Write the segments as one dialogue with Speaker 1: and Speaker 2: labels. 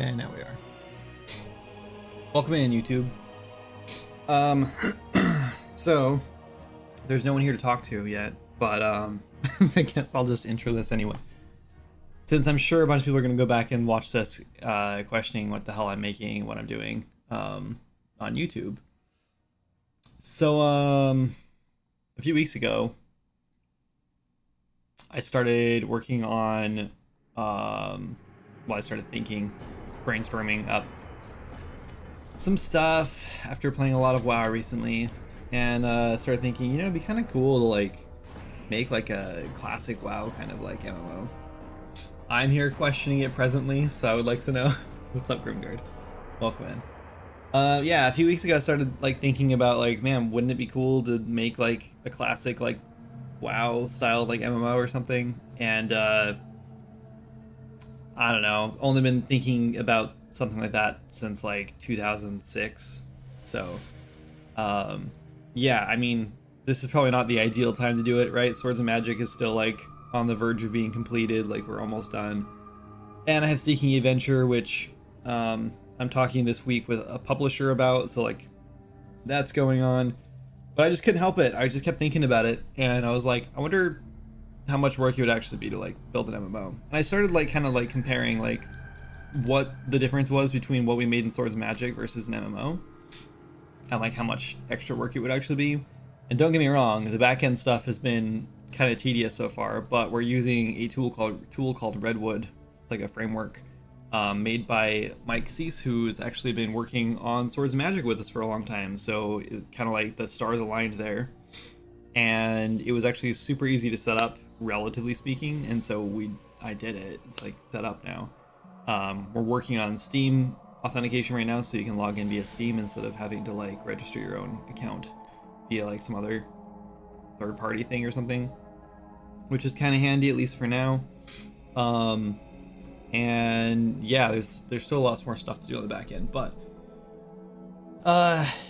Speaker 1: And now we are. Welcome in, YouTube. So there's no one here to talk to yet, but I guess I'll just intro this anyway. Since I'm sure a bunch of people are gonna go back and watch this, questioning what the hell I'm making, what I'm doing, on YouTube. So a few weeks ago, I started working on, I started thinking, brainstorming up some stuff after playing a lot of WoW recently, and started thinking, it'd be kind of cool to like make like a classic WoW kind of like MMO. I'm here questioning it presently, so I would like to know. What's up, Grimguard? Welcome in. Yeah, a few weeks ago I started like thinking about like, man, wouldn't it be cool to make like a classic like WoW style like MMO or something? And I don't know, only been thinking about something like that since like 2006. So yeah, I mean, this is probably not the ideal time to do it, right? Swords and Magic is still like on the verge of being completed, like we're almost done. And I have Seeking Adventure, which I'm talking this week with a publisher about, so like that's going on. But I just couldn't help it. I just kept thinking about it, and I was like, I wonder how much work it would actually be to like build an MMO. And I started like kind of like comparing like what the difference was between what we made in Swords and Magic versus an MMO, and like how much extra work it would actually be. And don't get me wrong, the back-end stuff has been kind of tedious so far, but we're using a tool called Redwood, like a framework made by Mike Cease, who's actually been working on Swords and Magic with us for a long time. So it kind of like the stars aligned there, and it was actually super easy to set up, relatively speaking. And so I did it. It's like set up now. We're working on Steam authentication right now, so you can log in via Steam instead of having to like register your own account via like some other third-party thing or something, which is kind of handy, at least for now. And yeah, there's still lots more stuff to do on the back end, but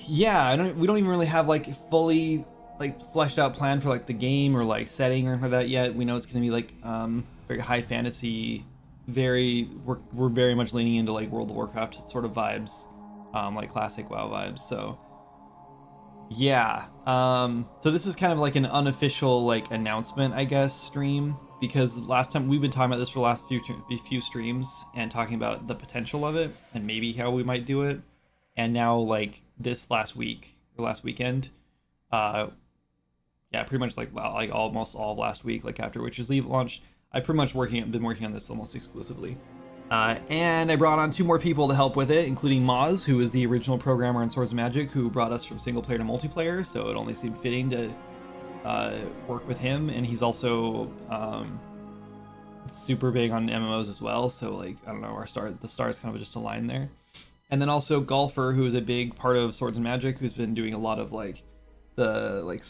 Speaker 1: yeah, we don't even really have like fully like fleshed out plan for like the game or like setting or anything like that yet. We know it's gonna be like very high fantasy, we're very much leaning into like World of Warcraft sort of vibes, like classic WoW vibes. So yeah, so this is kind of like an unofficial like announcement, I guess, stream, because last time we've been talking about this for the last few streams and talking about the potential of it and maybe how we might do it. And now like this last weekend, yeah, pretty much like almost all of last week, like after Witcher's Leave launched, I've pretty much been working on this almost exclusively. And I brought on two more people to help with it, including Moz, who is the original programmer on Swords and Magic, who brought us from single player to multiplayer, so it only seemed fitting to work with him. And he's also super big on MMOs as well, so like, I don't know, the stars kind of just aligned there. And then also Golfer, who is a big part of Swords and Magic, who's been doing a lot of like the like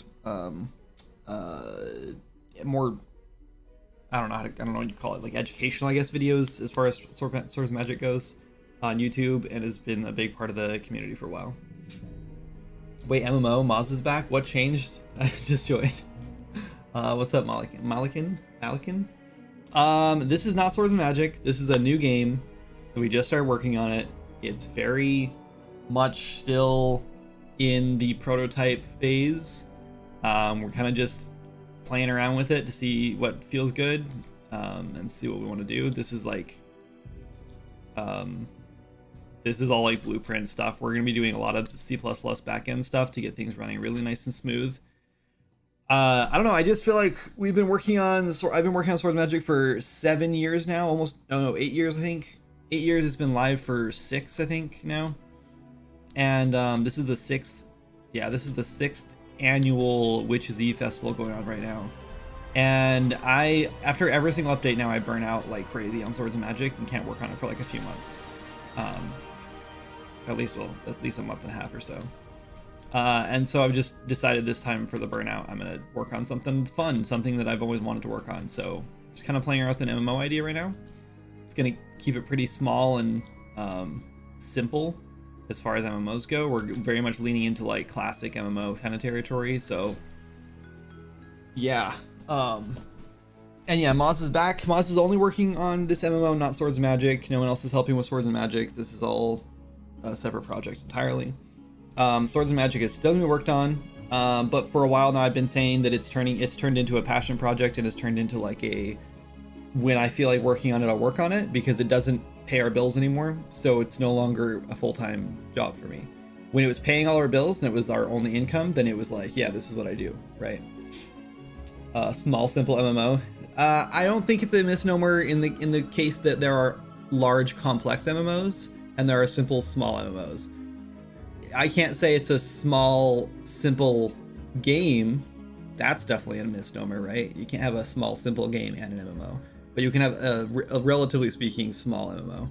Speaker 1: more, I don't know what you call it, like educational, I guess, videos as far as Swords and Magic goes on YouTube, and has been a big part of the community for a while. Wait, MMO, Moz is back? What changed? I just joined. What's up, Malikin? This is not Swords and Magic. This is a new game. We just started working on it. It's very much still in the prototype phase. We're kind of just playing around with it to see what feels good, and see what we want to do. This is like this is all like blueprint stuff. We're going to be doing a lot of C++ backend stuff to get things running really nice and smooth. I don't know, I just feel like I've been working on Swords and Magic for 7 years now, almost, no, 8 years, I think. 8 years. It's been live for 6, I think, now. And this is the 6th annual Witches Eve festival going on right now. And after every single update now, I burn out like crazy on Swords and Magic and can't work on it for like a few months. At least a month and a half or so. And so I've just decided this time for the burnout, I'm gonna work on something fun, something that I've always wanted to work on. So just kind of playing around with an MMO idea right now. It's gonna keep it pretty small and simple as far as MMOs go. We're very much leaning into like classic MMO kind of territory. So yeah, And yeah, Moz is back. Moz is only working on this MMO, not Swords and Magic. No one else is helping with Swords and Magic. This is all a separate project entirely. Swords and Magic is still gonna be worked on, but for a while now I've been saying that it's turned into a passion project, and it's turned into like a, when I feel like working on it, I'll work on it, because it doesn't pay our bills anymore. So it's no longer a full-time job for me. When it was paying all our bills and it was our only income, then it was like, yeah, this is what I do, right? Small, simple MMO. I don't think it's a misnomer in the case that there are large, complex MMOs and there are simple, small MMOs. I can't say it's a small, simple game. That's definitely a misnomer, right? You can't have a small, simple game and an MMO, but you can have a relatively speaking small MMO.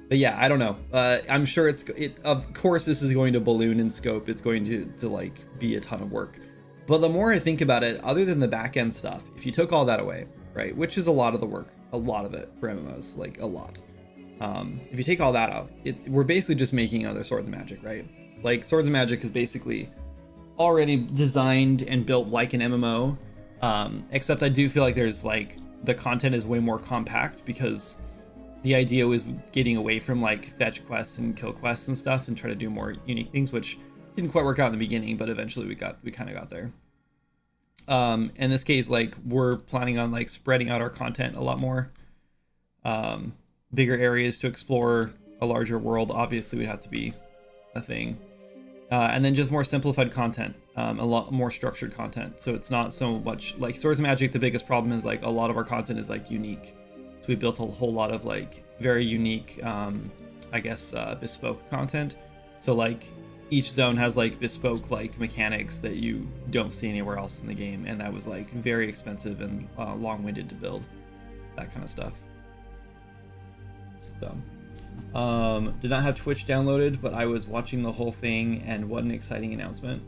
Speaker 1: But yeah, I don't know. I'm sure of course this is going to balloon in scope. It's going to like be a ton of work. But the more I think about it, other than the back end stuff, if you took all that away, right, which is a lot of the work, a lot of it for MMOs, like a lot. If you take all that out, we're basically just making another Swords and Magic, right? Like Swords and Magic is basically already designed and built like an MMO, except I do feel like there's like the content is way more compact, because the idea was getting away from like fetch quests and kill quests and stuff and try to do more unique things, which didn't quite work out in the beginning, but eventually we kind of got there. In this case, like we're planning on like spreading out our content a lot more, bigger areas to explore, a larger world obviously would have to be a thing, and then just more simplified content, a lot more structured content. So it's not so much like Swords and Magic. The biggest problem is like a lot of our content is like unique, so we built a whole lot of like very unique, I guess, bespoke content. So like each zone has like bespoke like mechanics that you don't see anywhere else in the game, and that was like very expensive and long-winded to build, that kind of stuff. So did not have Twitch downloaded, but I was watching the whole thing, and what an exciting announcement.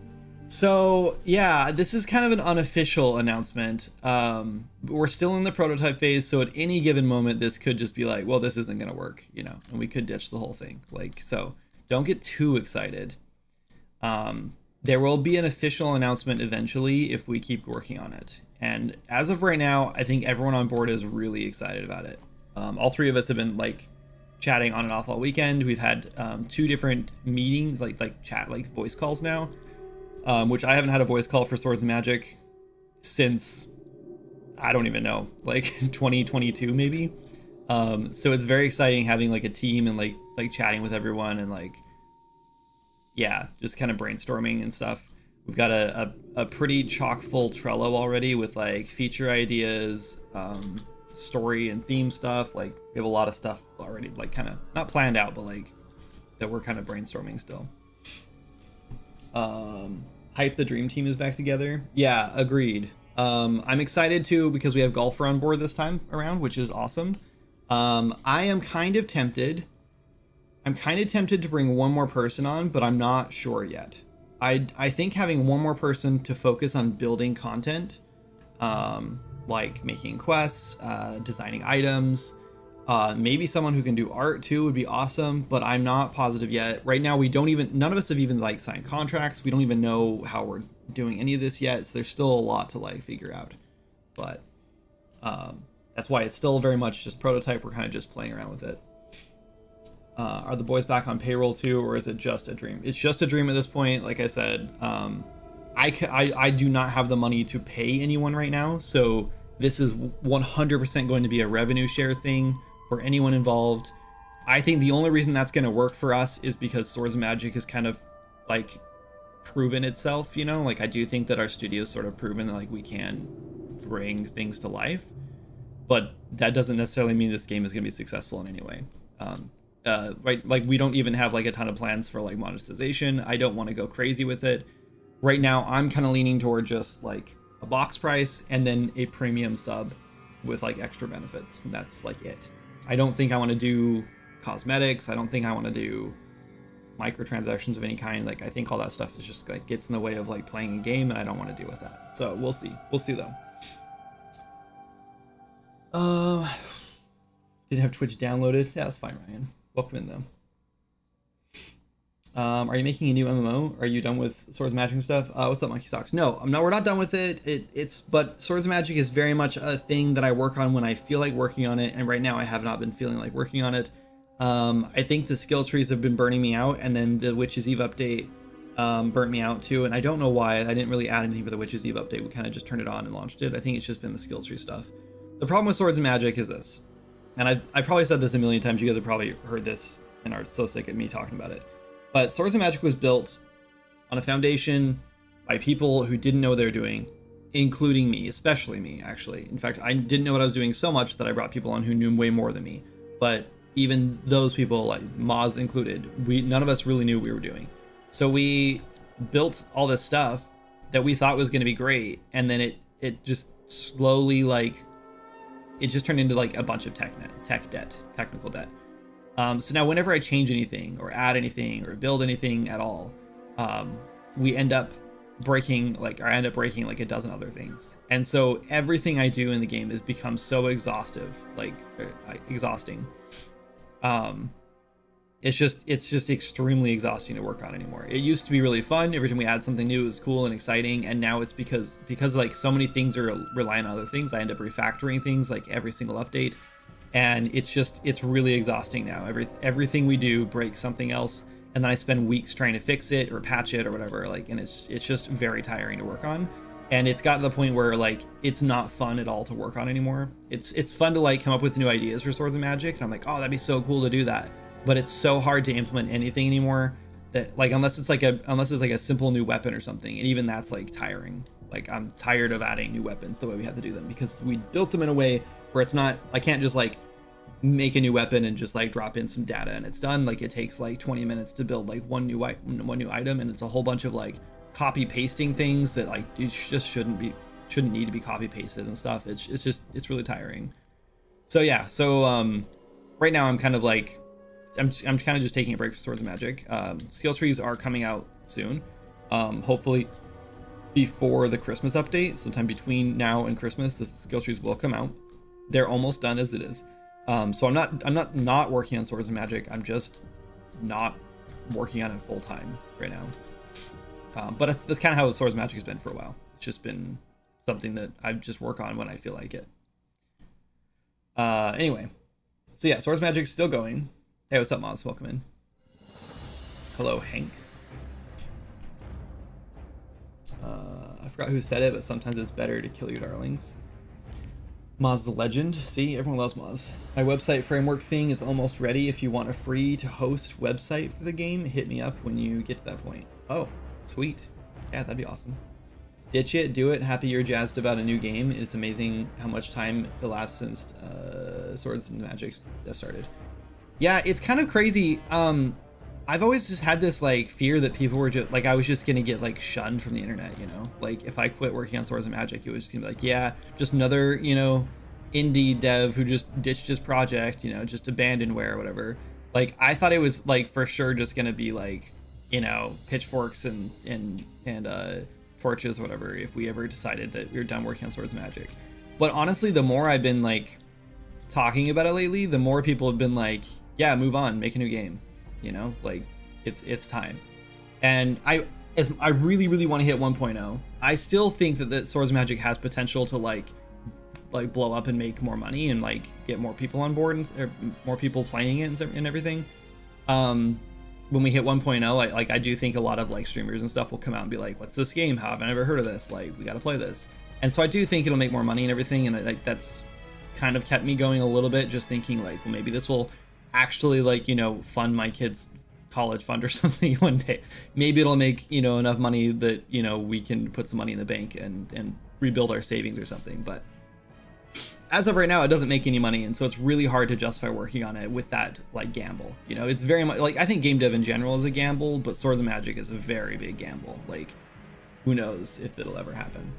Speaker 1: So yeah, this is kind of an unofficial announcement. We're still in the prototype phase, so at any given moment this could just be like, well, this isn't gonna work, you know, and we could ditch the whole thing. Like, so don't get too excited. There will be an official announcement eventually if we keep working on it. And as of right now, I think everyone on board is really excited about it. All three of us have been like chatting on and off all weekend. We've had 2 different meetings, like voice calls now, which I haven't had a voice call for Swords and Magic since, I don't even know, like 2022 maybe. So it's very exciting having like a team and like chatting with everyone and like, yeah, just kind of brainstorming and stuff. We've got a pretty chock full Trello already with like feature ideas, story and theme stuff. Like we have a lot of stuff already, like kind of not planned out, but like that we're kind of brainstorming still. Hype the dream team is back together. Yeah, agreed. I'm excited too because we have Golfer on board this time around, which is awesome. I am kind of tempted. I'm kind of tempted to bring one more person on, but I'm not sure yet. I think having one more person to focus on building content, like making quests, designing items, maybe someone who can do art too would be awesome, but I'm not positive yet. Right now, none of us have even like signed contracts. We don't even know how we're doing any of this yet. So there's still a lot to like figure out, but that's why it's still very much just prototype. We're kind of just playing around with it. Are the boys back on payroll too, or is it just a dream? It's just a dream at this point. Like I said, I do not have the money to pay anyone right now, so this is 100% going to be a revenue share thing for anyone involved. I think the only reason that's going to work for us is because Swords and Magic has kind of like proven itself, you know. Like I do think that our studio's sort of proven that like we can bring things to life, but that doesn't necessarily mean this game is going to be successful in any way. Right, like we don't even have like a ton of plans for like monetization. I don't want to go crazy with it right now. I'm kind of leaning toward just like a box price and then a premium sub with like extra benefits, and that's like it. I don't think I want to do cosmetics. I don't think I want to do microtransactions of any kind. Like I think all that stuff is just like gets in the way of like playing a game, and I don't want to deal with that. So we'll see though. Didn't have Twitch downloaded. Yeah, that's fine, Ryan. Welcome in though. Are you making a new MMO? Are you done with Swords of Magic and stuff? What's up, Monkey Socks? No, I'm not. We're not done with it. But Swords of Magic is very much a thing that I work on when I feel like working on it, and right now I have not been feeling like working on it. I think the skill trees have been burning me out, and then the Witch's Eve update burnt me out too, and I don't know why. I didn't really add anything for the Witch's Eve update. We kind of just turned it on and launched it. I think it's just been the skill tree stuff. The problem with Swords of Magic is this, and I probably said this a million times. You guys have probably heard this and are so sick of me talking about it. But Swords of Magic was built on a foundation by people who didn't know what they were doing, including me, especially me, actually. In fact, I didn't know what I was doing so much that I brought people on who knew way more than me. But even those people, like Moz included, none of us really knew what we were doing. So we built all this stuff that we thought was going to be great, and then it just slowly, like, it just turned into like a bunch of technical debt. So now whenever I change anything or add anything or build anything at all, we end up breaking like a dozen other things. And so everything I do in the game has become so exhausting. It's just extremely exhausting to work on anymore. It used to be really fun. Every time we add something new, it was cool and exciting. And now it's because like so many things are relying on other things. I end up refactoring things like every single update. And it's really exhausting now. Everything we do breaks something else, and then I spend weeks trying to fix it or patch it or whatever. Like, and it's just very tiring to work on. And it's gotten to the point where like it's not fun at all to work on anymore. It's fun to like come up with new ideas for Swords of Magic, and I'm like, oh, that'd be so cool to do that. But it's so hard to implement anything anymore that like unless it's like a simple new weapon or something, and even that's like tiring. Like I'm tired of adding new weapons the way we have to do them because we built them in a way where it's not, I can't just like make a new weapon and just like drop in some data and it's done. Like it takes like 20 minutes to build like one new item, and it's a whole bunch of like copy pasting things that like you just shouldn't need to be copy pasted and stuff. It's really tiring. So yeah, right now I'm kind of like I'm kind of just taking a break from Swords of Magic. Skill trees are coming out soon, hopefully before the Christmas update. Sometime between now and Christmas, the skill trees will come out. They're almost done as it is. So I'm not working on Swords of Magic. I'm just not working on it full time right now. But that's kind of how Swords of Magic has been for a while. It's just been something that I just work on when I feel like it. Anyway, so yeah, Swords of Magic's still going. Hey, what's up, Moz? Welcome in. Hello, Hank. I forgot who said it, but sometimes it's better to kill your darlings. Moz the legend. See, everyone loves Moz. My website framework thing is almost ready. If you want a free to host website for the game, hit me up when you get to that point. Oh, sweet. Yeah, that'd be awesome. Ditch it, do it. Happy you're jazzed about a new game. It's amazing how much time elapsed since Swords and Magic started. Yeah, it's kind of crazy. I've always just had this like fear that people were just like, I was just gonna get like shunned from the internet, you know? Like if I quit working on Swords of Magic, it was just gonna be like, yeah, just another, you know, indie dev who just ditched his project, you know, just abandonware or whatever. Like I thought it was like for sure just gonna be like, you know, pitchforks and torches or whatever if we ever decided that we were done working on Swords of Magic. But honestly, the more I've been like talking about it lately, the more people have been like, yeah, move on, make a new game. You know, like it's time. And I really want to hit 1.0. I still think that Swords of Magic has potential to like blow up and make more money and like get more people on board or more people playing it and everything. When we hit 1.0, I do think a lot of like streamers and stuff will come out and be like, what's this game? How have I never heard of this? Like, we got to play this. And so I do think it'll make more money and everything. And like that's kind of kept me going a little bit, just thinking like, well, maybe this will actually like, you know, fund my kids' college fund or something one day. Maybe it'll make, you know, enough money that, you know, we can put some money in the bank and rebuild our savings or something. But as of right now, it doesn't make any money, and so it's really hard to justify working on it with that like gamble. You know, it's very much like, I think game dev in general is a gamble, but Swords of Magic is a very big gamble. Like, who knows if it'll ever happen.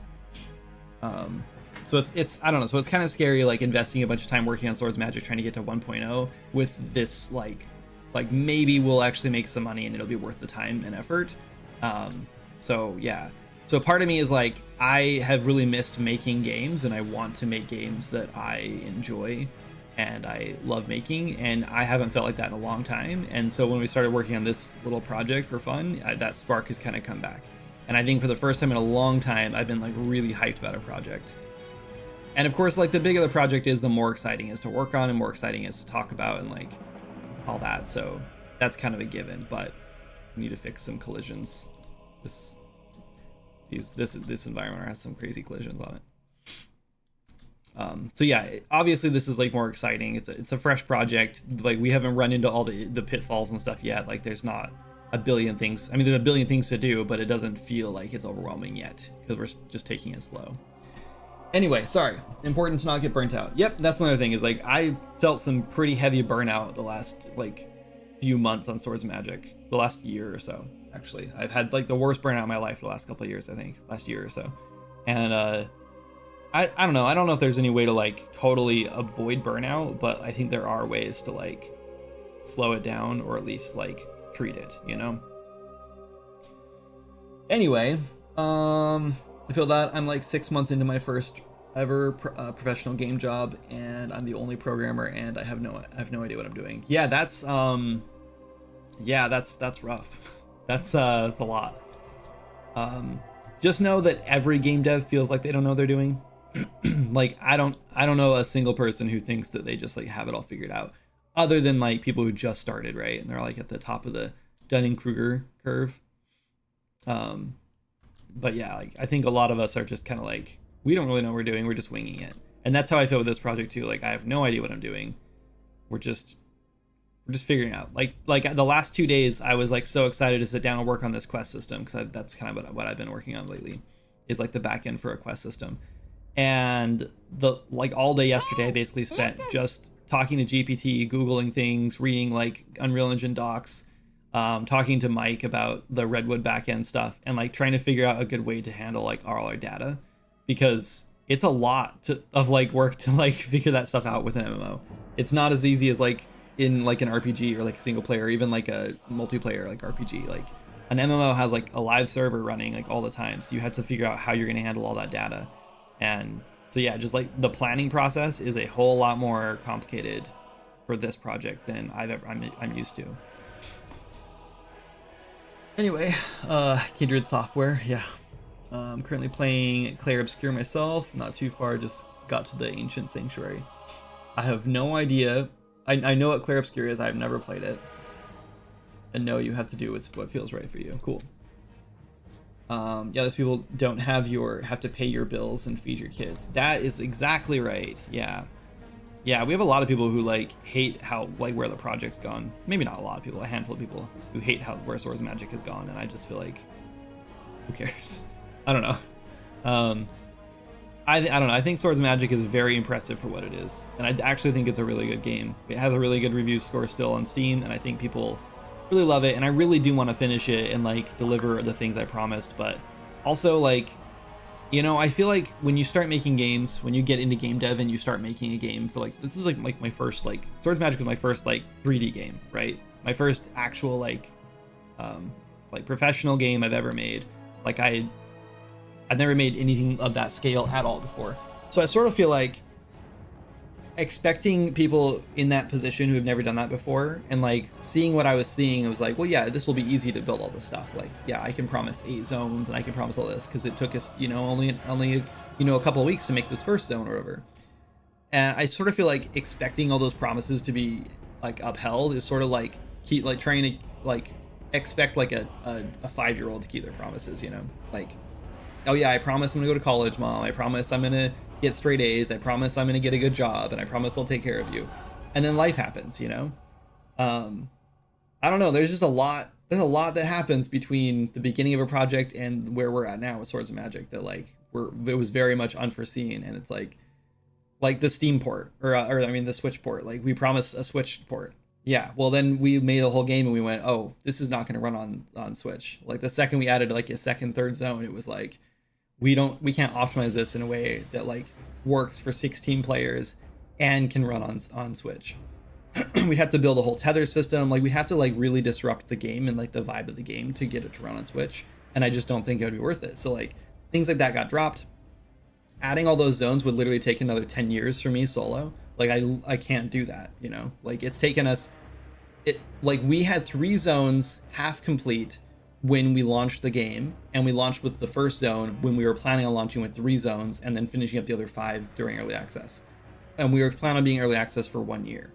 Speaker 1: So it's I don't know, so it's kind of scary like investing a bunch of time working on Swords of Magic trying to get to 1.0 with this like maybe we'll actually make some money and it'll be worth the time and effort. So yeah, so part of me is like, I have really missed making games and I want to make games that I enjoy. and I love making, and I haven't felt like that in a long time. And so when we started working on this little project for fun, that spark has kind of come back. And I think for the first time in a long time, I've been like really hyped about a project. And of course, like the bigger the project is, the more exciting it is to work on and more exciting it is to talk about and like all that. So that's kind of a given, but we need to fix some collisions. This environment has some crazy collisions on it. So yeah, obviously this is like more exciting. It's a fresh project. Like we haven't run into all the pitfalls and stuff yet. Like there's not a billion things. I mean, there's a billion things to do, but it doesn't feel like it's overwhelming yet because we're just taking it slow. Anyway, sorry. Important to not get burnt out. Yep, that's another thing is like I felt some pretty heavy burnout the last like few months on Swords of Magic. The last year or so, actually. I've had like the worst burnout of my life the last couple of years, I think. Last year or so. And I don't know. I don't know if there's any way to like totally avoid burnout, but I think there are ways to like slow it down or at least like treat it, you know? Anyway, I feel that I'm like 6 months into my first ever professional game job, and I'm the only programmer, and I have no idea what I'm doing. Yeah, that's rough. That's a lot. Just know that every game dev feels like they don't know what they're doing. Like I don't know a single person who thinks that they just like have it all figured out, other than like people who just started, right? And they're like at the top of the Dunning-Kruger curve. But yeah, like I think a lot of us are just kind of like, we don't really know what we're doing, we're just winging it. And that's how I feel with this project too. Like I have no idea what I'm doing. We're just figuring out. Like the last 2 days I was like so excited to sit down and work on this quest system, because that's kind of what I've been working on lately, is like the back end for a quest system. And the like all day yesterday I basically spent just talking to GPT, Googling things, reading like Unreal Engine docs, talking to Mike about the Redwood backend stuff, and like trying to figure out a good way to handle like all our data, because it's a lot of like work to like figure that stuff out with an MMO. It's not as easy as like in like an RPG or like a single player, or even like a multiplayer like RPG. Like an MMO has like a live server running like all the time, so you have to figure out how you're going to handle all that data. And so yeah, just like the planning process is a whole lot more complicated for this project than I'm used to. Anyway, Kindred software, yeah. I'm currently playing Clair Obscure myself, not too far, just got to the Ancient Sanctuary. I have no idea. I know what Clair Obscure is, I've never played it. And no, you have to do what feels right for you. Cool. Yeah, those people don't have to pay your bills and feed your kids. That is exactly right. Yeah, we have a lot of people who like hate how like where the project's gone. Maybe not a lot of people, a handful of people who hate where Swords of Magic has gone, and I just feel like, who cares? I don't know. I don't know. I think Swords of Magic is very impressive for what it is, and I actually think it's a really good game. It has a really good review score still on Steam, and I think people really love it, and I really do want to finish it and like deliver the things I promised. But also, like, you know, I feel like when you start making games, when you get into game dev and you start making a game for like, this is like my first like Swords of Magic was my first like 3D game, right? My first actual like professional game I've ever made. Like I've never made anything of that scale at all before, so I sort of feel like expecting people in that position who have never done that before, and like seeing what I was seeing, I was like, well, yeah, this will be easy to build all this stuff. Like, yeah, I can promise 8 zones and I can promise all this, because it took us, you know, only you know, a couple of weeks to make this first zone or whatever. And I sort of feel like expecting all those promises to be like upheld is sort of like trying to like expect like a 5-year-old to keep their promises, you know? Like, oh yeah, I promise I'm gonna go to college, mom, I promise I'm gonna get straight A's, I promise I'm gonna get a good job, and I promise I'll take care of you. And then life happens, you know? I don't know, there's just a lot that happens between the beginning of a project and where we're at now with Swords of Magic that like it was very much unforeseen. And it's like the Steam port, or I mean the Switch port. Like, we promised a Switch port. Yeah, well then we made the whole game and we went, oh, this is not gonna run on Switch. Like the second we added like a second, third zone, it was like, we can't optimize this in a way that like works for 16 players and can run on Switch. We'd have to build a whole tether system. Like, we'd have to like really disrupt the game and like the vibe of the game to get it to run on Switch. And I just don't think it would be worth it. So like things like that got dropped. Adding all those zones would literally take another 10 years for me solo. Like I can't do that, you know? Like it's taken us, like we had 3 zones half complete when we launched the game, and we launched with the first zone when we were planning on launching with 3 zones and then finishing up the other 5 during early access. And we were planning on being early access for 1 year,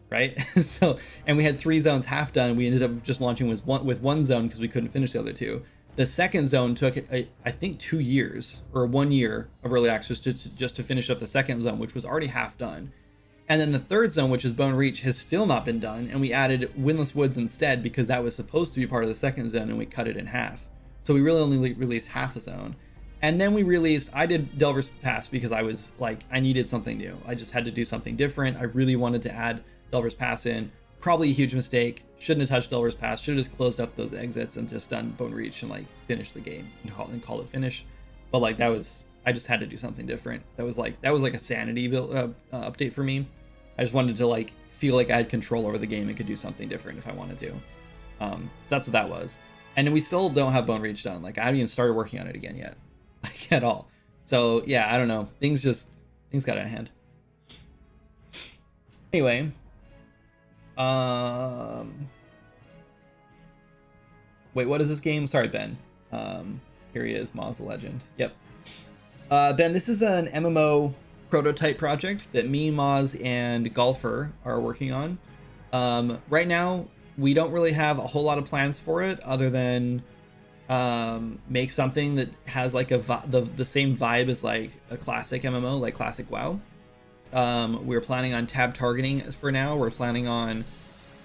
Speaker 1: right? So, and we had 3 zones half done. We ended up just launching with one zone because we couldn't finish the other 2. The second zone took, I think, 2 years or 1 year of early access just to finish up the second zone, which was already half done. And then the third zone, which is Bone Reach, has still not been done, and we added Windless Woods instead because that was supposed to be part of the second zone, and we cut it in half. So we really only released half a zone. And then we released, I did Delver's Pass because I was like, I needed something new. I just had to do something different. I really wanted to add Delver's Pass in. Probably a huge mistake. Shouldn't have touched Delver's Pass. Should have just closed up those exits and just done Bone Reach and like finished the game and call it finish. But like that was, I just had to do something different. That was like a sanity update for me. I just wanted to like feel like I had control over the game and could do something different if I wanted to. So that's what that was. And then we still don't have Bone Reach done. Like I haven't even started working on it again yet, like at all. So yeah, I don't know. Things got out of hand. Anyway, wait, what is this game? Sorry, Ben. Here he is, Moz the Legend. Yep. Ben, this is an MMO prototype project that me, Moz, and Golfer are working on. Right now, we don't really have a whole lot of plans for it other than make something that has like the same vibe as like a classic MMO, like classic WoW. We're planning on tab targeting for now. We're planning on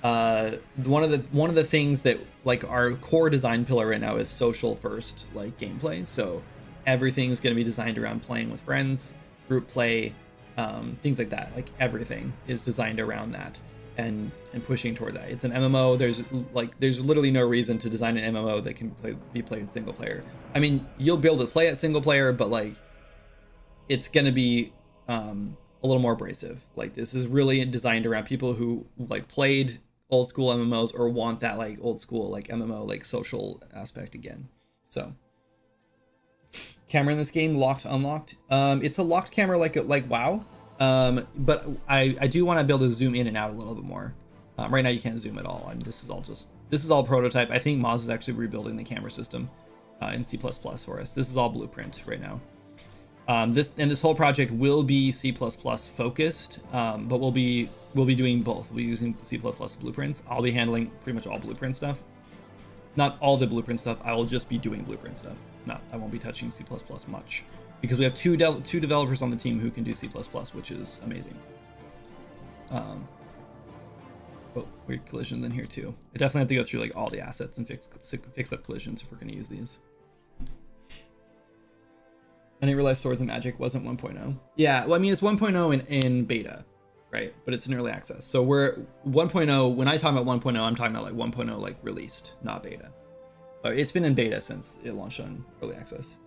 Speaker 1: one of the things that like our core design pillar right now is social first like gameplay. So everything's going to be designed around playing with friends, group play, things like that. Like everything is designed around that and pushing toward that. It's an MMO. There's literally no reason to design an MMO that can be played single player. I mean, you'll be able to play it single player, but like it's going to be a little more abrasive. Like this is really designed around people who like played old school MMOs or want that like old school like MMO like social aspect again. So camera in this game, locked, unlocked. It's a locked camera like WoW, but I do want to be able to zoom in and out a little bit more. Right now you can't zoom at all. I mean, this is all prototype. I think Moz is actually rebuilding the camera system in C++ for us. This is all blueprint right now. This whole project will be C++ focused, but we'll be doing both. We'll be using C++ blueprints. I'll be handling pretty much all blueprint stuff. Not all the blueprint stuff. I will just be doing blueprint stuff. No, I won't be touching C++ much because we have two developers on the team who can do C++, which is amazing. Oh, weird collisions in here too. I definitely have to go through like all the assets and fix up collisions if we're going to use these. I didn't realize Swords and Magic wasn't 1.0. Yeah, well, I mean, it's 1.0 in beta, right? But it's in early access. So we're 1.0. When I talk about 1.0, I'm talking about like 1.0 like released, not beta. It's been in beta since it launched on early access.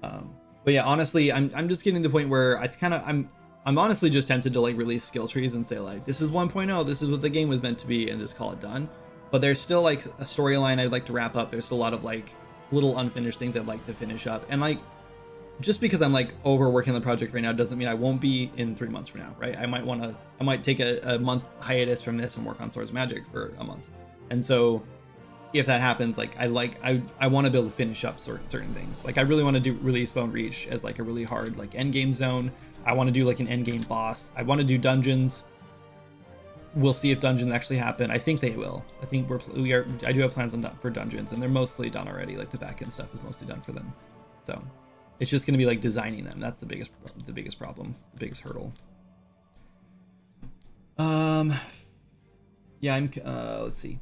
Speaker 1: But yeah, honestly, I'm just getting to the point where I'm honestly just tempted to like release skill trees and say like, this is 1.0, this is what the game was meant to be, and just call it done. But there's still like a storyline I'd like to wrap up. There's still a lot of like little unfinished things I'd like to finish up. And like, just because I'm like overworking the project right now doesn't mean I won't be in 3 months from now, right? I might take a month hiatus from this and work on Swords Magic for a month. And so if that happens, like I want to be able to finish up certain things. Like I really want to release Bone Reach as like a really hard like end game zone. I want to do like an end game boss. I want to do dungeons. We'll see if dungeons actually happen. I think they will. I think I do have plans for dungeons, and they're mostly done already. Like the back end stuff is mostly done for them. So it's just going to be like designing them. That's the biggest problem, the biggest hurdle. Yeah, let's see.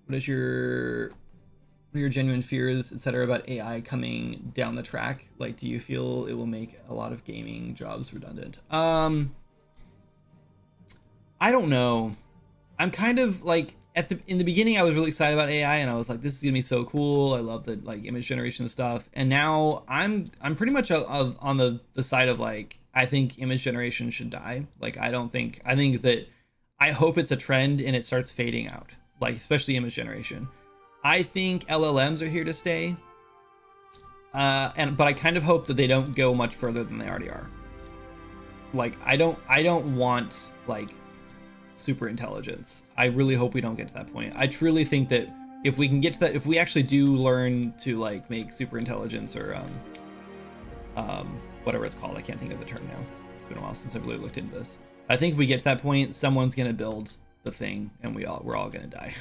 Speaker 1: What are your genuine fears, etc., about AI coming down the track? Like, do you feel it will make a lot of gaming jobs redundant? I don't know. I'm kind of like in the beginning I was really excited about AI and I was like, this is gonna be so cool. I love the like image generation stuff. And now I'm pretty much on the side of like, I think image generation should die. Like I think that I hope it's a trend and it starts fading out. Like especially image generation. I think LLMs are here to stay. But I kind of hope that they don't go much further than they already are. like I don't want like super intelligence. I really hope we don't get to that point. I truly think that if we can get to that, if we actually do learn to like make super intelligence or whatever it's called, I can't think of the term now. It's been a while since I've really looked into this. I think if we get to that point, someone's gonna build the thing and we're all gonna die.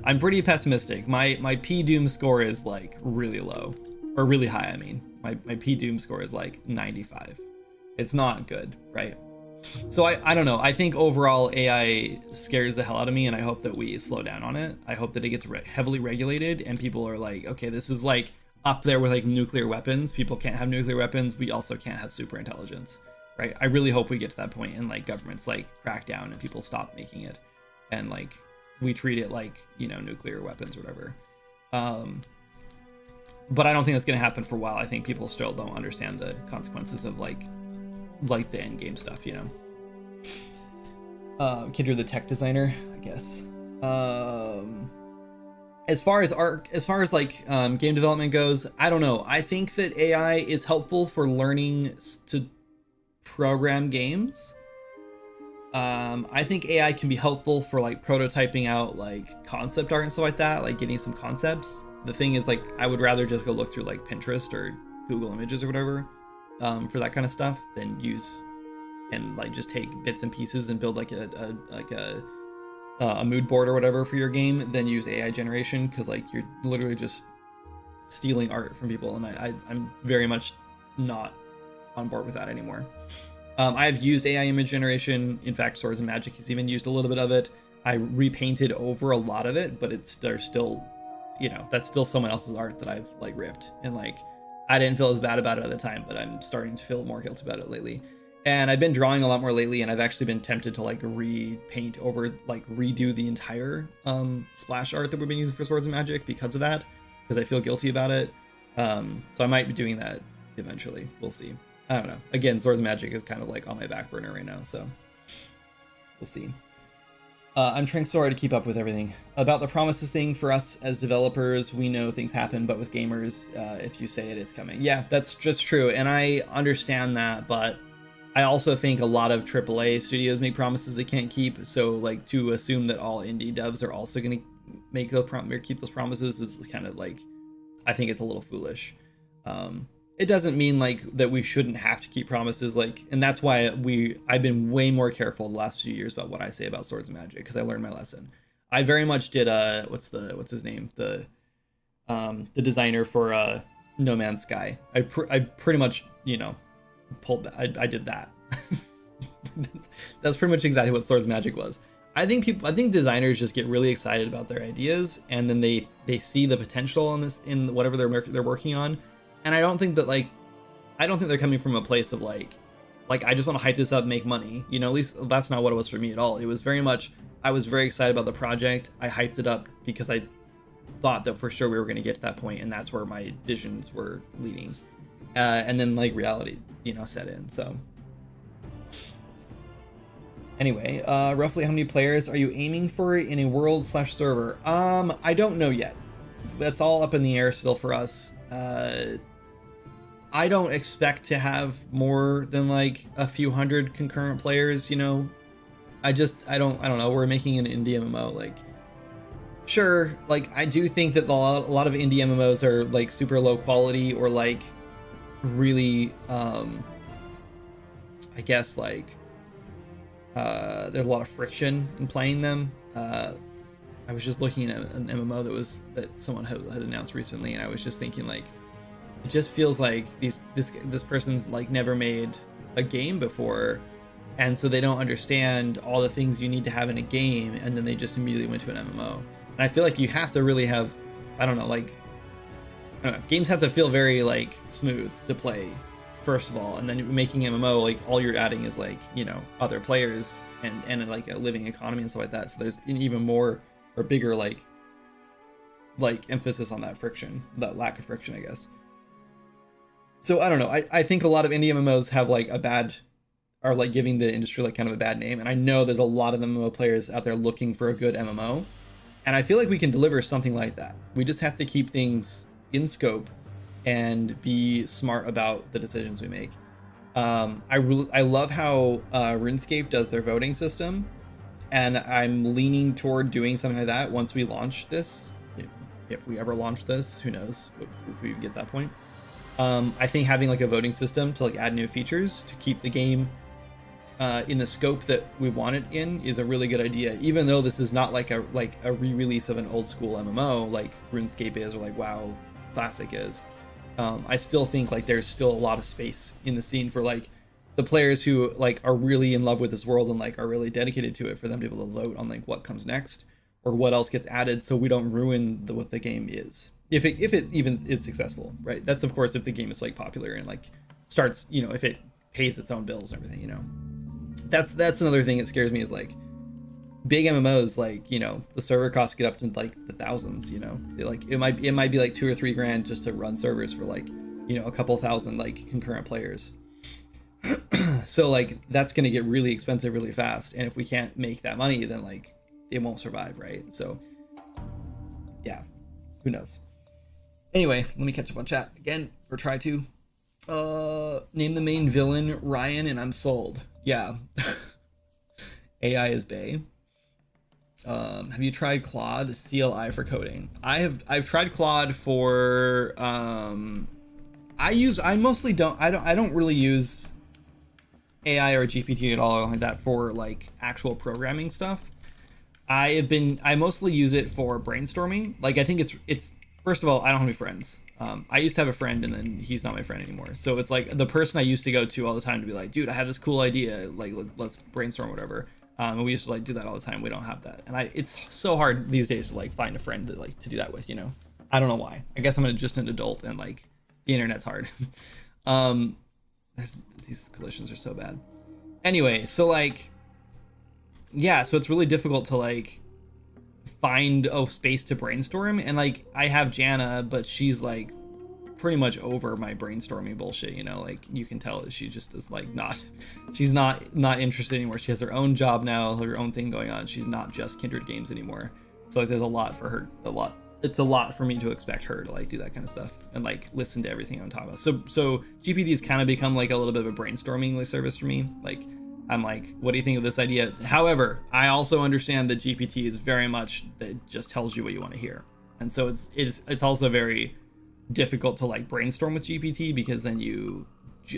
Speaker 1: I'm pretty pessimistic. My P Doom score is like really low, or really high. I mean, my P Doom score is like 95. It's not good, right? So I don't know. I think overall AI scares the hell out of me, and I hope that we slow down on it. I hope that it gets heavily regulated and people are like, okay, this is like up there with like nuclear weapons. People can't have nuclear weapons. We also can't have super intelligence, right? I really hope we get to that point and like governments like crack down and people stop making it, and like we treat it like, you know, nuclear weapons or whatever. But I don't think that's going to happen for a while. I think people still don't understand the consequences of like the end game stuff, you know. Kindred the tech designer, I guess. As far as like game development goes, I don't know. I think that AI is helpful for learning to program games. I think AI can be helpful for like prototyping out like concept art and stuff like that, like getting some concepts. The thing is, like, I would rather just go look through like Pinterest or Google Images or whatever for that kind of stuff than use and like just take bits and pieces and build like a mood board or whatever for your game, then use AI generation, because like you're literally just stealing art from people, and I'm very much not on board with that anymore. I've used AI image generation. In fact, Swords and Magic has even used a little bit of it. I repainted over a lot of it, but there's still, you know, that's still someone else's art that I've like ripped, and like I didn't feel as bad about it at the time, but I'm starting to feel more guilty about it lately. And I've been drawing a lot more lately, and I've actually been tempted to like repaint over, like redo the entire splash art that we've been using for Swords and Magic because of that, because I feel guilty about it. So I might be doing that eventually. We'll see. I don't know. Again, Swords and Magic is kind of like on my back burner right now, so we'll see. I'm trying so hard to keep up with everything. About the promises thing, for us as developers, we know things happen, but with gamers, if you say it, it's coming. Yeah, that's just true, and I understand that, but I also think a lot of AAA studios make promises they can't keep, so like to assume that all indie devs are also going to make those keep those promises is kind of like, I think it's a little foolish. It doesn't mean like that we shouldn't have to keep promises, like, and that's why I've been way more careful the last few years about what I say about Swords and Magic, because I learned my lesson. I very much did what's his name, the designer for No Man's Sky. I pretty much, you know, pulled that. I did that. That's pretty much exactly what Swords and Magic was. I think designers just get really excited about their ideas, and then they see the potential in whatever they're working on. And I don't think they're coming from a place of like I just want to hype this up, make money. You know, at least that's not what it was for me at all. It was very much, I was very excited about the project. I hyped it up because I thought that for sure we were going to get to that point, and that's where my visions were leading. And then like reality, you know, set in. So anyway, roughly how many players are you aiming for in a world/server? I don't know yet. That's all up in the air still for us. I don't expect to have more than like a few hundred concurrent players, you know. I don't know. We're making an indie MMO, like, sure, like I do think that a lot of indie MMOs are like super low quality, or like really I guess like there's a lot of friction in playing them. I was just looking at an MMO that someone had announced recently, and I was just thinking like, it just feels like this person's like never made a game before, and so they don't understand all the things you need to have in a game, and then they just immediately went to an MMO. And I feel like you have to really have, I don't know, games have to feel very like smooth to play first of all, and then making MMO, like all you're adding is like, you know, other players and like a living economy and stuff like that. So there's an even more or bigger like emphasis on that friction, that lack of friction, I guess. So I don't know. I think a lot of indie MMOs have like are like giving the industry like kind of a bad name. And I know there's a lot of MMO players out there looking for a good MMO. And I feel like we can deliver something like that. We just have to keep things in scope and be smart about the decisions we make. I love how RuneScape does their voting system, and I'm leaning toward doing something like that once we launch this. If we ever launch this, who knows if we get that point. I think having like a voting system to like add new features to keep the game in the scope that we want it in is a really good idea. Even though this is not like a re-release of an old school MMO like RuneScape is, or like WoW Classic is. I still think like there's still a lot of space in the scene for like the players who like are really in love with this world and like are really dedicated to it, for them to be able to vote on like what comes next or what else gets added, so we don't ruin what the game is, if it even is successful, right? That's of course if the game is like popular and like starts, you know, if it pays its own bills and everything, you know. That's another thing that scares me, is like big MMOs, like, you know, the server costs get up to like the thousands, you know. It might be like $2 or $3 grand just to run servers for like, you know, a couple thousand like concurrent players. So like that's going to get really expensive really fast, and if we can't make that money, then like it won't survive, right? So yeah, who knows. Anyway, let me catch up on chat again, or try to. Name the main villain, Ryan, and I'm sold. Yeah. AI is Bay. Have you tried Claude CLI for coding? I've tried Claude for I mostly don't really use AI or GPT at all like that for like actual programming stuff. I mostly use it for brainstorming. Like I think it's first of all, I don't have any friends. I used to have a friend, and then he's not my friend anymore. So it's like the person I used to go to all the time to be like, dude, I have this cool idea, like let's brainstorm, whatever. And we used to like do that all the time. We don't have that, and it's so hard these days to like find a friend to like to do that with, you know. I don't know why. I guess I'm just an adult, and like the internet's hard. These collisions are so bad. Anyway, so like, yeah, so it's really difficult to like find a space to brainstorm, and like I have Jana, but she's like pretty much over my brainstorming bullshit, you know. Like you can tell that she just is like she's not interested anymore. She has her own job now, her own thing going on. She's not just Kindred Games anymore. So like there's a lot for her, it's a lot for me to expect her to like do that kind of stuff and like listen to everything I'm talking about. So GPT's kind of become like a little bit of a brainstorming like service for me. Like I'm like, what do you think of this idea? However, I also understand that GPT is very much that just tells you what you want to hear, and so it's also very difficult to like brainstorm with GPT, because then you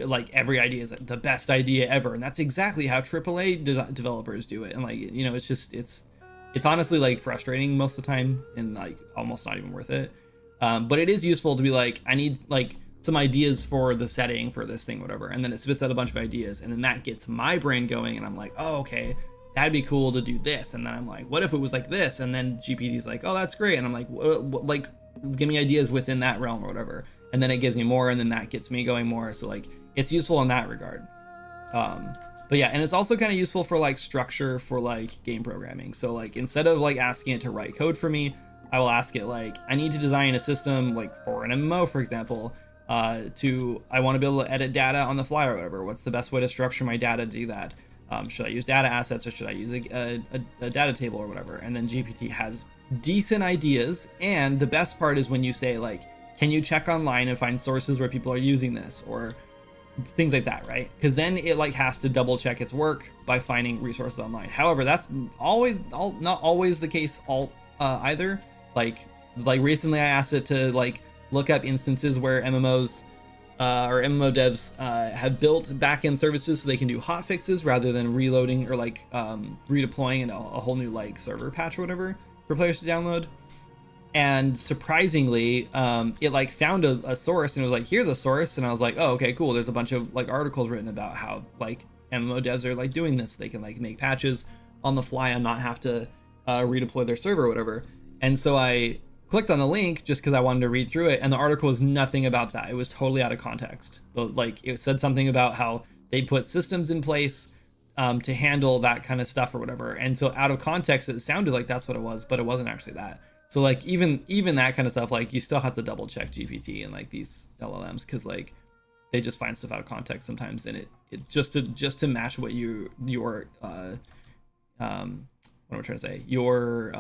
Speaker 1: like every idea is the best idea ever, and that's exactly how AAA developers do it. And like, you know, it's honestly like frustrating most of the time, and like almost not even worth it. But it is useful to be like, I need like some ideas for the setting for this thing, whatever, and then it spits out a bunch of ideas, and then that gets my brain going, and I'm like, oh, okay, that'd be cool to do this. And then I'm like, what if it was like this? And then GPT's like, oh, that's great. And I'm like, what, like, give me ideas within that realm or whatever. And then it gives me more, and then that gets me going more. So like it's useful in that regard. But yeah, and it's also kind of useful for like structure for like game programming. So like instead of like asking it to write code for me, I will ask it like, I need to design a system like for an MMO, for example. I want to be able to edit data on the fly or whatever. What's the best way to structure my data to do that? Should I use data assets, or should I use a data table or whatever? And then GPT has decent ideas. And the best part is when you say like, can you check online and find sources where people are using this, or things like that, right? Because then it like has to double check its work by finding resources online. However, that's not always the case either. Like recently I asked it to like look up instances where MMOs or MMO devs have built backend services so they can do hot fixes rather than reloading or like redeploying a whole new like server patch or whatever for players to download. And surprisingly, it like found a source, and it was like, here's a source. And I was like, oh, okay, cool. There's a bunch of like articles written about how like MMO devs are like doing this. They can like make patches on the fly and not have to redeploy their server or whatever. And so I clicked on the link just because I wanted to read through it, and the article was nothing about that. It was totally out of context. But like it said something about how they put systems in place to handle that kind of stuff or whatever. And so out of context, it sounded like that's what it was, but it wasn't actually that. So like even that kind of stuff, like you still have to double check GPT and like these LLMs, because like they just find stuff out of context sometimes, and it just to match what your what am I trying to say, your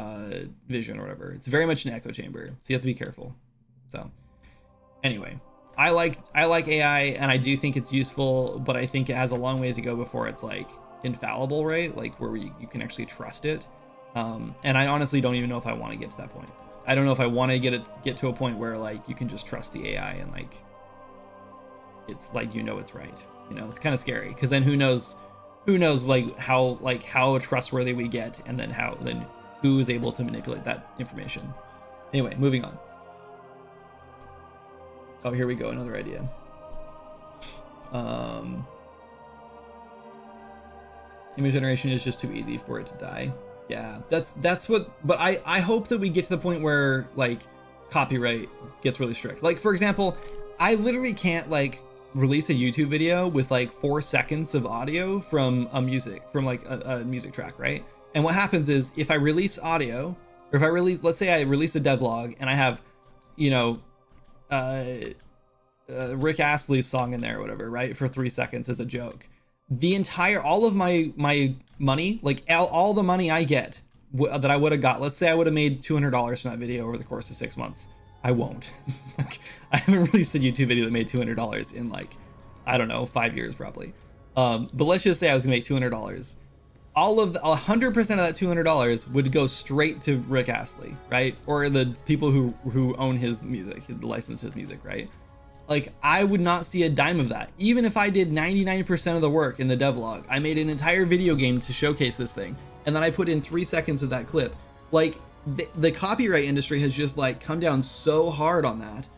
Speaker 1: vision or whatever. It's very much an echo chamber, so you have to be careful. So anyway, I like AI, and I do think it's useful, but I think it has a long ways to go before it's like infallible, right? Like where you can actually trust it. And I honestly don't even know if I want to get to that point. I don't know if I want to get to a point where like you can just trust the AI and like it's like it's right. It's kind of scary, because then who knows like how trustworthy we get, and then who is able to manipulate that information. Anyway, moving on. Oh, here we go, another idea. Image generation is just too easy for it to die. Yeah, that's what, but I hope that we get to the point where like copyright gets really strict. Like, for example, I literally can't like release a YouTube video with like 4 seconds of audio from a music track, right? And what happens is, if I release audio, or if I release, let's say I release a devlog and I have, Rick Astley's song in there or whatever, right, for 3 seconds as a joke, all of my money, like all the money I get that I would have got, let's say I would have made $200 from that video over the course of 6 months. I won't. Like, I haven't released a YouTube video that made $200 in like, I don't know, 5 years probably. But let's just say I was gonna make $200. All of 100% of that $200 would go straight to Rick Astley, right? Or the people who own his music, license his music, right? Like, I would not see a dime of that. Even if I did 99% of the work in the devlog, I made an entire video game to showcase this thing, and then I put in 3 seconds of that clip. Like, the copyright industry has just like come down so hard on that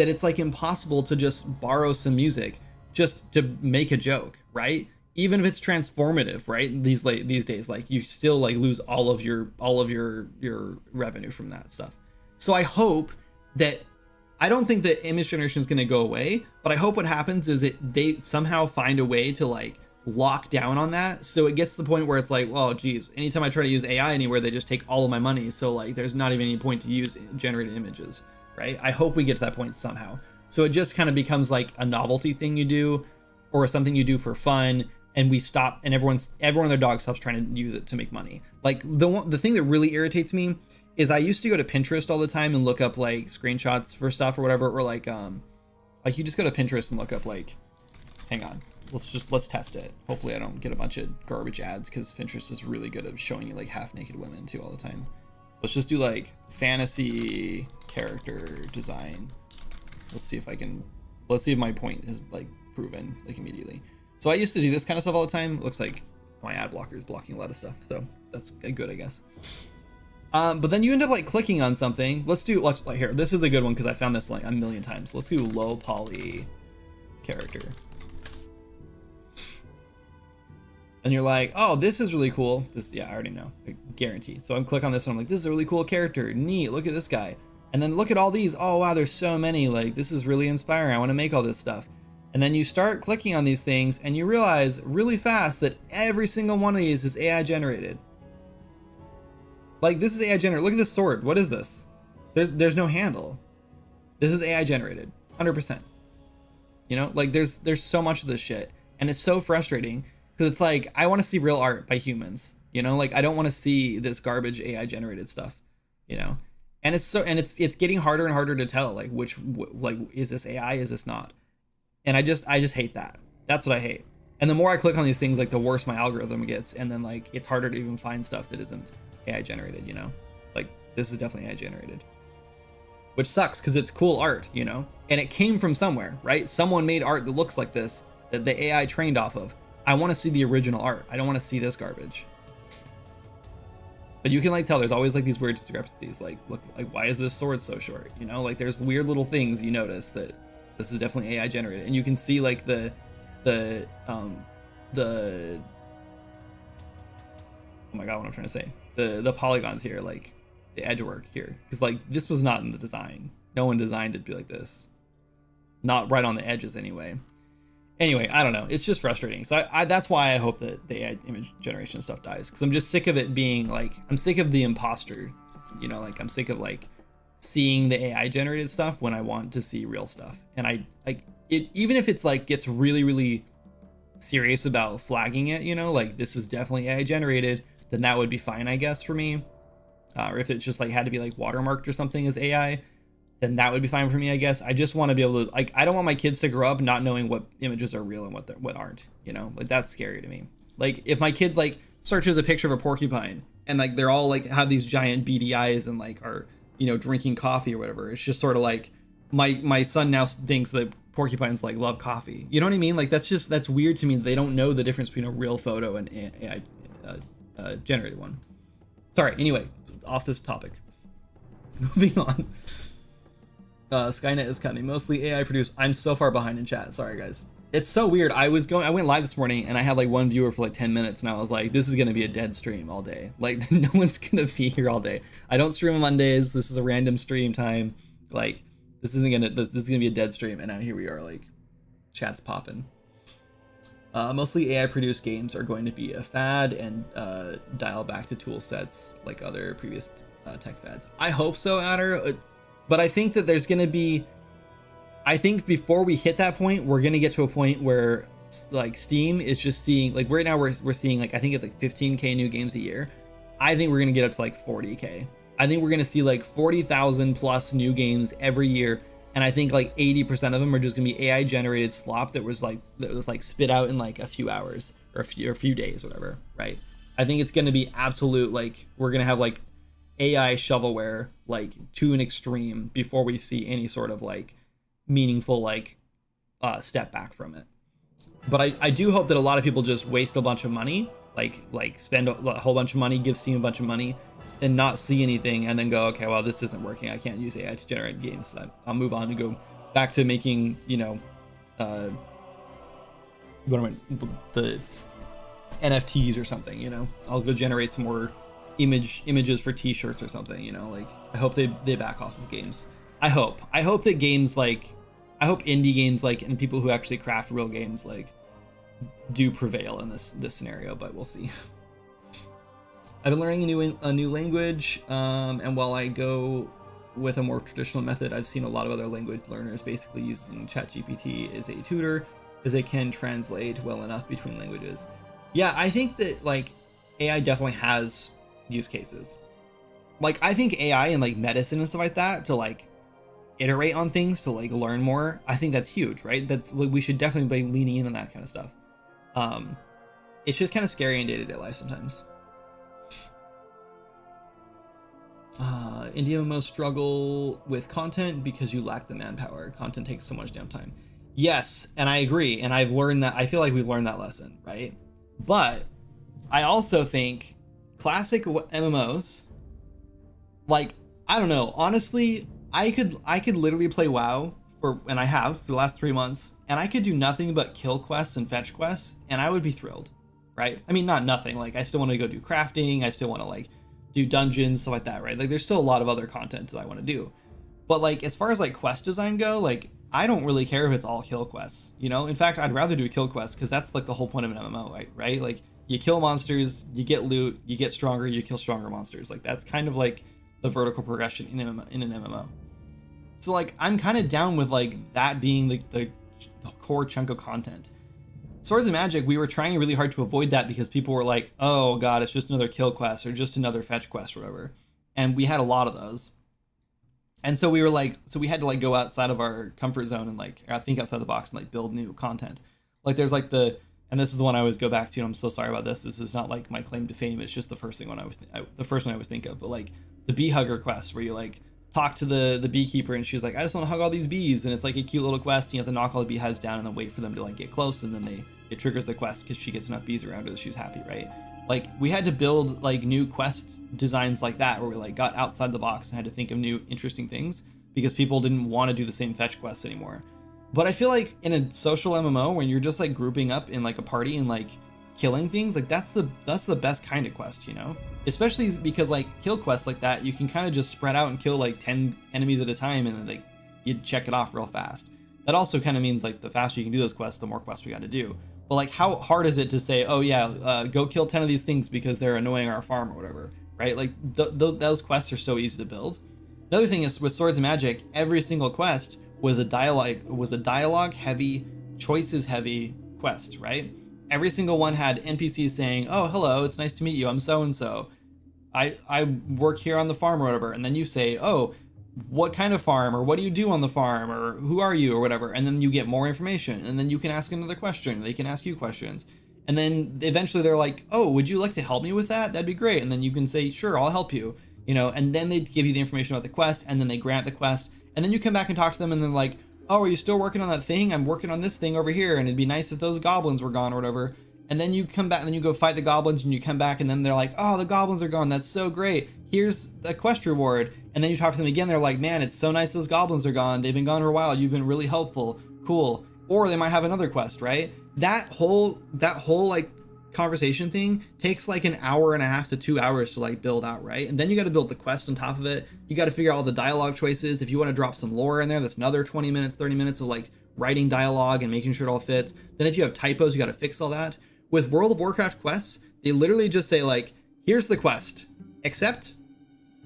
Speaker 1: it's like impossible to just borrow some music just to make a joke, right? Even if it's transformative, right? These days, like, you still like lose all of your revenue from that stuff. So I hope that, I don't think that image generation is going to go away, but I hope what happens is they somehow find a way to like lock down on that, so it gets to the point where it's like, well, geez, anytime I try to use AI anywhere, they just take all of my money, so like there's not even any point to use generated images, right? I hope we get to that point somehow, so it just kind of becomes like a novelty thing you do, or something you do for fun, and we stop, and everyone and their dog stops trying to use it to make money. Like, the thing that really irritates me is I used to go to Pinterest all the time and look up like screenshots for stuff or whatever, or like you just go to Pinterest and look up like, hang on, let's test it. Hopefully I don't get a bunch of garbage ads, because Pinterest is really good at showing you like half naked women too all the time. Let's just do like fantasy character design. Let's see if my point is like proven like immediately. So I used to do this kind of stuff all the time. Looks like my ad blocker is blocking a lot of stuff, so that's good, I guess. But then you end up like clicking on something. Let's like here. This is a good one because I found this like a million times. Let's do low poly character. And you're like, oh, this is really cool. Yeah, I already know, I guarantee. So I'm click on this one. I'm like, this is a really cool character. Neat. Look at this guy. And then look at all these. Oh wow, there's so many. Like, this is really inspiring. I want to make all this stuff. And then you start clicking on these things, and you realize really fast that every single one of these is AI generated. Like, this is AI generated. Look at this sword. What is this? There's no handle. This is AI generated, 100%. Like there's so much of this shit, and it's so frustrating, because it's like, I want to see real art by humans. Like, I don't want to see this garbage AI generated stuff. And it's getting harder and harder to tell like like, is this AI? Is this not? And I just hate that. That's what I hate. And the more I click on these things, like, the worse my algorithm gets, and then like it's harder to even find stuff that isn't AI generated. Like, this is definitely AI generated, which sucks, because it's cool art, and it came from somewhere, right? Someone made art that looks like this, that the AI trained off of. I want to see the original art. I don't want to see this garbage. But you can like tell there's always like these weird discrepancies. Like, look, like, why is this sword so short? Like, there's weird little things you notice that this is definitely AI generated, and you can see like the oh my god, what I'm trying to say, the polygons here, like the edge work here, because like this was not in the design. No one designed it to be like this, not right on the edges anyway. I don't know, it's just frustrating. So I that's why I hope that the AI image generation stuff dies, because I'm just sick of it being like, I'm sick of the imposter, like, I'm sick of like seeing the AI generated stuff when I want to see real stuff. And I like it, even if it's like gets really, really serious about flagging it, like, this is definitely AI generated, then that would be fine, I guess, for me. Or if it just like had to be like watermarked or something as AI, then that would be fine for me, I guess. I just want to be able to, like, I don't want my kids to grow up not knowing what images are real and what aren't, you know? Like, that's scary to me. Like, if my kid, like, searches a picture of a porcupine and, like, they're all, like, have these giant beady eyes and, like, are, you know, drinking coffee or whatever, it's just sort of like, my son now thinks that porcupines, like, love coffee. You know what I mean? Like, that's weird to me. They don't know the difference between a real photo and AI generated one. Sorry, anyway, off this topic. Moving on. Skynet is coming, mostly AI produced. I'm so far behind in chat. Sorry, guys. It's so weird. I went live this morning and I had like one viewer for like 10 minutes and I was like, this is going to be a dead stream all day. Like, no one's going to be here all day. I don't stream on Mondays. This is a random stream time. Like, this is going to be a dead stream. And now here we are, like, chat's popping. Mostly AI produced games are going to be a fad and dial back to tool sets like other previous tech fads. I hope so, Adder. But I think that there's going to be, I think before we hit that point, we're going to get to a point where like Steam is just seeing, like right now we're seeing like, I think it's like 15K new games a year. I think we're going to get up to like 40K. I think we're going to see like 40,000 plus new games every year. And I think like 80% of them are just going to be AI generated slop that was like spit out in like a few hours or a few days, whatever. Right. I think it's going to be absolute, like, we're going to have like AI shovelware like to an extreme before we see any sort of like meaningful like step back from it. But I do hope that a lot of people just waste a bunch of money, like spend a whole bunch of money, give Steam a bunch of money and not see anything and then go, okay, well, this isn't working, I can't use AI to generate games. I'll move on and go back to making, you know, the NFTs or something, you know. I'll go generate some more images for t-shirts or something, you know. Like, I hope they back off of games. I hope that games, like, I hope indie games, like, and people who actually craft real games, like, do prevail in this scenario, but we'll see. I've been learning a new language, and while I go with a more traditional method, I've seen a lot of other language learners basically using ChatGPT as a tutor, as they can translate well enough between languages. Yeah, I think that, like, AI definitely has use cases. Like, I think AI and like medicine and stuff like that, to like iterate on things, to like learn more, I think that's huge, right? That's like, we should definitely be leaning in on that kind of stuff. It's just kind of scary in day-to-day life sometimes. Indie MMOs struggle with content because you lack the manpower. Content takes so much damn time. Yes, and I agree, and I've learned that. I feel like we've learned that lesson, right? But I also think classic MMOs, like, I don't know, honestly, I could literally play WoW and I have for the last 3 months, and I could do nothing but kill quests and fetch quests, and I would be thrilled, right? I mean, not nothing, like, I still want to go do crafting, I still want to like do dungeons, stuff like that, right? Like, there's still a lot of other content that I want to do, but like, as far as like quest design go, like, I don't really care if it's all kill quests, you know. In fact, I'd rather do kill quests, because that's like the whole point of an MMO, right? Like, you kill monsters, you get loot, you get stronger, you kill stronger monsters. Like, that's kind of like the vertical progression in an MMO. So like, I'm kind of down with like that being the core chunk of content. Swords and Magic, we were trying really hard to avoid that because people were like, oh god, it's just another kill quest or just another fetch quest or whatever. And we had a lot of those. And so we were like, so we had to like go outside of our comfort zone and like, I think outside the box and like build new content. Like, there's like and this is the one I always go back to, and I'm so sorry about this. This is not like my claim to fame. It's just the first one I always think of. But like the bee hugger quest, where you like talk to the beekeeper, and she's like, I just want to hug all these bees, and it's like a cute little quest. And you have to knock all the beehives down and then wait for them to like get close, and then it triggers the quest because she gets enough bees around her that she's happy, right? Like, we had to build like new quest designs like that, where we like got outside the box and had to think of new interesting things because people didn't want to do the same fetch quests anymore. But I feel like in a social MMO, when you're just like grouping up in like a party and like killing things, like that's the best kind of quest, you know? Especially because like kill quests like that, you can kind of just spread out and kill like 10 enemies at a time, and then like you check it off real fast. That also kind of means like the faster you can do those quests, the more quests we got to do. But like, how hard is it to say, oh yeah, go kill 10 of these things because they're annoying our farm or whatever, right? Like those quests are so easy to build. Another thing is with Swords and Magic, every single quest was a dialogue heavy, choices heavy quest, right? Every single one had NPCs saying, oh, hello, it's nice to meet you, I'm so and so, I work here on the farm or whatever. And then you say, oh, what kind of farm, or what do you do on the farm, or who are you, or whatever. And then you get more information, and then you can ask another question. They can ask you questions. And then eventually they're like, oh, would you like to help me with that? That'd be great. And then you can say, sure, I'll help you, you know, and then they give you the information about the quest, and then they grant the quest. And then you come back and talk to them, and they're like, oh, are you still working on that thing? I'm working on this thing over here, and it'd be nice if those goblins were gone or whatever. And then you come back, and then you go fight the goblins, and you come back, and then they're like, oh, the goblins are gone. That's so great. Here's the quest reward. And then you talk to them again. They're like, man, it's so nice those goblins are gone. They've been gone for a while. You've been really helpful. Cool. Or they might have another quest, right? That whole like conversation thing takes like an hour and a half to 2 hours to like build out, right? And then you got to build the quest on top of it. You got to figure out all the dialogue choices. If you want to drop some lore in there, that's another 20 minutes, 30 minutes of like writing dialogue and making sure it all fits. Then if you have typos, you got to fix all that. With World of Warcraft quests, they literally just say like, here's the quest, accept,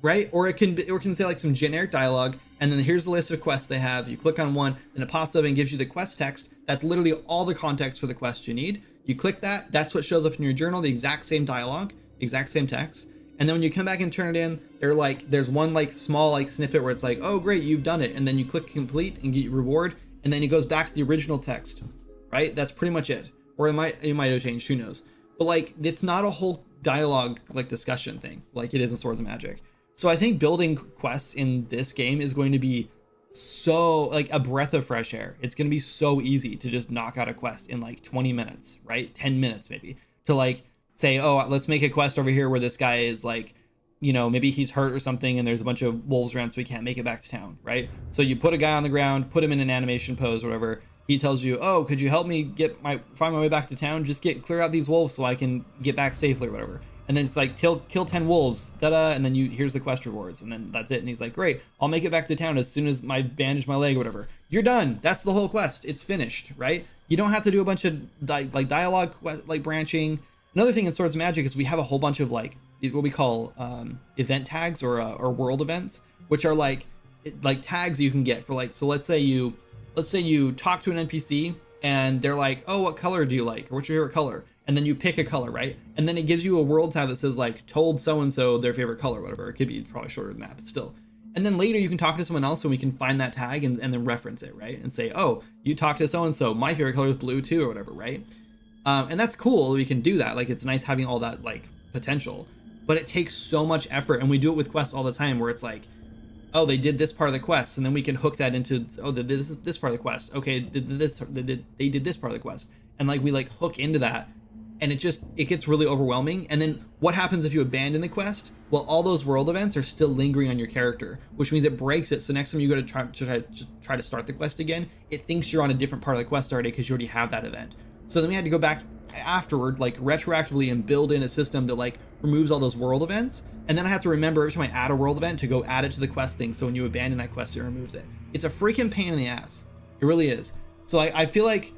Speaker 1: right? Or it can say like some generic dialogue, and then here's the list of quests they have. You click on one, and it pops up and gives you the quest text. That's literally all the context for the quest you need. You click that, that's what shows up in your journal, the exact same dialogue, exact same text. And then when you come back and turn it in, there's one like small like snippet where it's like, oh great, you've done it. And then you click complete and get your reward, and then it goes back to the original text, right? That's pretty much it. Or it might have changed, who knows? But like, it's not a whole dialogue like discussion thing like it is in Swords of Magic. So I think building quests in this game is going to be so like a breath of fresh air. It's going to be so easy to just knock out a quest in like 20 minutes, right? 10 minutes maybe, to like say, oh, let's make a quest over here where this guy is like, you know, maybe he's hurt or something, and there's a bunch of wolves around, so we can't make it back to town, right? So you put a guy on the ground, put him in an animation pose, whatever. He tells you, oh, could you help me find my way back to town? Just clear out these wolves so I can get back safely or whatever. And then it's like, kill 10 wolves, da-da, and then here's the quest rewards, and then that's it. And he's like, great, I'll make it back to town as soon as I bandage my leg or whatever. You're done. That's the whole quest. It's finished, right? You don't have to do a bunch of dialogue like branching. Another thing in Swords of Magic is we have a whole bunch of like these what we call event tags or world events, which are like tags you can get for like, so let's say you talk to an NPC and they're like, oh, what color do you like? Or what's your favorite color? And then you pick a color, right? And then it gives you a world tab that says like, told so-and-so their favorite color, whatever. It could be probably shorter than that, but still. And then later you can talk to someone else and we can find that tag and then reference it, right? And say, oh, you talked to so-and-so, my favorite color is blue too, or whatever, right? And that's cool, we can do that. Like, it's nice having all that like potential, but it takes so much effort. And we do it with quests all the time where it's like, oh, they did this part of the quest, and then we can hook that into, oh, this part of the quest. Okay, they did this part of the quest. And like, we like hook into that, and it gets really overwhelming. And then what happens if you abandon the quest? Well, all those world events are still lingering on your character, which means it breaks it. So next time you go to try to start the quest again, it thinks you're on a different part of the quest already because you already have that event. So then we had to go back afterward, like retroactively, and build in a system that like removes all those world events. And then I have to remember every time I add a world event to go add it to the quest thing. So when you abandon that quest, it removes it. It's a freaking pain in the ass. It really is. So I feel like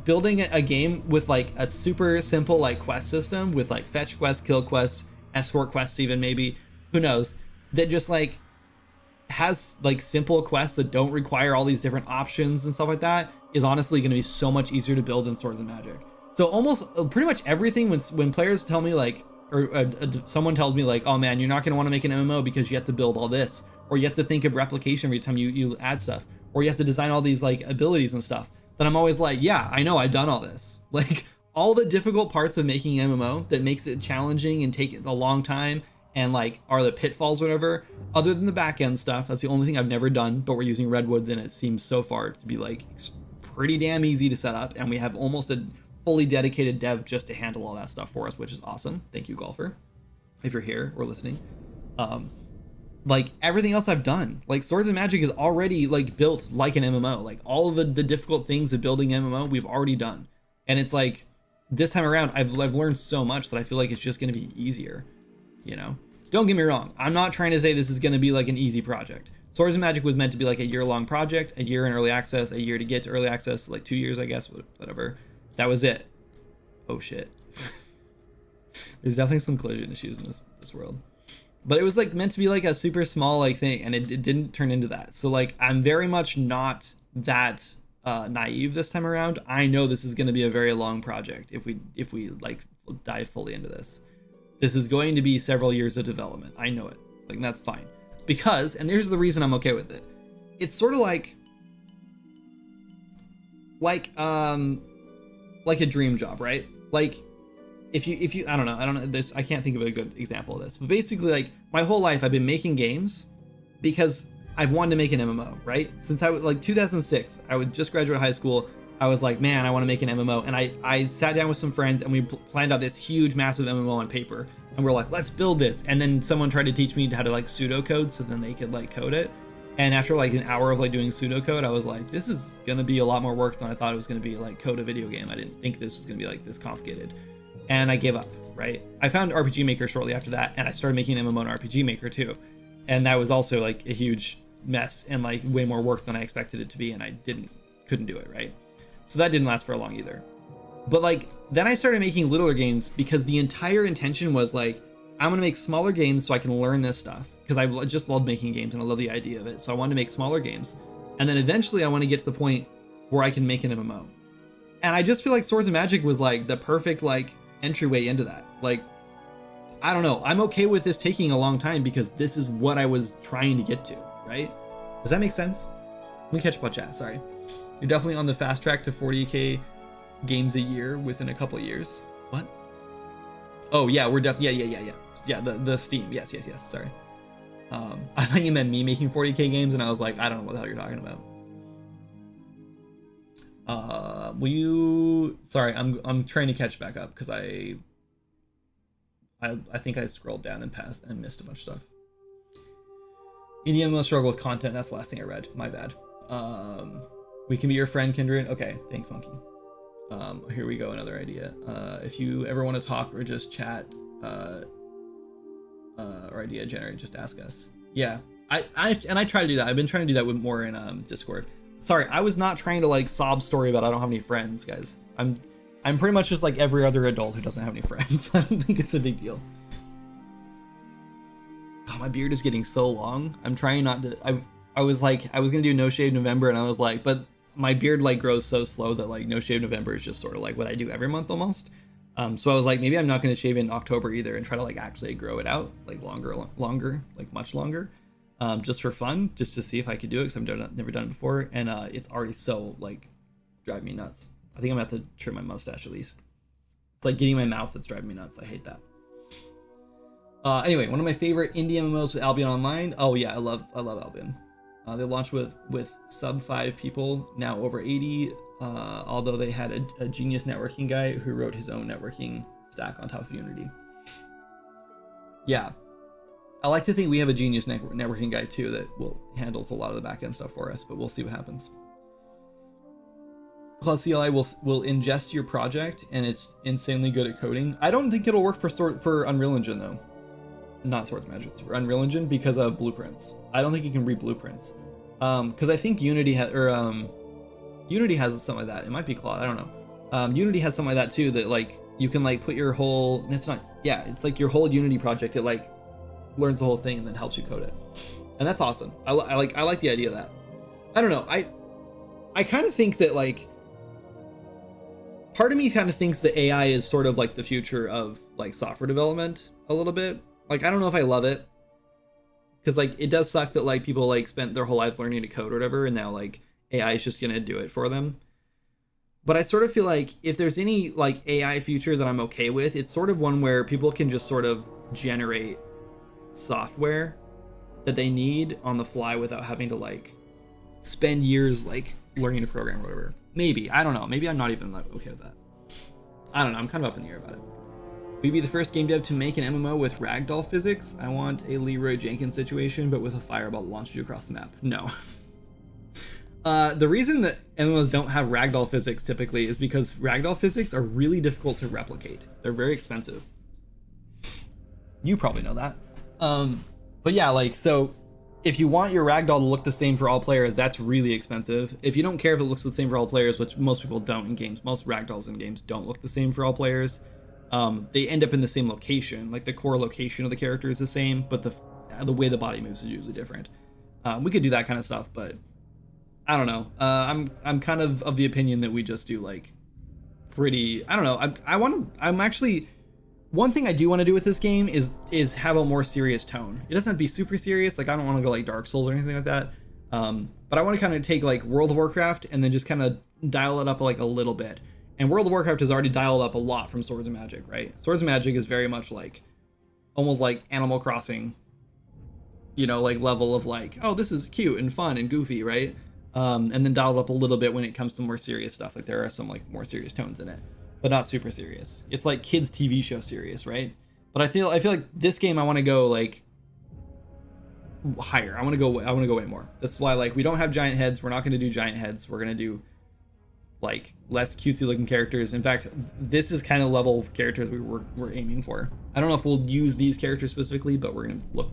Speaker 1: building a game with like a super simple like quest system with like fetch quests, kill quests, escort quests, even maybe, who knows, that just like has like simple quests that don't require all these different options and stuff like that is honestly going to be so much easier to build than Swords of Magic. So almost pretty much everything when players tell me like, or someone tells me like, oh man, you're not going to want to make an MMO because you have to build all this, or you have to think of replication every time you add stuff, or you have to design all these like abilities and stuff, then I'm always like, yeah, I know, I've done all this. Like all the difficult parts of making MMO that makes it challenging and take a long time and like are the pitfalls or whatever, other than the back end stuff, that's the only thing I've never done, but we're using Redwoods and it seems so far to be like pretty damn easy to set up, and we have almost a fully dedicated dev just to handle all that stuff for us, which is awesome. Thank you, Golfer, if you're here or listening. Like everything else I've done, like Swords of Magic is already like built like an MMO. Like all of the difficult things of building MMO we've already done, and it's like this time around I've learned so much that I feel like it's just going to be easier, you know. Don't get me wrong, I'm not trying to say this is going to be like an easy project. Swords of Magic was meant to be like a year-long project, a year in early access, a year to get to early access, like 2 years, I guess, whatever. That was it. Oh shit. There's definitely some collision issues in this world. But it was like meant to be like a super small like thing, and it didn't turn into that. So like I'm very much not that naive this time around. I know this is going to be a very long project if we like dive fully into this. This is going to be several years of development. I know it. Like that's fine. because, and here's the reason I'm okay with it. It's sort of like a dream job, right? Like if you I don't know this, I can't think of a good example of this, but basically like my whole life I've been making games because I've wanted to make an MMO, right? Since I was like 2006, I would just graduate high school. I was like, man, I want to make an MMO. And I sat down with some friends and we planned out this huge, massive MMO on paper. And we're like, let's build this. And then someone tried to teach me how to like pseudocode so then they could like code it. And after like an hour of like doing pseudocode, I was like, this is going to be a lot more work than I thought it was going to be, like code a video game. I didn't think this was going to be like this complicated. And I gave up, right? I found RPG Maker shortly after that. And I started making an MMO and RPG Maker too. And that was also like a huge mess and like way more work than I expected it to be. And I couldn't do it, right? So that didn't last for long either. But like, then I started making littler games because the entire intention was like, I'm going to make smaller games so I can learn this stuff. Because I just love making games and I love the idea of it. So I wanted to make smaller games. And then eventually I want to get to the point where I can make an MMO. And I just feel like Swords of Magic was like the perfect like entryway into that. Like, I don't know. I'm okay with this taking a long time because this is what I was trying to get to, right? Does that make sense? Let me catch up on chat. Sorry. You're definitely on the fast track to 40K games a year within a couple of years. What? Oh yeah, we're definitely, yeah, the Steam. Yes. Sorry. I thought you meant me making 40K games and I was like, I don't know what the hell you're talking about. Will you, sorry, I'm trying to catch back up because I think I scrolled down and passed and missed a bunch of stuff. EDM will struggle with content. That's the last thing I read. My bad. We can be your friend, Kindred. Okay, thanks, Monkey. Here we go. Another idea. If you ever want to talk or just chat, or idea generate, just ask us. Yeah, I try to do that. I've been trying to do that with more in Discord. Sorry, I was not trying to like sob story about I don't have any friends, guys. I'm pretty much just like every other adult who doesn't have any friends. I don't think it's a big deal. Oh, my beard is getting so long. I'm trying not to. I was like, I was gonna do no shave November, and I was like, but my beard like grows so slow that like no shave November is just sort of like what I do every month almost. So I was like, maybe I'm not gonna shave in October either, and try to like actually grow it out like longer, like much longer, just for fun, just to see if I could do it, because I've never done it before, and it's already so like driving me nuts. I think I'm gonna have to trim my mustache at least. It's like getting my mouth that's driving me nuts. I hate that. Anyway, one of my favorite indie MMOs with Albion Online. Oh yeah, I love Albion. They launched with sub 5 people, now over 80. Although they had a genius networking guy who wrote his own networking stack on top of Unity. Yeah, I like to think we have a genius networking guy too that handles a lot of the backend stuff for us, but we'll see what happens. Cloud CLI will ingest your project, and it's insanely good at coding. I don't think it'll work for Unreal Engine though. Not Swords of Magic, for Unreal Engine, because of blueprints. I don't think you can read blueprints. Because I think Unity has something like that. It might be Claude, I don't know. Unity has something like that too, that like you can like put your whole, it's like your whole Unity project, it like learns the whole thing and then helps you code it. And that's awesome. I like the idea of that. I don't know. I kind of think that like, part of me kind of thinks that AI is sort of like the future of like software development a little bit. Like, I don't know if I love it, because like it does suck that like people like spent their whole lives learning to code or whatever, and now like AI is just gonna do it for them. But I sort of feel like if there's any like AI future that I'm okay with, it's sort of one where people can just sort of generate software that they need on the fly without having to like spend years like learning to program or whatever. Maybe, I don't know. Maybe I'm not even like okay with that. I don't know. I'm kind of up in the air about it. We'd be the first game dev to make an MMO with ragdoll physics. I want a Leroy Jenkins situation, but with a fireball that launches you across the map. No. The reason that MMOs don't have ragdoll physics typically is because ragdoll physics are really difficult to replicate. They're very expensive. You probably know that. But yeah, like, so if you want your ragdoll to look the same for all players, that's really expensive. If you don't care if it looks the same for all players, which most people don't in games, most ragdolls in games don't look the same for all players. They end up in the same location, like the core location of the character is the same, but the way the body moves is usually different. We could do that kind of stuff, but I don't know. I'm kind of the opinion that we just do like pretty, I don't know. I'm actually one thing I do want to do with this game is have a more serious tone. It doesn't have to be super serious. Like I don't want to go like Dark Souls or anything like that. But I want to kind of take like World of Warcraft and then just kind of dial it up like a little bit. And World of Warcraft has already dialed up a lot from Swords of Magic, right? Swords of Magic is very much like almost like Animal Crossing, you know, like level of like, oh, this is cute and fun and goofy, right? And then dialed up a little bit when it comes to more serious stuff. Like there are some like more serious tones in it, but not super serious. It's like kids TV show serious, right? But I feel like this game I want to go like higher. I want to go way more. That's why like we don't have giant heads. We're not going to do giant heads. We're going to do like less cutesy looking characters. In fact, this is kind of level of characters we're aiming for. I don't know if we'll use these characters specifically, but we're going to look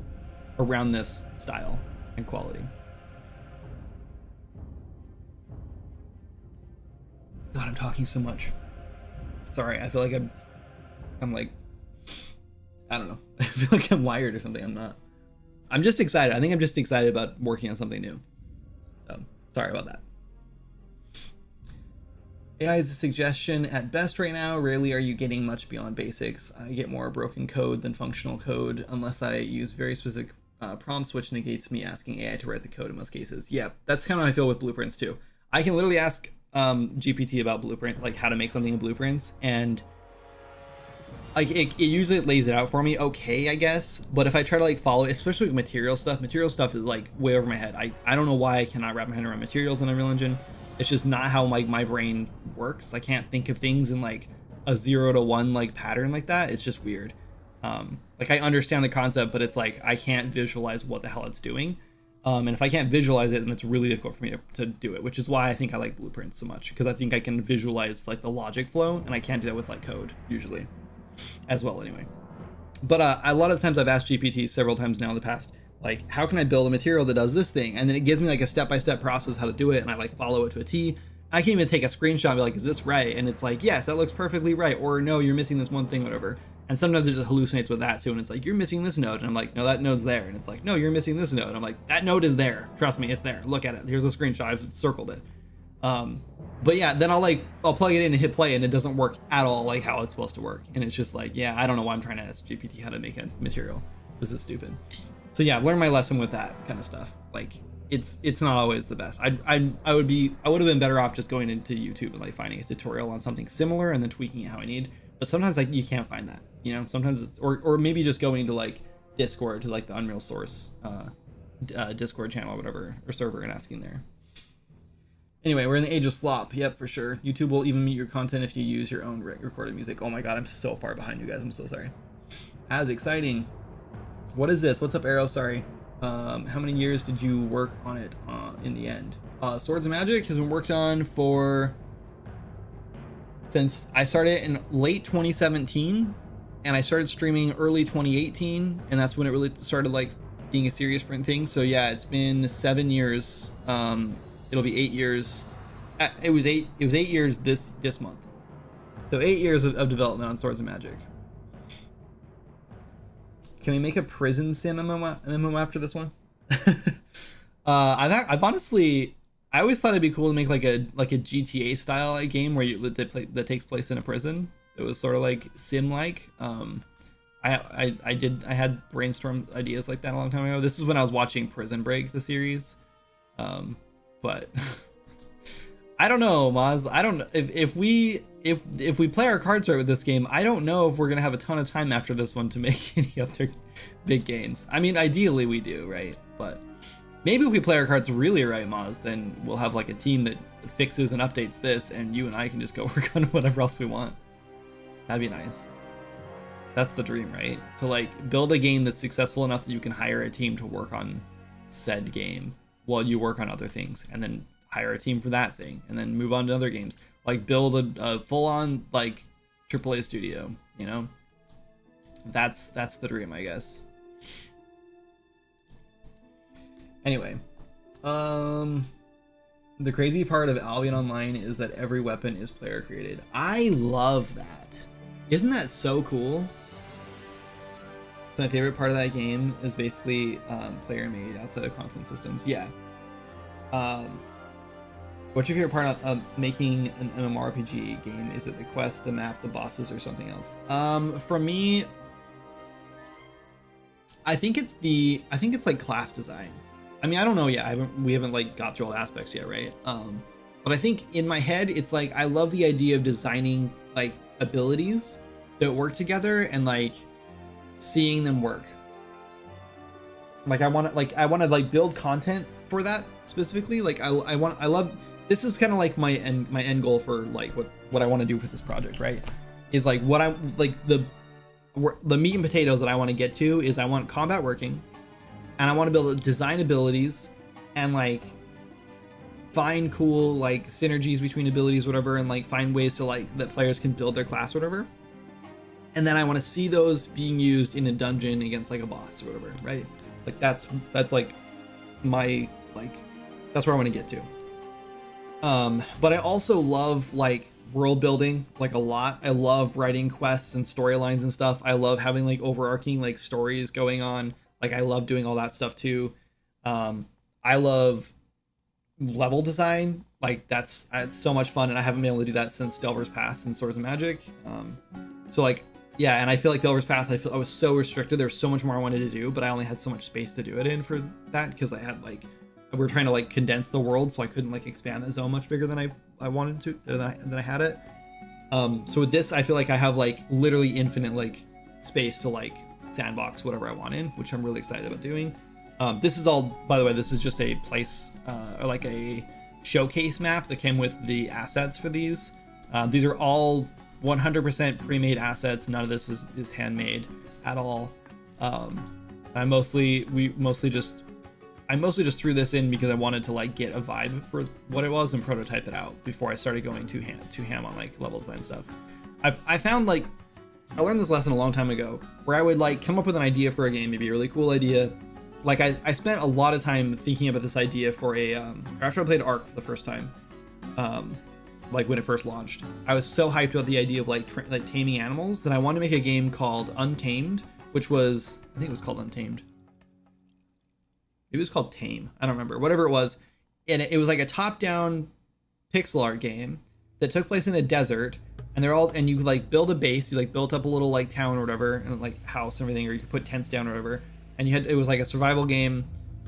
Speaker 1: around this style and quality. God, I'm talking so much. Sorry, I feel like I'm like, I don't know. I feel like I'm wired or something. I'm not. I'm just excited. I think I'm just excited about working on something new. So, sorry about that. AI is a suggestion at best right now. Rarely are you getting much beyond basics. I get more broken code than functional code unless I use very specific prompts, which negates me asking AI to write the code in most cases. Yeah, that's kind of how I feel with blueprints too. I can literally ask GPT about blueprint, like how to make something in blueprints, and like it usually lays it out for me okay, I guess. But if I try to like follow it, especially with material stuff is like way over my head. I don't know why I cannot wrap my head around materials in Unreal Engine. It's just not how like my brain works. I can't think of things in like a 0 to 1 like pattern like that. It's just weird. Like I understand the concept, but it's like I can't visualize what the hell it's doing. And if I can't visualize it, then it's really difficult for me to do it, which is why I think I like blueprints so much, because I think I can visualize like the logic flow, and I can't do that with like code usually as well anyway. But a lot of times I've asked GPT several times now in the past, like, how can I build a material that does this thing? And then it gives me like a step-by-step process how to do it, and I like follow it to a T. I can even take a screenshot and be like, is this right? And it's like, yes, that looks perfectly right. Or no, you're missing this one thing, whatever. And sometimes it just hallucinates with that too, and it's like, you're missing this node, and I'm like, no, that node's there. And it's like, no, you're missing this node. And I'm like, that node is there. Trust me, it's there. Look at it. Here's a screenshot. I've circled it. But yeah, then I'll plug it in and hit play, and it doesn't work at all like how it's supposed to work. And it's just like, yeah, I don't know why I'm trying to ask GPT how to make a material. This is stupid. So yeah, I've learned my lesson with that kind of stuff. Like, it's not always the best. I would have been better off just going into YouTube and like finding a tutorial on something similar and then tweaking it how I need. But sometimes like you can't find that, you know. Sometimes it's or maybe just going to like Discord, to like the Unreal Source Discord channel or whatever, or server, and asking there. Anyway, we're in the age of slop. Yep, for sure. YouTube will even mute your content if you use your own recorded music. Oh my god, I'm so far behind you guys. I'm so sorry. As exciting. What is this? What's up, Arrow? Sorry. How many years did you work on it in the end? Swords of Magic has been worked on since I started in late 2017, and I started streaming early 2018, and that's when it really started like being a serious print thing. So yeah, it's been 7 years. It'll be 8 years. It was 8 years this month. So 8 years of development on Swords of Magic. Can we make a prison sim MMO after this one? I've honestly, I always thought it'd be cool to make like a GTA style game where that takes place in a prison. It was sort of like sim like. I had brainstormed ideas like that a long time ago. This is when I was watching Prison Break, the series. But I don't know, Maz. I don't know if we play our cards right with this game. I don't know if we're gonna have a ton of time after this one to make any other big games. I mean, ideally we do, right? But maybe if we play our cards really right, Maz, then we'll have like a team that fixes and updates this, and you and I can just go work on whatever else we want. That'd be nice. That's the dream, right? To like build a game that's successful enough that you can hire a team to work on said game while you work on other things, and then hire a team for that thing, and then move on to other games. Like build a full-on like AAA studio, you know? That's the dream, I guess. Anyway, the crazy part of Albion Online is that every weapon is player created. I love that. Isn't that so cool? My favorite part of that game is basically player made outside of constant systems. Yeah. What's your favorite part of making an MMORPG game? Is it the quest, the map, the bosses, or something else? For me, I think it's like class design. I mean, I don't know yet. We haven't like got through all the aspects yet, right? But I think in my head, it's like I love the idea of designing like abilities that work together and like seeing them work. Like I want to like build content for that specifically. Like I love. This is kind of like my end goal for like what I want to do for this project, right? Is like what I'm like the meat and potatoes that I want to get to is I want combat working, and I want to be able to design abilities and like find cool like synergies between abilities, whatever, and like find ways to like that players can build their class, whatever. And then I want to see those being used in a dungeon against like a boss or whatever, right? Like that's like my like that's where I want to get to. But I also love like world building like a lot. I love writing quests and storylines and stuff. I love having like overarching like stories going on. Like I love doing all that stuff too. I love level design. Like it's so much fun, and I haven't been able to do that since Delver's Pass and Swords of Magic. So like yeah, and I feel like Delver's Pass, I was so restricted. There's so much more I wanted to do, but I only had so much space to do it in for that because I had like we were trying to like condense the world, so I couldn't like expand the zone much bigger than I wanted to than I had it. So with this, I feel like I have like literally infinite like space to like sandbox whatever I want in, which I'm really excited about doing. This is all, by the way, this is just a place or like a showcase map that came with the assets for these. These are all 100% pre-made assets. None of this is handmade at all. I mostly just threw this in because I wanted to like get a vibe for what it was and prototype it out before I started going too ham on like level design stuff. I found like I learned this lesson a long time ago where I would like come up with an idea for a game, maybe a really cool idea. Like I spent a lot of time thinking about this idea for a after I played Ark for the first time, like when it first launched. I was so hyped about the idea of like taming animals that I wanted to make a game called Untamed, which was I think it was called Untamed. It was called Tame. I don't remember. Whatever it was. And it was like a top-down pixel art game that took place in a desert. And and you could like build a base. You like built up a little like town or whatever, and like house and everything, or you could put tents down or whatever. And it was like a survival game.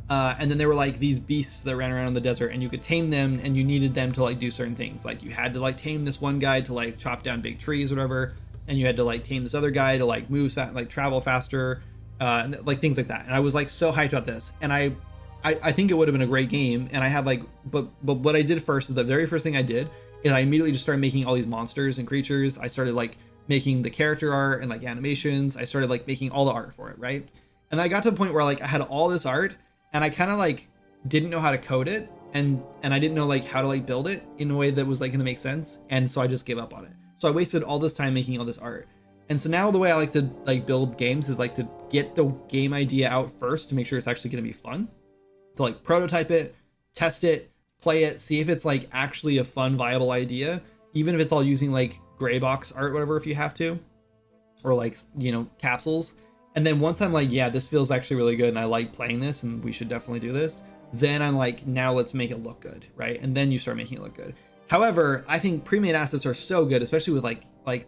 Speaker 1: And then there were like these beasts that ran around in the desert, and you could tame them, and you needed them to like do certain things. Like you had to like tame this one guy to like chop down big trees or whatever. And you had to like tame this other guy to like move fast, like travel faster. And like things like that. And I was like so hyped about this, and I think it would have been a great game. And I had like but what I did first is the very first thing I did is I immediately just started making all these monsters and creatures. I started like making the character art and like animations. I started like making all the art for it, right? And then I got to the point where like I had all this art, and I kind of like didn't know how to code it, and I didn't know like how to like build it in a way that was like gonna make sense. And so I just gave up on it. So I wasted all this time making all this art. And so now the way I like to like build games is like to get the game idea out first to make sure it's actually going to be fun. To like prototype it, test it, play it, see if it's like actually a fun, viable idea, even if it's all using like gray box art, whatever, if you have to, or like, you know, capsules. And then once I'm like, yeah, this feels actually really good and I like playing this and we should definitely do this, then I'm like, now let's make it look good, right? And then you start making it look good. However, I think pre-made assets are so good, especially with like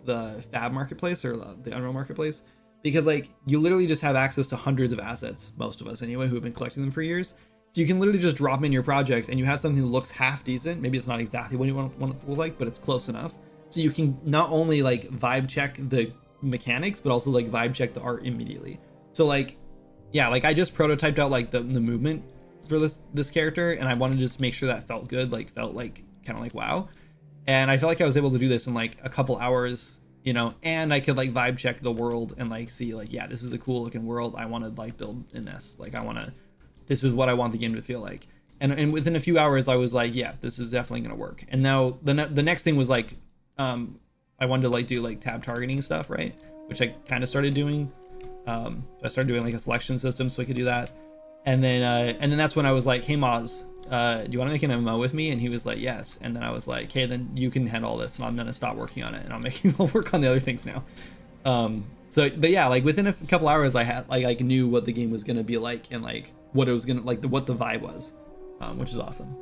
Speaker 1: the Fab marketplace or the Unreal marketplace, because like you literally just have access to hundreds of assets, most of us anyway, who have been collecting them for years. So you can literally just drop them in your project and you have something that looks half decent. Maybe it's not exactly what you want it to look like, but it's close enough. So you can not only like vibe check the mechanics, but also like vibe check the art immediately. So like, yeah, like I just prototyped out like the movement for this character, and I wanted to just make sure that felt good, like felt like kind of like wow. And I felt like I was able to do this in like a couple hours, you know, and I could like vibe check the world and like see like, yeah, this is a cool looking world. I want to like build in this. Like this is what I want the game to feel like. And within a few hours I was like, yeah, this is definitely going to work. And now the next thing was like, I wanted to like do like tab targeting stuff, right? Which I kind of started doing. I started doing like a selection system so I could do that. And then that's when I was like, hey Moz, do you want to make an MMO with me? And he was like, yes. And then I was like, okay, then you can handle all this and I'm gonna stop working on it and I'll work on the other things now. But yeah, like within a couple hours I had like knew what the game was gonna be like and like what it was gonna like what the vibe was, which is awesome.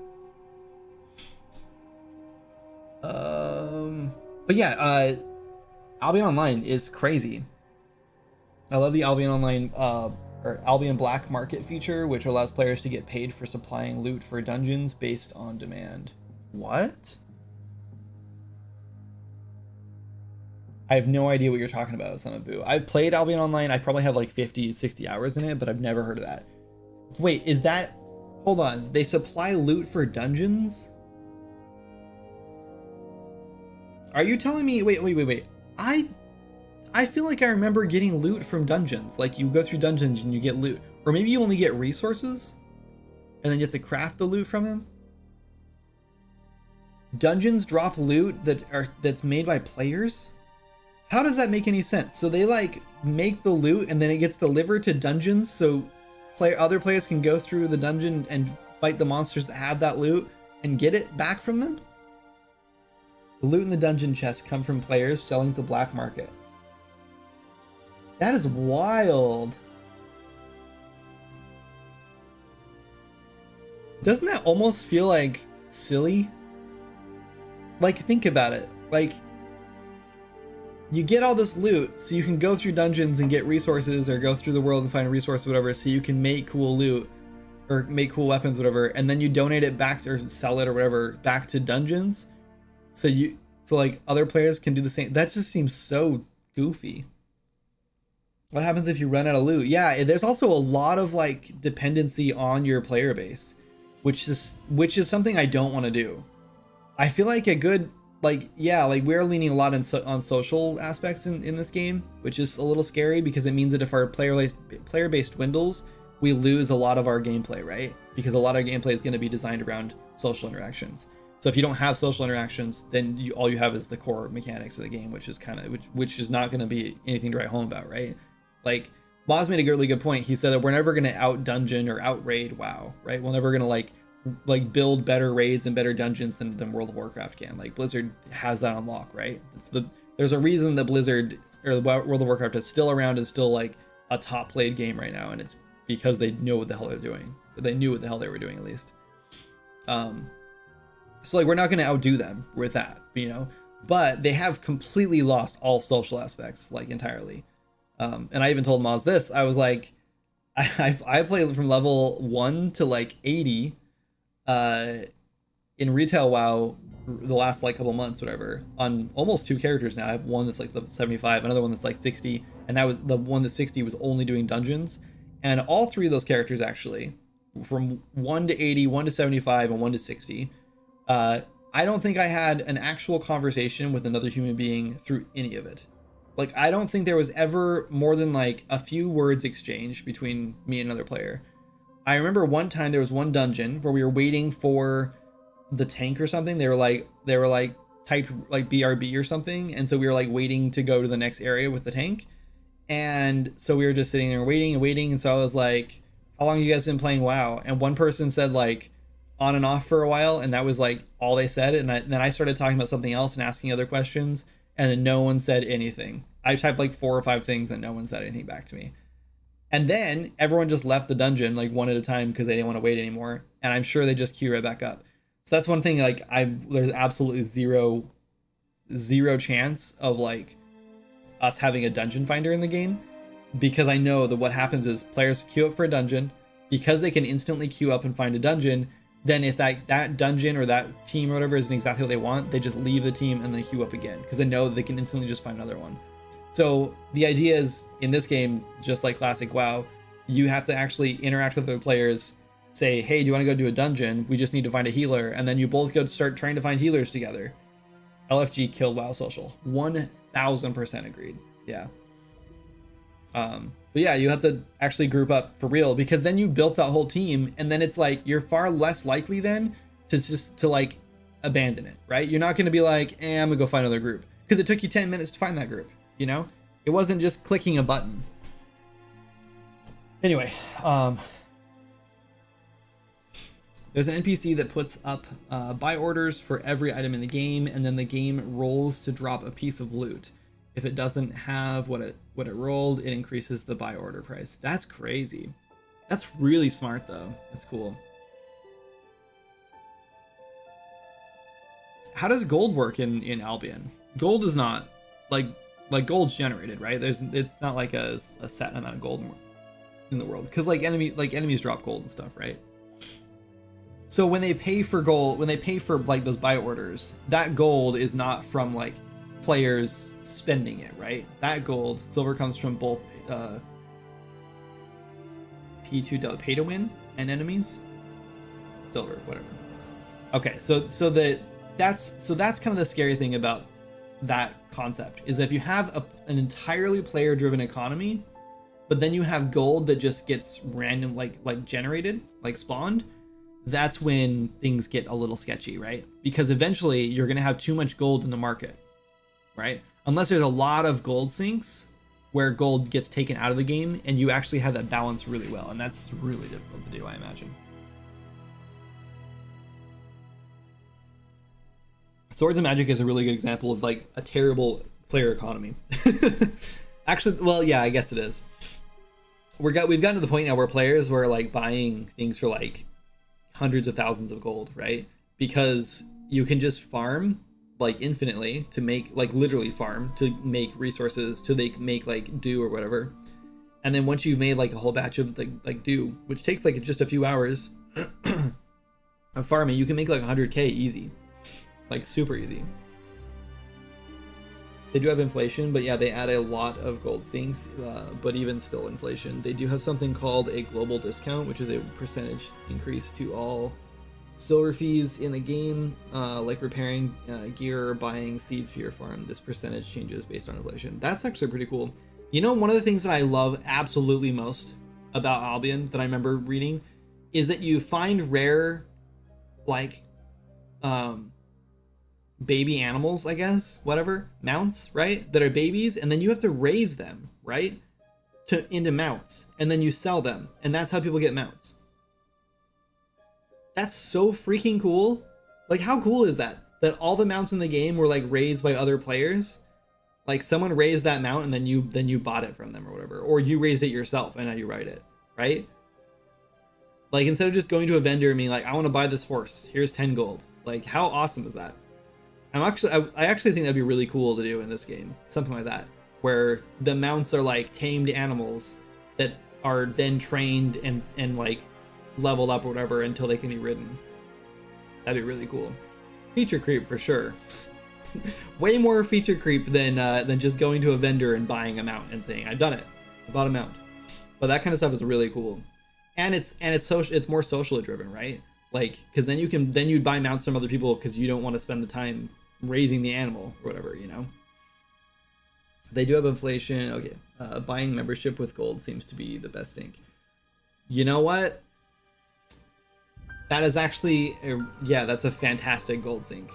Speaker 1: But yeah, Albion Online is crazy. I love the Albion Online or Albion Black Market feature, which allows players to get paid for supplying loot for dungeons based on demand. What? I have no idea what you're talking about, Son of Boo. I've played Albion Online. I probably have like 50, 60 hours in it, but I've never heard of that. Wait, is that... Hold on. They supply loot for dungeons? Are you telling me... Wait. I feel like I remember getting loot from dungeons. Like, you go through dungeons and you get loot. Or maybe you only get resources? And then you have to craft the loot from them? Dungeons drop loot that's made by players? How does that make any sense? So they like make the loot and then it gets delivered to dungeons so other players can go through the dungeon and fight the monsters that have that loot and get it back from them? The loot in the dungeon chest come from players selling to black market. That is wild. Doesn't that almost feel like silly? Like, think about it. Like, you get all this loot so you can go through dungeons and get resources, or go through the world and find a resource, whatever, so you can make cool loot or make cool weapons, whatever, and then you donate it back or sell it or whatever back to dungeons. So like other players can do the same. That just seems so goofy. What happens if you run out of loot? Yeah, there's also a lot of like dependency on your player base, which is something I don't want to do. I feel like a good, like, yeah, like we're leaning a lot on social aspects in this game, which is a little scary because it means that if our player base dwindles, we lose a lot of our gameplay, right? Because a lot of gameplay is going to be designed around social interactions. So if you don't have social interactions, then all you have is the core mechanics of the game, which is kind of which is not going to be anything to write home about, right? Like, Moz made a really good point. He said that we're never going to out dungeon or out raid WoW, right? We're never going to like build better raids and better dungeons than World of Warcraft can. Like, Blizzard has that on lock, right? There's a reason that Blizzard or World of Warcraft is still around, is still like a top played game right now, and it's because they know what the hell they're doing. They knew what the hell they were doing, at least. So like, we're not going to outdo them with that, you know, but they have completely lost all social aspects, like, entirely. And I even told Moz this. I was like, I played from level 1 to like 80 in retail WoW the last like couple months, whatever, on almost 2 characters now. I have one that's like level 75, another one that's like 60, and that was the one that's 60 was only doing dungeons. And all 3 of those characters, actually, from 1 to 80, 1 to 75, and 1 to 60, I don't think I had an actual conversation with another human being through any of it. Like, I don't think there was ever more than like a few words exchanged between me and another player. I remember one time there was one dungeon where we were waiting for the tank or something. They were like typed like BRB or something, and so we were like waiting to go to the next area with the tank. And so we were just sitting there waiting and waiting, and so I was like, how long have you guys been playing WoW? And one person said like on and off for a while, and that was like all they said. And then I started talking about something else and asking other questions, and then no one said anything. I typed like 4 or 5 things and no one said anything back to me. And then everyone just left the dungeon like one at a time because they didn't want to wait anymore. And I'm sure they just queue right back up. So that's one thing, like, there's absolutely zero chance of like us having a dungeon finder in the game, because I know that what happens is players queue up for a dungeon. Because they can instantly queue up and find a dungeon, then if that dungeon or that team or whatever isn't exactly what they want, they just leave the team and then queue up again, because they know they can instantly just find another one. So the idea is, in this game, just like classic WoW, you have to actually interact with the players, say, hey, do you want to go do a dungeon? We just need to find a healer. And then you both go start trying to find healers together. LFG killed WoW Social. 1000% agreed. Yeah. But yeah, you have to actually group up for real, because then you built that whole team, and then it's like, you're far less likely then to like abandon it, right? You're not going to be like, I'm gonna go find another group, because it took you 10 minutes to find that group, you know? It wasn't just clicking a button. Anyway, there's an NPC that puts up buy orders for every item in the game, and then the game rolls to drop a piece of loot. If it doesn't have what it rolled, it increases the buy order price. That's crazy. That's really smart though. That's cool. how does gold work in Albion? Gold is not like gold's generated, right? It's not like a set amount of gold in the world, because enemies drop gold and stuff, right? So when they pay for gold, when they pay for like those buy orders, that gold is not from like players spending it, right? That gold, silver, comes from both P2 pay to win and enemies. Silver, whatever. Okay, so that's kind of the scary thing about that concept, is that if you have an entirely player driven economy, but then you have gold that just gets random like generated, like spawned, that's when things get a little sketchy, right? Because eventually you're going to have too much gold in the market, right? Unless there's a lot of gold sinks where gold gets taken out of the game and you actually have that balance really well, and that's really difficult to do, I imagine. Swords of Magic is a really good example of like a terrible player economy. Actually, well, yeah, I guess it is. We've gotten to the point now where players were like buying things for like hundreds of thousands of gold, right? Because you can just farm like infinitely to make, like literally farm to make resources to make like dew or whatever. And then once you've made like a whole batch of like dew, which takes like just a few hours of farming, you can make like 100k easy, like super easy. They do have inflation, but yeah, they add a lot of gold sinks, but even still inflation. They do have something called a global discount, which is a percentage increase to all silver fees in the game, like repairing gear or buying seeds for your farm. This percentage changes based on inflation. That's actually pretty cool. You know, one of the things that I love absolutely most about Albion that I remember reading is that you find rare, like, baby animals, I guess, whatever, mounts, right, that are babies, and then you have to raise them, right, into mounts, and then you sell them, and that's how people get mounts. That's so freaking cool. Like, how cool is that all the mounts in the game were like raised by other players? Like, someone raised that mount and then you bought it from them or whatever, or you raised it yourself and now you ride it, right? Like, instead of just going to a vendor and being like, I want to buy this horse, here's 10 gold. Like, how awesome is that? I actually think that'd be really cool to do in this game, something like that, where the mounts are like tamed animals that are then trained and like leveled up or whatever until they can be ridden. That'd be really cool. Feature creep for sure. Way more feature creep than just going to a vendor and buying a mount and saying, I've done it, I bought a mount. But that kind of stuff is really cool, and it's more socially driven, right? Like, because then you'd buy mounts from other people because you don't want to spend the time raising the animal or whatever, you know. They do have inflation. Okay, buying membership with gold seems to be the best thing. You know what? That is actually that's a fantastic gold sink.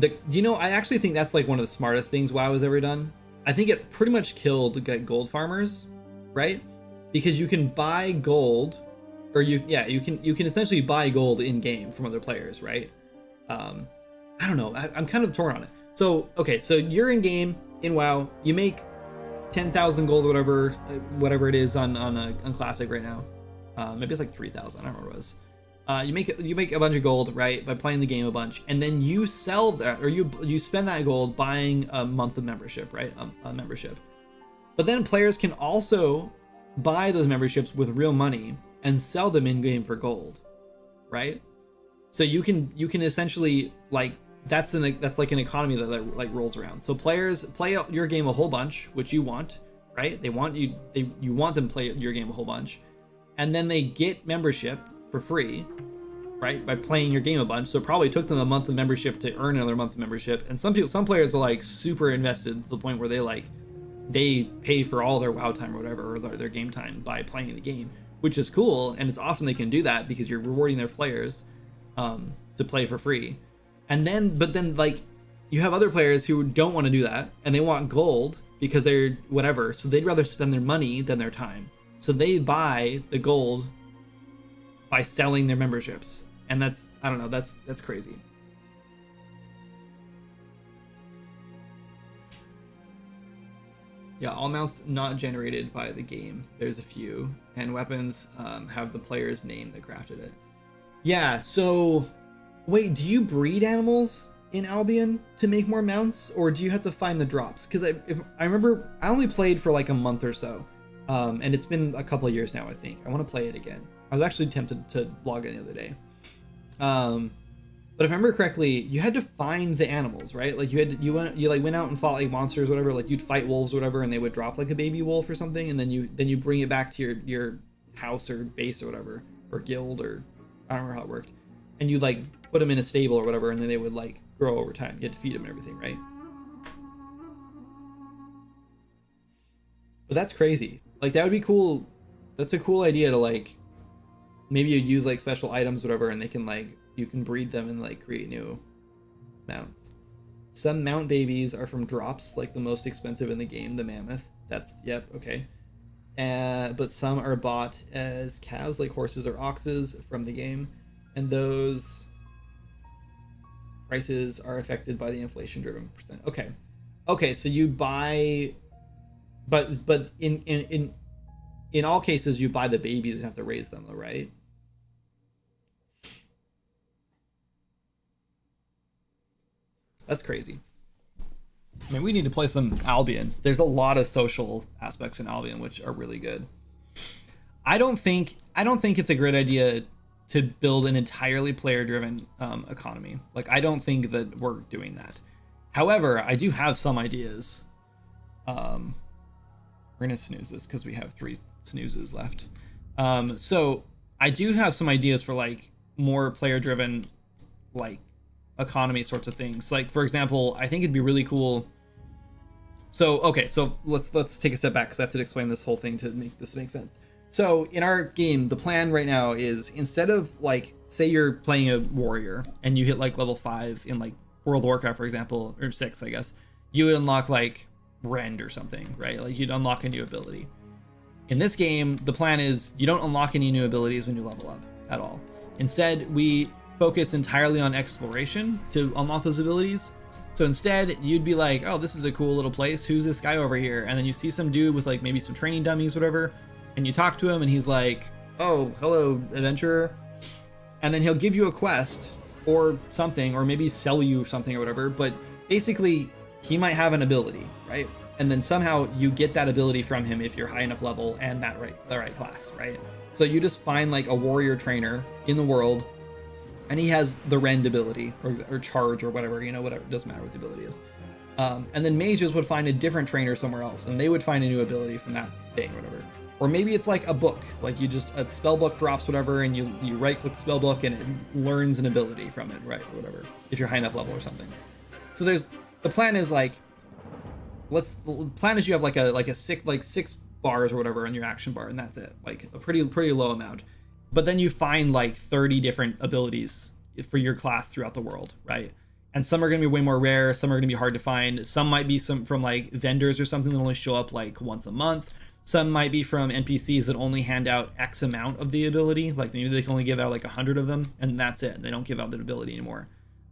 Speaker 1: I actually think that's like one of the smartest things WoW has ever done. I think it pretty much killed gold farmers, right? Because you can buy gold, or you can essentially buy gold in game from other players, right? I don't know. I'm kind of torn on it. So, okay, so you're in game in WoW, you make 10,000 gold, whatever it is on Classic right now. Maybe it's like 3,000. I don't remember what it was. You make a bunch of gold, right, by playing the game a bunch, and then you sell that, or you spend that gold buying a month of membership, right? A membership. But then players can also buy those memberships with real money and sell them in game for gold, right? So you can essentially, like, that's like an economy that like rolls around. So players play out your game a whole bunch, which you want, right? You want them to play your game a whole bunch, and then they get membership for free, right, by playing your game a bunch. So it probably took them a month of membership to earn another month of membership. And some players are like super invested to the point where they pay for all their WoW time or whatever, or their game time by playing the game, which is cool, and it's awesome they can do that because you're rewarding their players to play for free. But then like you have other players who don't want to do that and they want gold because they're whatever, so they'd rather spend their money than their time, so they buy the gold by selling their memberships. And that's, I don't know, that's crazy. Yeah, all mounts not generated by the game, there's a few, and weapons have the player's name that crafted it. Yeah, so Wait, do you breed animals in Albion to make more mounts, or do you have to find the drops? Because I remember I only played for like a month or so, and it's been a couple of years now. I think I want to play it again. I was actually tempted to log in the other day. But if I remember correctly, you had to find the animals, right? Like you went out and fought like monsters or whatever. Like you'd fight wolves or whatever, and they would drop like a baby wolf or something, and then you bring it back to your house or base or whatever, or guild, or I don't remember how it worked. And you like put them in a stable or whatever, and then they would like grow over time. You had to feed them and everything, right? But that's crazy. Like that would be cool. That's a cool idea to like, maybe you use like special items, whatever, and they can like, you can breed them and like create new mounts. Some mount babies are from drops, like the most expensive in the game, the mammoth. That's, yep, okay. But some are bought as calves, like horses or oxes from the game, and those prices are affected by the inflation driven percent. Okay, so you buy, but in all cases you buy the babies and have to raise them though, right? That's crazy. I mean, we need to play some Albion. There's a lot of social aspects in Albion which are really good. I don't think it's a great idea to build an entirely player-driven economy. Like, I don't think that we're doing that. However, I do have some ideas. We're gonna snooze this because we have 3 snoozes left. So I do have some ideas for like more player-driven, like economy sorts of things. Like, for example, I think it'd be really cool. So okay, so let's take a step back because I have to explain this whole thing to make this make sense. So in our game, the plan right now is, instead of like, say you're playing a warrior and you hit like level 5 in like World of Warcraft, for example, or 6, I guess, you would unlock like Rend or something, right? Like you'd unlock a new ability. In this game, the plan is you don't unlock any new abilities when you level up at all. Instead, we focus entirely on exploration to unlock those abilities. So instead, you'd be like, oh, this is a cool little place. Who's this guy over here? And then you see some dude with like maybe some training dummies, whatever, and you talk to him and he's like, oh, hello, adventurer. And then he'll give you a quest or something, or maybe sell you something or whatever. But basically, he might have an ability, right? And then somehow you get that ability from him if you're high enough level and the right class, right? So you just find like a warrior trainer in the world, and he has the Rend ability or charge or whatever, you know, whatever, it doesn't matter what the ability is. And then mages would find a different trainer somewhere else, and they would find a new ability from that thing or whatever. Or maybe it's like a book, like you just, a spell book drops whatever, and you right click the spell book and it learns an ability from it, right? Or whatever, if you're high enough level or something. So the plan is like, the plan is you have like 6 bars or whatever on your action bar, and that's it, like a pretty low amount. But then you find like 30 different abilities for your class throughout the world, right? And some are going to be way more rare, some are going to be hard to find, some might be some from like vendors or something that only show up like once a month, some might be from NPCs that only hand out X amount of the ability, like maybe they can only give out like 100 of them, and that's it, they don't give out the ability anymore.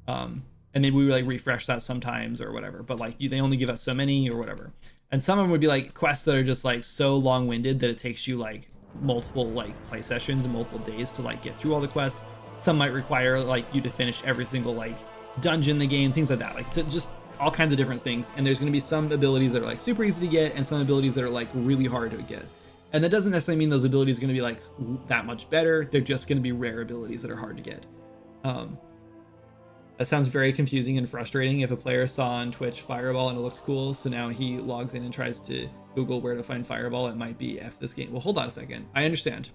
Speaker 1: And maybe we like refresh that sometimes or whatever, but like they only give us so many or whatever. And some of them would be like quests that are just like so long-winded that it takes you like multiple like play sessions and multiple days to like get through all the quests. Some might require like you to finish every single like dungeon in the game, things like that, like just all kinds of different things. And there's going to be some abilities that are like super easy to get and some abilities that are like really hard to get. And that doesn't necessarily mean those abilities are going to be like that much better. They're just going to be rare abilities that are hard to get. That sounds very confusing and frustrating. If a player saw on Twitch Fireball and it looked cool, so now he logs in and tries to Google where to find Fireball, it might be F this game. Well, hold on a second. I understand.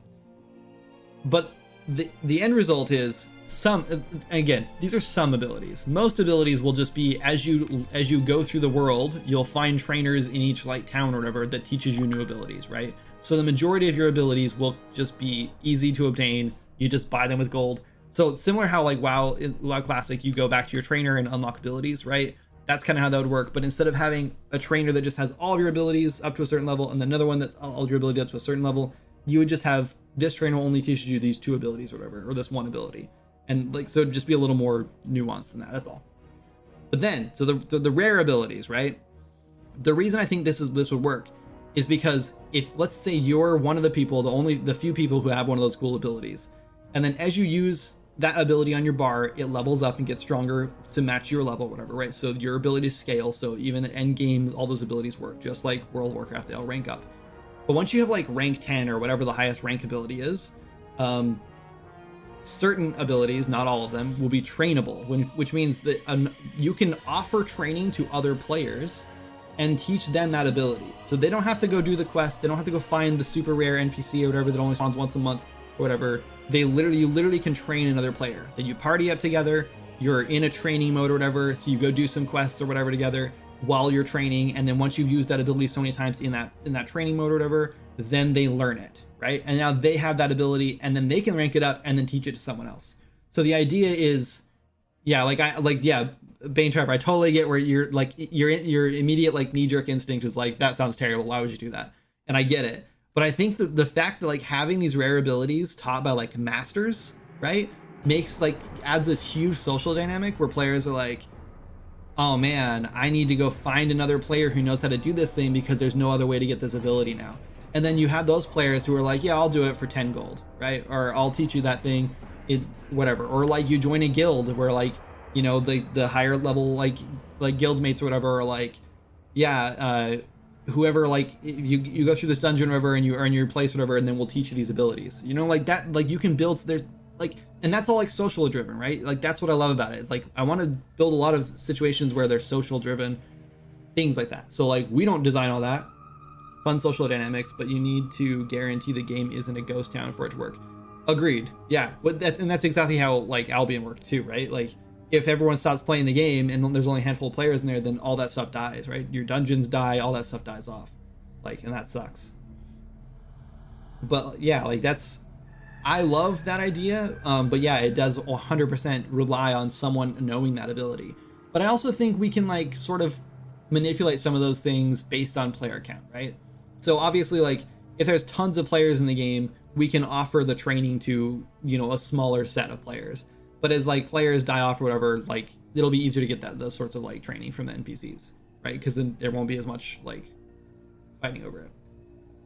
Speaker 1: But the end result is some, again, these are some abilities. Most abilities will just be as you go through the world, you'll find trainers in each like town or whatever that teaches you new abilities, right? So the majority of your abilities will just be easy to obtain. You just buy them with gold. So similar how like WoW Classic, you go back to your trainer and unlock abilities, right? That's kind of how that would work. But instead of having a trainer that just has all of your abilities up to a certain level and another one that's all your ability up to a certain level, you would just have this trainer only teaches you these 2 abilities or whatever, or this 1 ability. And like, so it'd just be a little more nuanced than that, that's all. But then, so the rare abilities, right? The reason I think this would work is because if, let's say you're one of the people, the few people who have one of those cool abilities, and then as you use that ability on your bar, it levels up and gets stronger to match your level, whatever, right? So your ability to scale, so even end game, all those abilities work, just like World of Warcraft, they all rank up. But once you have like rank 10 or whatever the highest rank ability is, certain abilities, not all of them, will be trainable, which means that you can offer training to other players and teach them that ability. So they don't have to go do the quest, they don't have to go find the super rare NPC or whatever that only spawns once a month or whatever. You literally can train another player. Then you party up together, you're in a training mode or whatever, so you go do some quests or whatever together while you're training, and then once you've used that ability so many times in that training mode or whatever, then they learn it, right? And now they have that ability, and then they can rank it up and then teach it to someone else. So the idea is, yeah, Bane Trapper, I totally get where you're like, your immediate like knee-jerk instinct is like, that sounds terrible, why would you do that? And I get it. But I think the fact that like having these rare abilities taught by like masters, right, adds this huge social dynamic where players are like, oh man, I need to go find another player who knows how to do this thing because there's no other way to get this ability now. And then you have those players who are like, yeah, I'll do it for 10 gold, right? Or I'll teach you that thing, whatever. Or like you join a guild where like, you know, the higher level like guild mates or whatever are like, yeah, whoever, like you go through this dungeon or whatever and you earn your place whatever, and then we'll teach you these abilities, you know, like that. Like you can build, there's like, and that's all like social driven, right? Like that's what I love about it. It's like I want to build a lot of situations where they're social driven, things like that. So like we don't design all that fun social dynamics, but you need to guarantee the game isn't a ghost town for it to work. Agreed. Yeah, but that's exactly how like Albion worked too, right? Like if everyone stops playing the game and there's only a handful of players in there, then all that stuff dies, right? Your dungeons die, all that stuff dies off. Like, and that sucks. But yeah, like I love that idea. But yeah, it does 100% rely on someone knowing that ability. But I also think we can like sort of manipulate some of those things based on player count, right? So obviously, like if there's tons of players in the game, we can offer the training to, you know, a smaller set of players. But as like players die off or whatever, like it'll be easier to get those sorts of like training from the NPCs, right? Because then there won't be as much like fighting over it.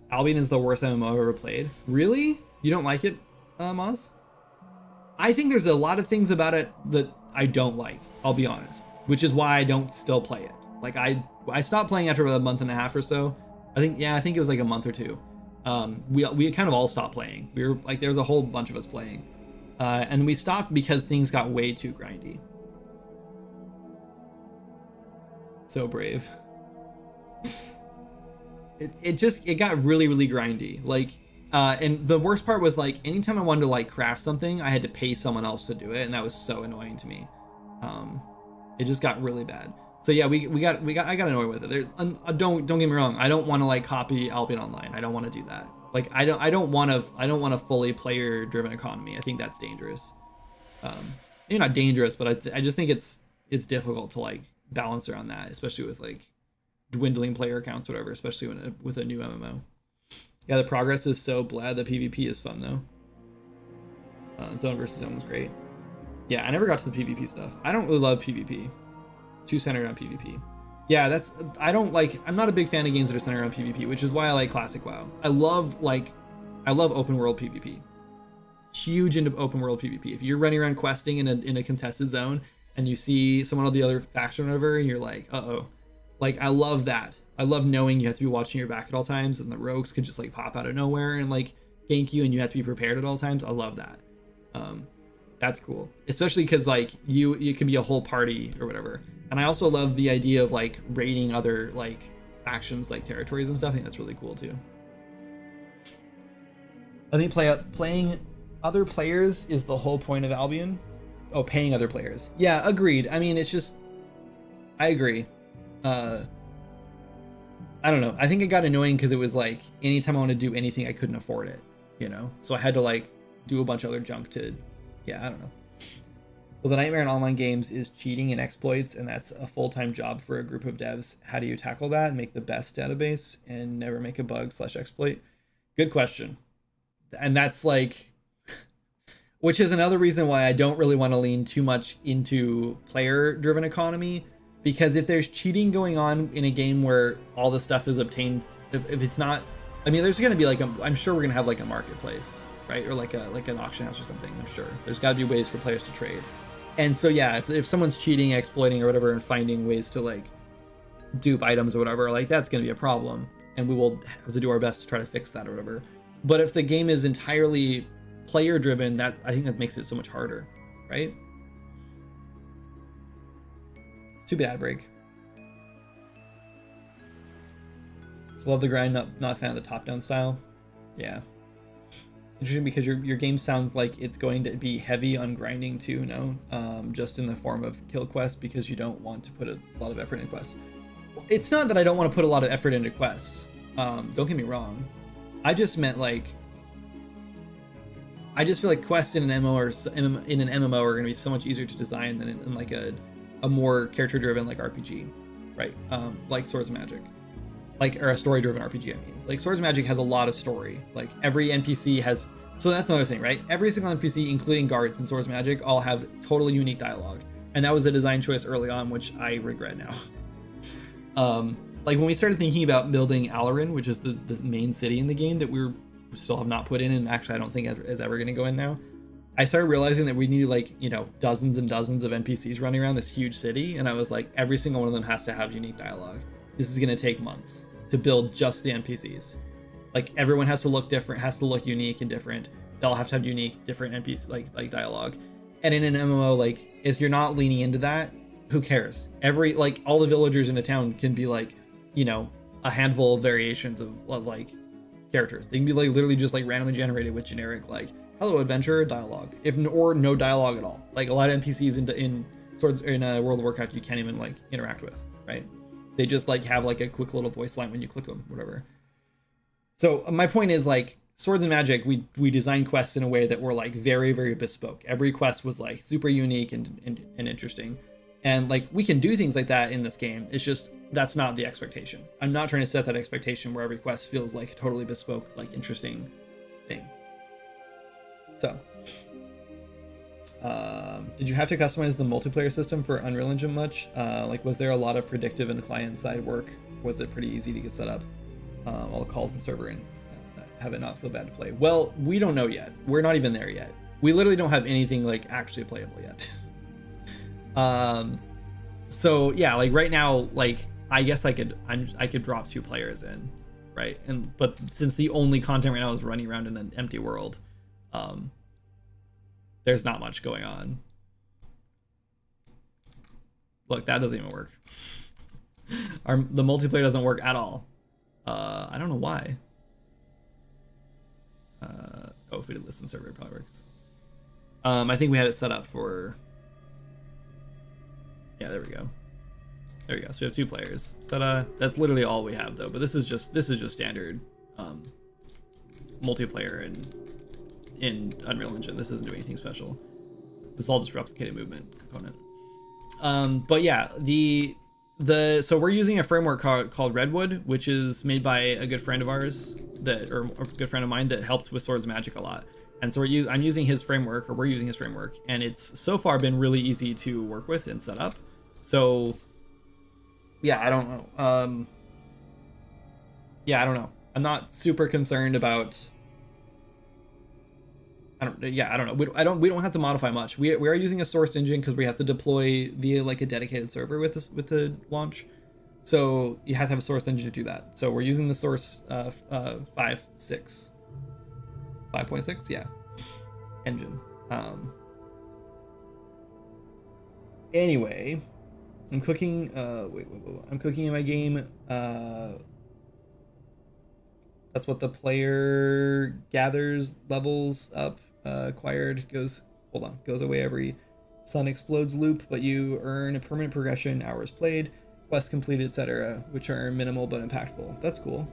Speaker 1: Albion is the worst MMO I've ever played. Really? You don't like it, Moz? I think there's a lot of things about it that I don't like, I'll be honest, which is why I don't still play it. Like I stopped playing after about a month and a half or so. I think it was like a month or two. We kind of all stopped playing. We were like, there was a whole bunch of us playing. And we stopped because things got way too grindy. So brave. It got really, really grindy. Like, and the worst part was like, anytime I wanted to like craft something, I had to pay someone else to do it. And that was so annoying to me. It just got really bad. So yeah, I got annoyed with it. Don't get me wrong. I don't want to like copy Albion Online. I don't want to do that. Like I don't want a fully player driven economy. I think that's dangerous. Maybe not dangerous, but I just think it's difficult to like balance around that, especially with like dwindling player counts, whatever. Especially with a new MMO. Yeah, the progress is so blah. The PvP is fun though. Zone versus zone was great. Yeah, I never got to the PvP stuff. I don't really love PvP. Too centered on PvP. Yeah, I'm not a big fan of games that are centered around PvP, which is why I like classic WoW. I love open world PvP. Huge into open world PvP. If you're running around questing in a contested zone and you see someone on the other faction or whatever, and you're like, uh-oh. Like, I love that. I love knowing you have to be watching your back at all times, and the rogues could just like pop out of nowhere and like gank you, and you have to be prepared at all times. I love that. That's cool, especially because like you can be a whole party or whatever. And I also love the idea of like raiding other like factions, like territories and stuff. I think that's really cool too. I think playing other players is the whole point of Albion. Oh, paying other players. Yeah, agreed. I mean, it's just, I agree. I don't know. I think it got annoying because it was like anytime I want to do anything, I couldn't afford it, you know? So I had to like do a bunch of other junk to, yeah, I don't know. Well, the nightmare in online games is cheating and exploits, and that's a full-time job for a group of devs. How do you tackle that? Make the best database and never make a bug/exploit? Good question. And that's like, which is another reason why I don't really want to lean too much into player-driven economy, because if there's cheating going on in a game where all the stuff is obtained, if it's not, I mean, there's going to be like I'm sure we're going to have like a marketplace right? Or like an auction house or something. I'm sure there's got to be ways for players to trade. And so yeah, if someone's cheating, exploiting, or whatever, and finding ways to like dupe items or whatever, like that's going to be a problem, and we will have to do our best to try to fix that or whatever. But if the game is entirely player driven, that I think that makes it so much harder, right? Too bad, break. Love the grind, not a fan of the top-down style. Yeah. Interesting, because your game sounds like it's going to be heavy on grinding too, no? Just in the form of kill quests, because you don't want to put a lot of effort in quests. It's not that I don't want to put a lot of effort into quests. Don't get me wrong. I just meant like, I just feel like quests in an MMO are going to be so much easier to design than in like a more character-driven like RPG, right? Like Swords of Magic. Or a story-driven RPG, I mean. Like, Swords of Magic has a lot of story. Like, every NPC has... So that's another thing, right? Every single NPC, including guards in Swords of Magic, all have totally unique dialogue. And that was a design choice early on, which I regret now. Like, when we started thinking about building Alarin, which is the main city in the game that we still have not put in, and actually I don't think is ever going to go in now, I started realizing that we needed, like, you know, dozens and dozens of NPCs running around this huge city, and I was like, every single one of them has to have unique dialogue. This is going to take months to build just the NPCs. Like, everyone has to look different, has to look unique and different. They'll have to have unique, different NPCs, like dialogue. And in an MMO, like, if you're not leaning into that, who cares? Like, all the villagers in a town can be, like, you know, a handful of variations of like, characters. They can be, like, literally just, like, randomly generated with generic, like, hello, adventurer, dialogue. Or no dialogue at all. Like, a lot of NPCs in World of Warcraft you can't even, like, interact with, right? They just like have like a quick little voice line when you click them, whatever. So my point is, like, Swords and Magic, we designed quests in a way that were like very, very bespoke. Every quest was like super unique and interesting. And like, we can do things like that in this game. It's just, that's not the expectation. I'm not trying to set that expectation where every quest feels like a totally bespoke, like, interesting thing. So, did you have to customize the multiplayer system for Unreal Engine much? Like, was there a lot of predictive and client-side work? Was it pretty easy to get set up? All the calls and server and have it not feel bad to play? Well, we don't know yet. We're not even there yet. We literally don't have anything like actually playable yet. So yeah, like right now, like I guess I could drop 2 players in, right? But since the only content right now is running around in an empty world, there's not much going on. Look, that doesn't even work. The multiplayer doesn't work at all. I don't know why. Oh, if we did listen server, it probably works. I think we had it set up for... Yeah, there we go. There we go. So we have 2 players. But that's literally all we have though. But this is just standard multiplayer in Unreal Engine. This doesn't do anything special. This is all just replicated movement component. But yeah, so we're using a framework called Redwood, which is made by a good friend of ours or a good friend of mine that helps with Swords of Magic a lot. And so I'm using his framework, or we're using his framework, and it's so far been really easy to work with and set up. So yeah, I don't know. Yeah, I don't know. I'm not super concerned about... I don't know. We don't have to modify much. We are using a source engine because we have to deploy via like a dedicated server with the launch. So you have to have a source engine to do that. So we're using the source 5.6, yeah, engine. Anyway, I'm cooking. Wait. I'm cooking in my game. That's what the player gathers levels up. Acquired goes away every sun explodes loop, but you earn a permanent progression, hours played, quests completed, etc., which are minimal but impactful. That's cool.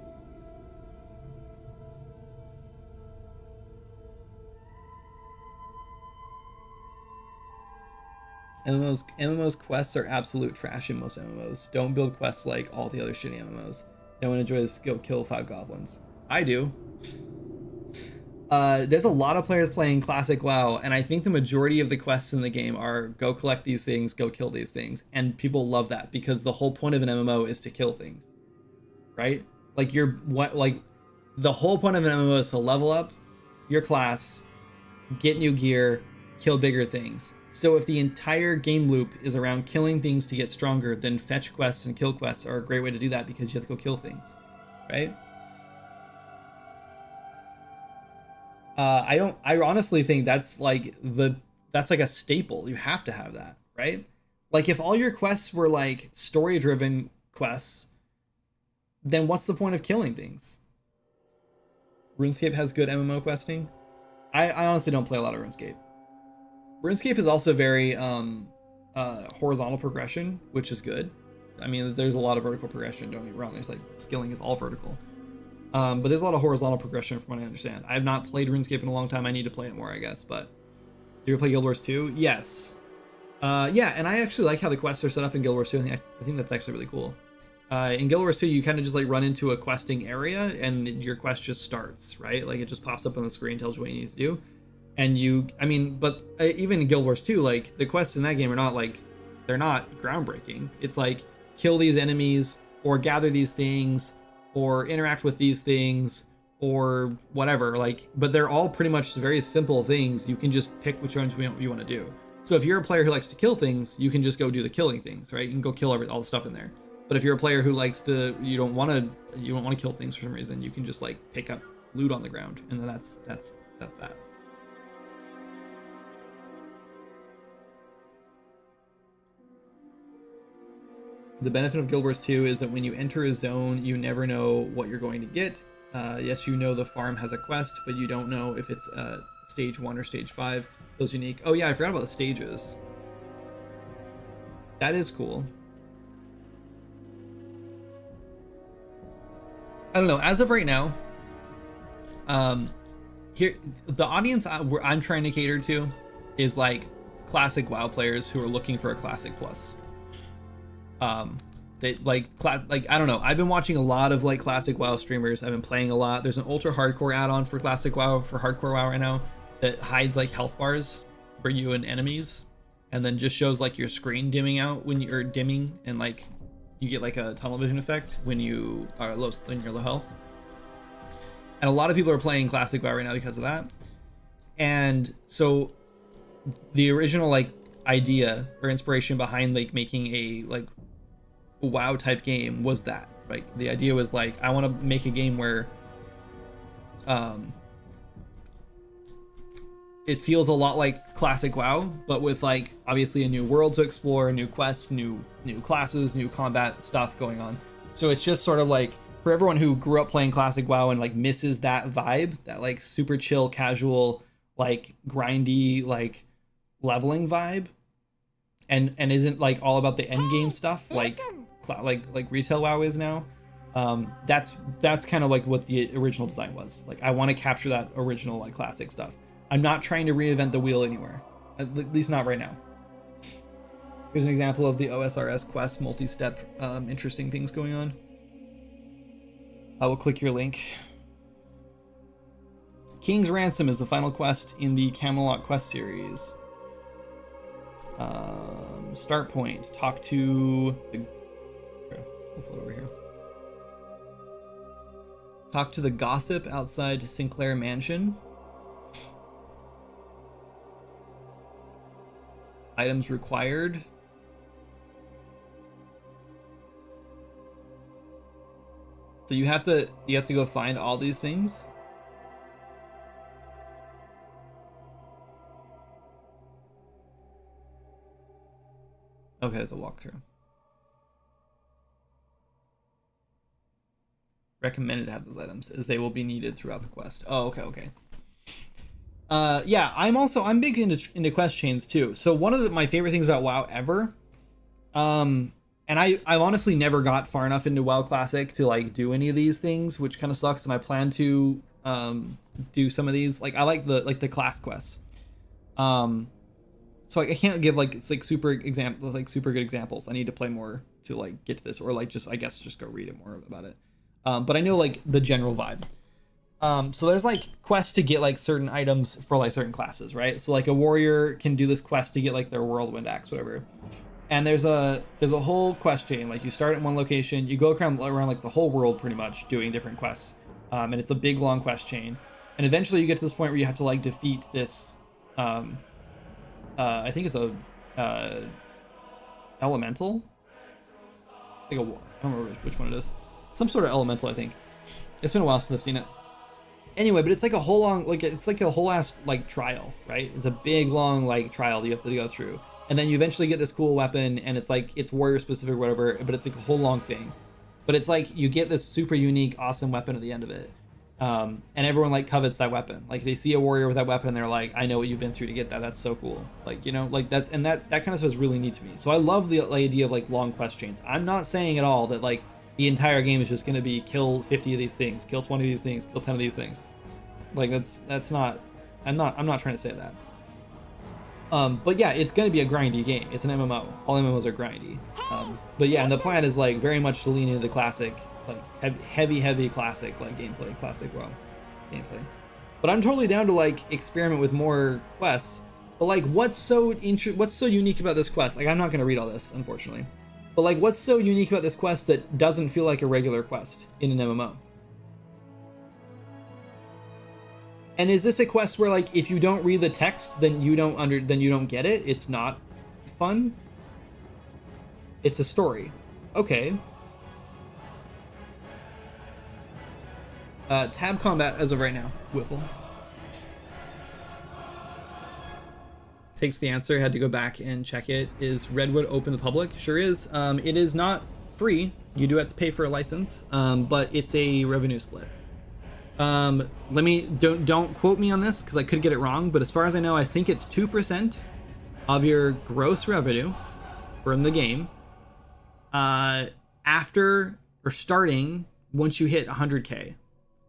Speaker 1: MMOs quests are absolute trash in most MMOs. Don't build quests like all the other shitty MMOs. No one enjoys go kill 5 goblins. I do. There's a lot of players playing classic WoW, and I think the majority of the quests in the game are go collect these things, go kill these things, and people love that because the whole point of an MMO is to kill things, right? Like the whole point of an MMO is to level up, your class, get new gear, kill bigger things. So if the entire game loop is around killing things to get stronger, then fetch quests and kill quests are a great way to do that because you have to go kill things, right? I honestly think that's like a staple. You have to have that, right? Like if all your quests were like story driven quests, then what's the point of killing things? RuneScape has good MMO questing. I honestly don't play a lot of RuneScape. RuneScape is also very horizontal progression, which is good. I mean, there's a lot of vertical progression, don't get me wrong. There's like skilling is all vertical. But there's a lot of horizontal progression from what I understand. I have not played RuneScape in a long time. I need to play it more, I guess. But do you ever play Guild Wars 2? Yes. Yeah, and I actually like how the quests are set up in Guild Wars 2. I think that's actually really cool. In Guild Wars 2, you kind of just like run into a questing area and your quest just starts, right? Like it just pops up on the screen, tells you what you need to do. And even in Guild Wars 2, like the quests in that game are not like, they're not groundbreaking. It's like kill these enemies or gather these things or interact with these things or whatever, like, but they're all pretty much very simple things. You can just pick which ones you want to do. So if you're a player who likes to kill things, you can just go do the killing things, right? You can go kill all the stuff in there. But if you're a player who likes to, you don't want to kill things for some reason, you can just like pick up loot on the ground, and then that's that. The benefit of Guild Wars 2 is that when you enter a zone, you never know what you're going to get. Yes, you know the farm has a quest, but you don't know if it's stage 1 or stage 5. Those unique. Oh yeah, I forgot about the stages. That is cool. I don't know. As of right now, here the audience I'm trying to cater to is like classic WoW players who are looking for a classic plus. They like I don't know. I've been watching a lot of like classic WoW streamers. I've been playing a lot. There's an ultra hardcore add-on for classic WoW for hardcore WoW right now that hides like health bars for you and enemies, and then just shows like your screen dimming out when you're dimming, and like you get like a tunnel vision effect when you are when you're low health. And a lot of people are playing classic WoW right now because of that. And so the original like idea or inspiration behind like making a like WoW type game was that, right? The idea was like, I want to make a game where it feels a lot like classic WoW, but with like obviously a new world to explore, new quests, new classes, new combat stuff going on. So it's just sort of like for everyone who grew up playing classic WoW and like misses that vibe, that like super chill, casual, like grindy, like leveling vibe, and isn't like all about the end game stuff like retail WoW is now. That's kind of like what the original design was. Like I want to capture that original like classic stuff. I'm not trying to reinvent the wheel anywhere, at least not right now. Here's an example of the OSRS quest multi-step interesting things going on. I will click your link. King's Ransom is the final quest in the Camelot quest series. Start point. Talk to the... I'll put it over here. Talk to the gossip outside Sinclair Mansion. Items required. So you have to go find all these things. Okay, there's a walkthrough. Recommended to have those items as they will be needed throughout the quest. Oh, okay. Yeah, I'm big into quest chains too. So one of my favorite things about WoW ever, and I've honestly never got far enough into WoW Classic to like do any of these things, which kind of sucks. And I plan to do some of these. Like I like the class quests. So I can't give like super good examples. I need to play more to like get to this, or like just go read it more about it. But I know like the general vibe. So there's like quests to get like certain items for like certain classes, right? So like a warrior can do this quest to get like their whirlwind axe, whatever. And there's a whole quest chain. Like you start at one location, you go around like the whole world pretty much doing different quests. And it's a big long quest chain. And eventually you get to this point where you have to like defeat this, I think it's a elemental. I don't remember which one it is. Some sort of elemental, I think. It's been a while since I've seen it. Anyway, but it's like a whole long, like it's like a whole ass like trial, right? It's a big long like trial that you have to go through, and then you eventually get this cool weapon, and it's like it's warrior specific, whatever. But it's like a whole long thing. But it's like you get this super unique, awesome weapon at the end of it, and everyone like covets that weapon. Like they see a warrior with that weapon, and they're like, "I know what you've been through to get that. That's so cool." Like like that kind of stuff is really neat to me. So I love the idea of like long quest chains. I'm not saying at all that like the entire game is just going to be kill 50 of these things, kill 20 of these things, kill 10 of these things. Like that's not. I'm not trying to say that. But yeah, it's going to be a grindy game. It's an MMO. All MMOs are grindy. But yeah, and the plan is like very much to lean into the classic, like heavy classic like gameplay, classic WoW gameplay. But I'm totally down to like experiment with more quests. But like, what's so unique about this quest? Like, I'm not going to read all this, unfortunately. But like, what's so unique about this quest that doesn't feel like a regular quest in an MMO? And is this a quest where like if you don't read the text, then you don't get it? It's not fun. It's a story. Okay. Tab combat as of right now. Wiffle. Takes the answer. Had to go back and check it. Is Redwood open to the public? Sure is. It is not free. You do have to pay for a license, but it's a revenue split. Don't quote me on this because I could get it wrong, but as far as I know, I think it's 2% of your gross revenue from the game after or starting once you hit 100K.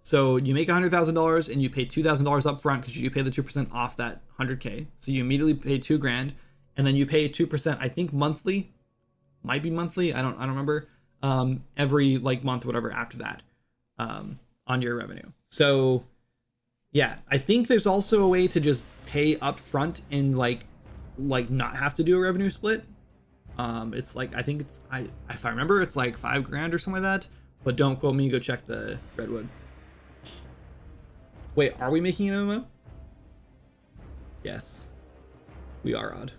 Speaker 1: So you make $100,000 and you pay $2,000 up front because you pay the 2% off that 100K. So you immediately pay $2,000, and then you pay 2%, I think monthly, might be monthly. I don't remember, every like month, whatever, after that, on your revenue. So yeah, I think there's also a way to just pay up front and like not have to do a revenue split. It's like, I think if I remember, it's like $5,000 or something like that, but don't quote me. Go check the Redwood. Wait, are we making an MMO? Yes, we are, Odd.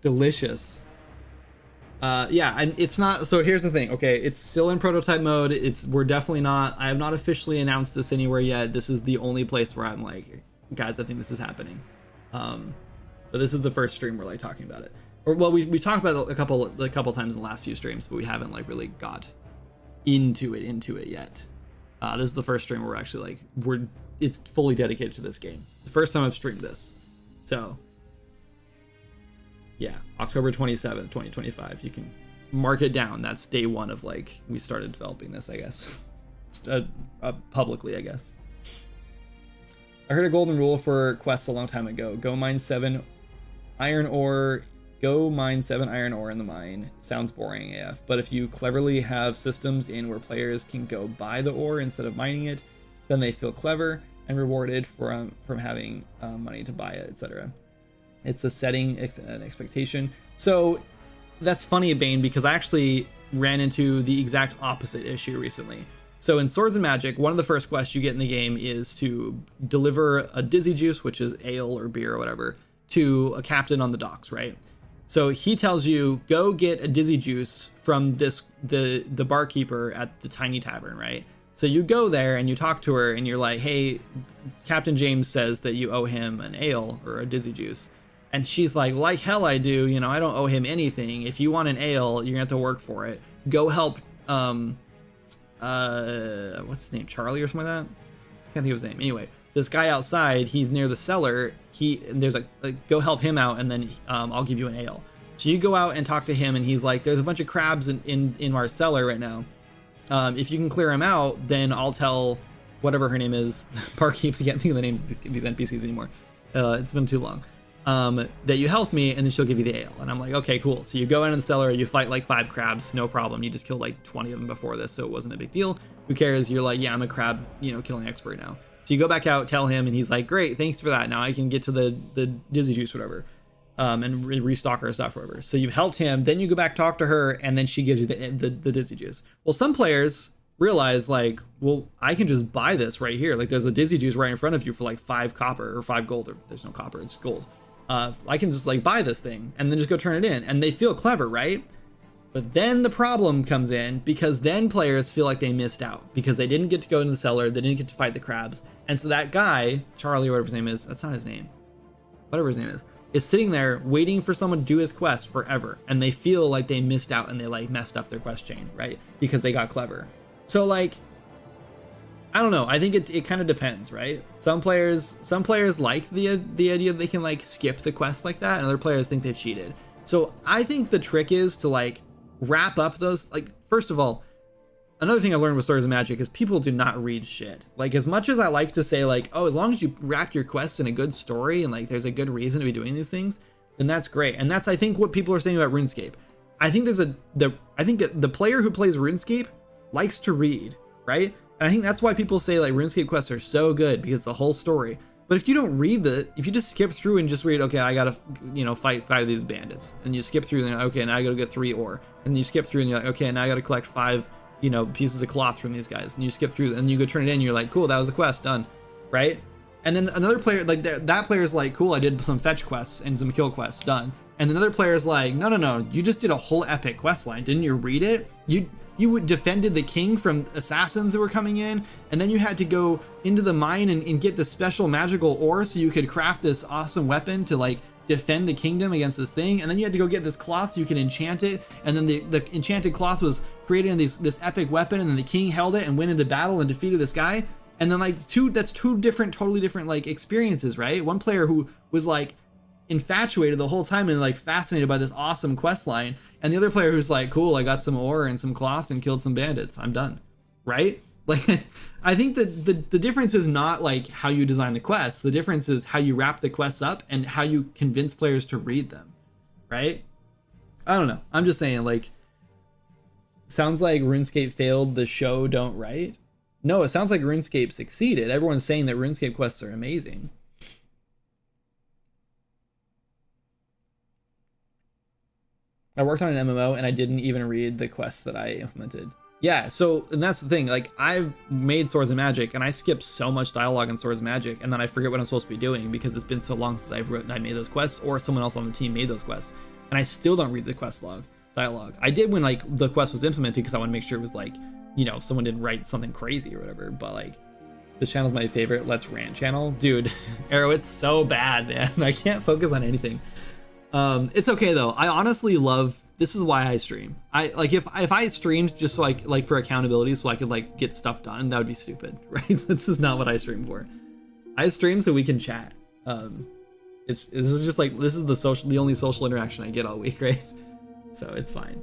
Speaker 1: Delicious. Yeah, and it's not, so here's the thing. Okay, it's still in prototype mode. We're definitely not, I have not officially announced this anywhere yet. This is the only place where I'm like, guys, I think this is happening. But this is the first stream we're like talking about it. Or, well, we talked about it a couple times in the last few streams, but we haven't like really got into it yet. This is the first stream where we're actually like, it's fully dedicated to this game. The first time I've streamed this. So yeah, October 27th, 2025. You can mark it down. That's day one of like, we started developing this, I guess. Publicly, I guess. I heard a golden rule for quests a long time ago. Go mine 7 iron ore in the mine. Sounds boring AF, but if you cleverly have systems in where players can go buy the ore instead of mining it, then they feel clever and rewarded from having money to buy it, etc. It's a setting, an expectation. So that's funny, Bane, because I actually ran into the exact opposite issue recently. So in Swords and Magic, one of the first quests you get in the game is to deliver a dizzy juice, which is ale or beer or whatever, to a captain on the docks, right? So he tells you, go get a dizzy juice from the barkeeper at the tiny tavern, right? So you go there and you talk to her and you're like, hey, Captain James says that you owe him an ale or a dizzy juice. And she's like hell I do, you know, I don't owe him anything. If you want an ale, you're gonna have to work for it. Go help, what's his name, Charlie or something like that? I can't think of his name. Anyway, this guy outside, he's near the cellar. There's go help him out, and then I'll give you an ale. So you go out and talk to him, and he's like, there's a bunch of crabs in our cellar right now. If you can clear him out, then I'll tell whatever her name is, barkeep. I can't think of the names of these NPCs anymore. It's been too long. That you help me, and then she'll give you the ale. And I'm like, okay, cool. So you go into the cellar, you fight like 5 crabs, no problem. You just killed like 20 of them before this, so it wasn't a big deal. Who cares? You're like, yeah, I'm a crab, killing expert now. So you go back out, tell him, and he's like, great, thanks for that. Now I can get to the dizzy juice, whatever, and restock her stuff, whatever. So you've helped him, then you go back, talk to her, and then she gives you the dizzy juice. Well, some players realize like, well, I can just buy this right here. Like there's a Dizzy Juice right in front of you for like 5 copper or 5 gold, or there's no copper, it's gold. I can just like buy this thing and then just go turn it in, and they feel clever, right? But then the problem comes in, because then players feel like they missed out because they didn't get to go into the cellar, they didn't get to fight the crabs. And so that guy, Charlie, or whatever his name is, that's not his name, whatever his name is sitting there waiting for someone to do his quest forever. And they feel like they missed out and they like messed up their quest chain, right? Because they got clever. So like, I don't know. I think it kind of depends, right? Some players like the idea that they can like skip the quest like that, and other players think they've cheated. So I think the trick is to like wrap up those, like, first of all, another thing I learned with Swords of Magic is people do not read shit. Like, as much as I like to say like, oh, as long as you wrap your quests in a good story and like there's a good reason to be doing these things, then that's great. And that's, I think, what people are saying about RuneScape. I think I think the player who plays RuneScape likes to read, right? And I think that's why people say like RuneScape quests are so good, because the whole story. But if you don't read if you just skip through and just read, okay, I gotta, fight 5 of these bandits, and you skip through, and okay, now I gotta get 3 ore, and you skip through and you're like, okay, now I gotta collect 5, pieces of cloth from these guys, and you skip through and you go turn it in, and you're like, cool, that was a quest, done, right? And then another player, like that player's like, cool, I did some fetch quests and some kill quests, done. And another player's like, no, you just did a whole epic quest line, didn't you read it? You defended the king from assassins that were coming in, and then you had to go into the mine and get the special magical ore so you could craft this awesome weapon to like defend the kingdom against this thing, and then you had to go get this cloth so you can enchant it, and then the enchanted cloth was created in this epic weapon, and then the king held it and went into battle and defeated this guy. And then like that's two totally different like experiences, right? One player who was like infatuated the whole time and like fascinated by this awesome quest line, and the other player who's like, cool, I got some ore and some cloth and killed some bandits, I'm done, right? Like, I think that the difference is not like how you design the quests. The difference is how you wrap the quests up and how you convince players to read them, right? I don't know, I'm just saying, like, sounds like RuneScape failed the show don't write. No, it sounds like RuneScape succeeded. Everyone's saying that RuneScape quests are amazing. I worked on an MMO and I didn't even read the quests that I implemented. Yeah, so, and that's the thing, like, I've made Swords of Magic and I skip so much dialogue in Swords of Magic, and then I forget what I'm supposed to be doing because it's been so long since I made those quests, or someone else on the team made those quests, and I still don't read the quest dialogue. I did when like the quest was implemented because I want to make sure it was like, someone didn't write something crazy or whatever, but like, this channel's my favorite Let's Rant channel. Dude, Arrow, it's so bad, man. I can't focus on anything. It's okay though. I honestly love, this is why I stream. If I streamed just so like for accountability, so I could like get stuff done, that would be stupid, right? This is not what I stream for. I stream so we can chat. This is just like, this is the only social interaction I get all week, right? So it's fine.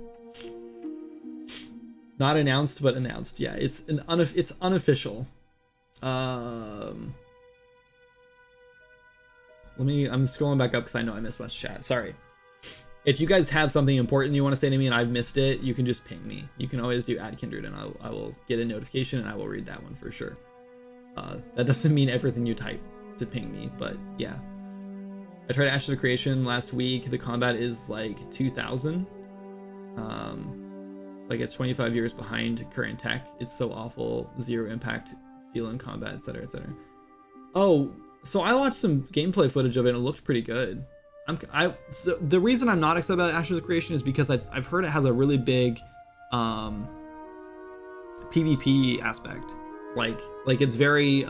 Speaker 1: Not announced, but announced. Yeah, it's unofficial. I'm scrolling back up because I know I missed much chat. Sorry. If you guys have something important you want to say to me and I've missed it, you can just ping me. You can always do @kindred and I will get a notification and I will read that one for sure. That doesn't mean everything you type to ping me, but yeah. I tried Ashes of Creation last week. The combat is like 2000. Like it's 25 years behind current tech. It's so awful. Zero impact feel in combat, etc., etc. Oh, so I watched some gameplay footage of it and it looked pretty good. So the reason I'm not excited about Ashes of Creation is because I've heard it has a really big PvP aspect. Like it's very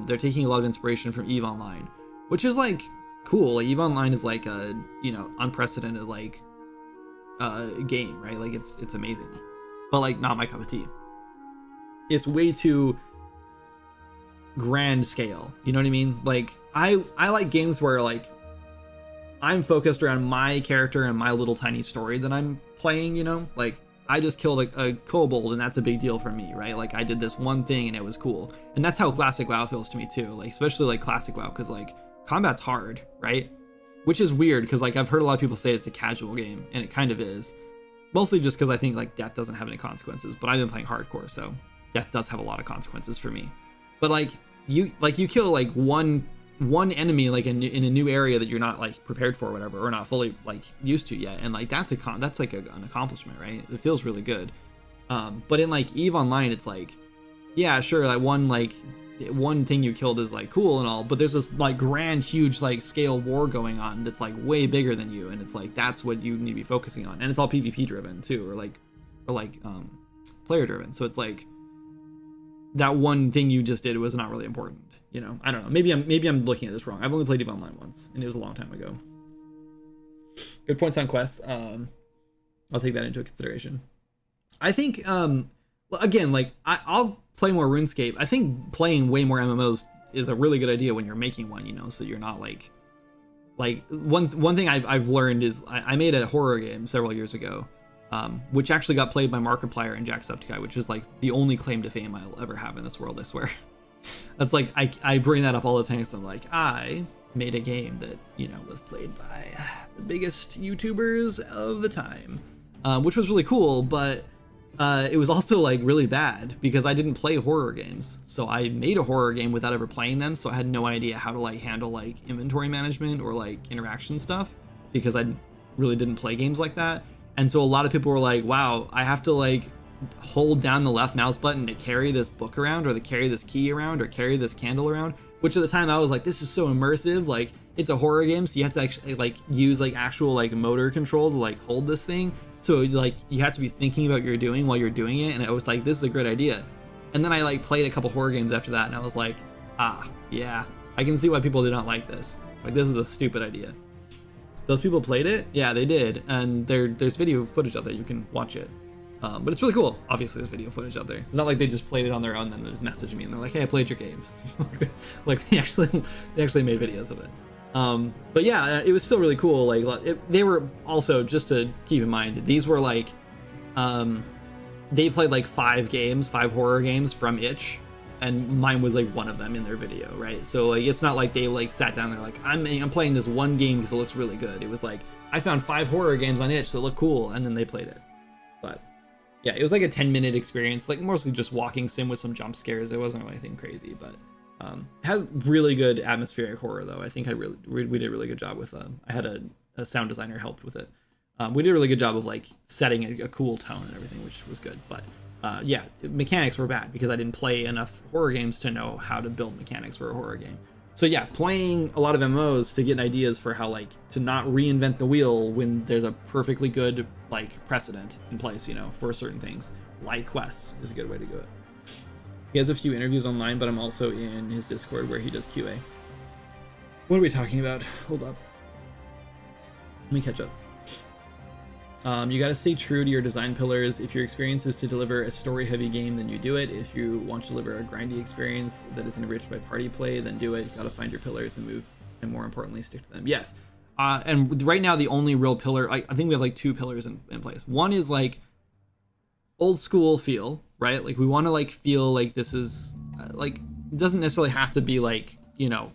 Speaker 1: they're taking a lot of inspiration from EVE Online, which is like cool. Like EVE Online is like a unprecedented like game, right? Like it's amazing, but like not my cup of tea. It's way too grand scale, you know what I mean? Like I like games where like I'm focused around my character and my little tiny story that I'm playing, like I just killed a kobold and that's a big deal for me, right? Like I did this one thing and it was cool. And that's how classic WoW feels to me too, like especially like classic WoW, because like combat's hard, right? Which is weird because like I've heard a lot of people say it's a casual game, and it kind of is, mostly just because I think like death doesn't have any consequences, but I've been playing hardcore, so death does have a lot of consequences for me. But like you kill like one enemy like in a new area that you're not like prepared for or whatever, or not fully like used to yet, and like that's like an accomplishment, right? It feels really good. But in like EVE Online, it's like, yeah, sure, like one thing you killed is like cool and all, but there's this like grand, huge like scale war going on that's like way bigger than you, and it's like that's what you need to be focusing on, and it's all PvP driven too, or player driven. So it's like that one thing you just did was not really important, you know. I don't know. Maybe I'm looking at this wrong. I've only played EVE Online once, and it was a long time ago. Good points on quests. I'll take that into consideration. I think again, like I'll play more RuneScape. I think playing way more MMOs is a really good idea when you're making one, you know, so you're not like one thing I've learned is I made a horror game several years ago, which actually got played by Markiplier and Jacksepticeye, which is like the only claim to fame I'll ever have in this world, I swear. That's like I bring that up all the time, so I'm like, I made a game that, you know, was played by the biggest YouTubers of the time, which was really cool, but it was also like really bad because I didn't play horror games. So I made a horror game without ever playing them, so I had no idea how to like handle like inventory management or like interaction stuff because I really didn't play games like that. And so a lot of people were like, wow, I have to like hold down the left mouse button to carry this book around, or to carry this key around, or carry this candle around, which at the time I was like, this is so immersive, like it's a horror game, so you have to actually like use like actual like motor control to like hold this thing. So like you have to be thinking about what you're doing while you're doing it, and I was like, this is a great idea. And then I like played a couple horror games after that, and I was like, yeah, I can see why people did not like this. Like, this is a stupid idea. Those people played it? Yeah, they did, and there's video footage out there, you can watch it. But it's really cool. Obviously there's video footage out there. It's not like they just played it on their own and then they just messaged me and they're like, hey, I played your game. Like they actually made videos of it. But yeah, it was still really cool. Like they were also, just to keep in mind, these were like, they played like 5 horror games from itch, and mine was like one of them in their video, right? So like it's not like they like sat down there like, I'm playing this one game because it looks really good. It was like, I found 5 horror games on itch that look cool, and then they played it. But yeah, it was like a 10-minute experience, like mostly just walking sim with some jump scares. It wasn't really anything crazy, but had really good atmospheric horror though. I think we did a really good job with I had a sound designer helped with it. We did a really good job of like setting a cool tone and everything, which was good. But yeah, mechanics were bad because I didn't play enough horror games to know how to build mechanics for a horror game. So yeah, playing a lot of MMOs to get ideas for how like to not reinvent the wheel when there's a perfectly good like precedent in place, you know, for certain things, like quests, is a good way to do it. He has a few interviews online, but I'm also in his Discord where he does QA. What are we talking about? Hold up. Let me catch up. You got to stay true to your design pillars. If your experience is to deliver a story-heavy game, then you do it. If you want to deliver a grindy experience that is enriched by party play, then do it. Got to find your pillars and move, and more importantly, stick to them. Yes. And right now, the only real pillar, I think we have like 2 pillars in place. One is like old school feel, right? Like we want to like feel like this is like, it doesn't necessarily have to be like, you know,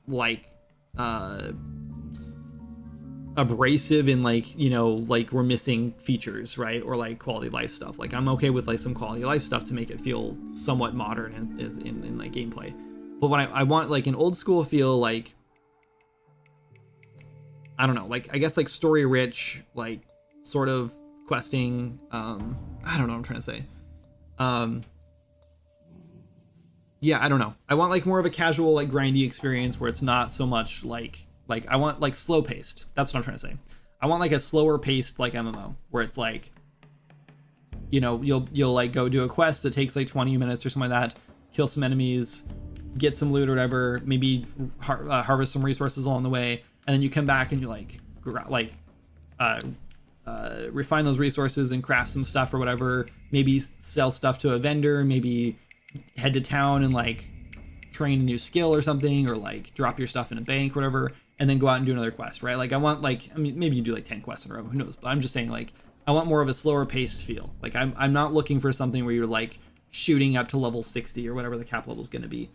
Speaker 1: like abrasive and like, you know, like we're missing features, right? Or like quality of life stuff. Like I'm okay with like some quality of life stuff to make it feel somewhat modern in like gameplay. But when I want like an old school feel, like I don't know, like I guess like story rich, like sort of questing, I don't know what I'm trying to say. Yeah, I don't know. I want like more of a casual, like grindy experience where it's not so much like I want like slow paced. That's what I'm trying to say. I want like a slower paced like MMO where it's like, you know, you'll like go do a quest that takes like 20 minutes or something like that, kill some enemies, get some loot or whatever, maybe harvest some resources along the way, and then you come back and you like refine those resources and craft some stuff or whatever, maybe sell stuff to a vendor, maybe head to town and like train a new skill or something, or like drop your stuff in a bank or whatever, and then go out and do another quest, right? Like I want like, I mean, maybe you do like 10 quests in a row, who knows, but I'm just saying like I want more of a slower paced feel. Like I'm not looking for something where you're like shooting up to level 60 or whatever the cap level is going to be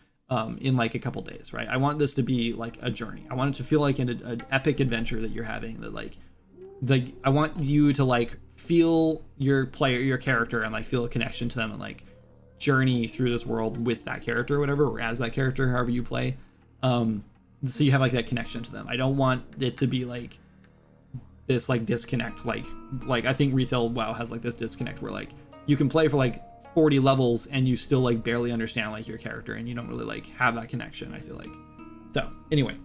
Speaker 1: in like a couple days, right? I want this to be like a journey. I want it to feel like an epic adventure that you're having, that like I want you to like feel your character and like feel a connection to them and like journey through this world with that character or whatever, or as that character, however you play. So you have like that connection to them. I don't want it to be like this like disconnect, like I think retail WoW has like this disconnect where like you can play for like 40 levels and you still like barely understand like your character, and you don't really like have that connection, I feel like. So anyway,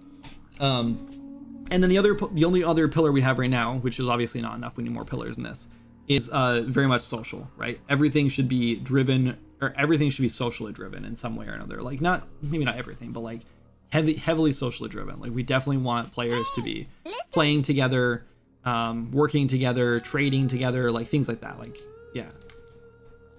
Speaker 1: and then the only other pillar we have right now, which is obviously not enough, we need more pillars in this, is very much social, right? Everything should be driven, or everything should be socially driven in some way or another. Like maybe not everything, but like heavily socially driven. Like we definitely want players to be playing together, working together, trading together, like things like that. Like, yeah.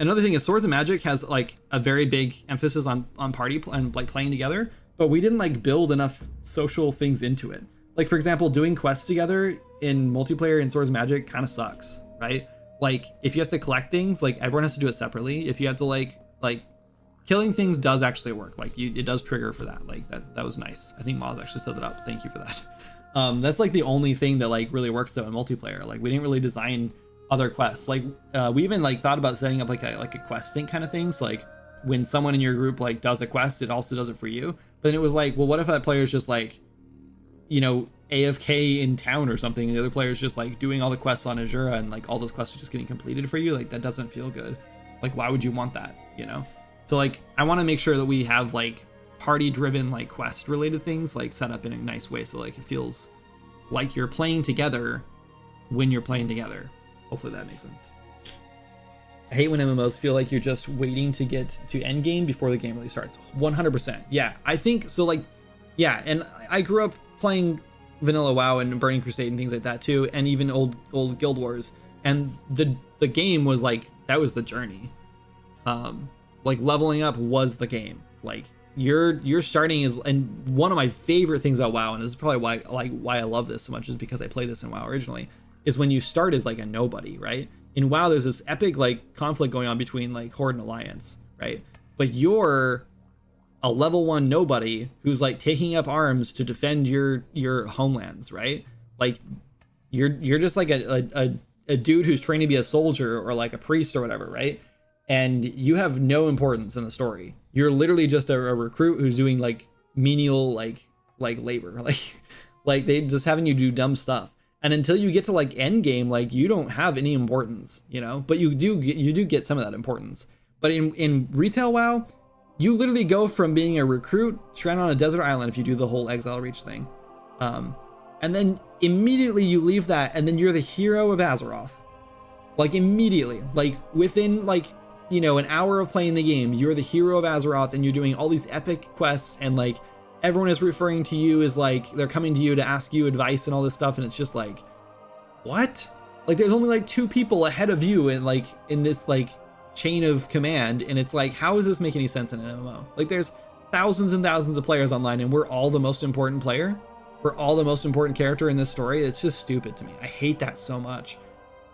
Speaker 1: Another thing is Swords of Magic has like a very big emphasis on party and like playing together, but we didn't like build enough social things into it. Like for example, doing quests together in multiplayer in Swords of Magic kind of sucks, right? Like if you have to collect things, like everyone has to do it separately. If you have to like killing things does actually work. Like it does trigger for that. Like that was nice. I think Moz actually set that up. Thank you for that. That's like the only thing that like really works though in multiplayer. Like we didn't really design other quests. Like we even like thought about setting up like a quest sync kind of thing. So like when someone in your group like does a quest, it also does it for you. But then it was like, well, what if that player's just like, you know, AFK in town or something, and the other player's just like doing all the quests on Azura, and like all those quests are just getting completed for you? Like that doesn't feel good. Like why would you want that, you know? So like I want to make sure that we have like party driven like quest related things like set up in a nice way, so like it feels like you're playing together when you're playing together. Hopefully that makes sense. I hate when MMOs feel like you're just waiting to get to end game before the game really starts. 100%. Yeah, I think so. Like, yeah, and I grew up playing vanilla WoW and Burning Crusade and things like that too, and even old Guild Wars. And the game was like, that was the journey. Like leveling up was the game. Like you're starting is, and one of my favorite things about WoW, and this is probably why I love this so much, is because I played this in WoW originally, is when you start as like a nobody, right? In WoW, there's this epic like conflict going on between like Horde and Alliance, right? But you're a level 1 nobody who's like taking up arms to defend your homelands, right? Like you're just like a dude who's trained to be a soldier or like a priest or whatever, right? And you have no importance in the story. You're literally just a recruit who's doing like menial like labor, like they just having you do dumb stuff. And until you get to like end game, like you don't have any importance, you know, but you do get some of that importance. But in retail WoW, you literally go from being a recruit stranded on a desert island if you do the whole exile reach thing. And then immediately you leave that, and then you're the hero of Azeroth. Like immediately, like within like, you know, an hour of playing the game, you're the hero of Azeroth, and you're doing all these epic quests, and like everyone is referring to you as like they're coming to you to ask you advice and all this stuff, and it's just like, what? Like there's only like 2 people ahead of you in like in this like chain of command, and it's like, how does this make any sense in an MMO? Like there's thousands and thousands of players online, and we're all the most important player, we're all the most important character in this story. It's just stupid to me. I hate that so much.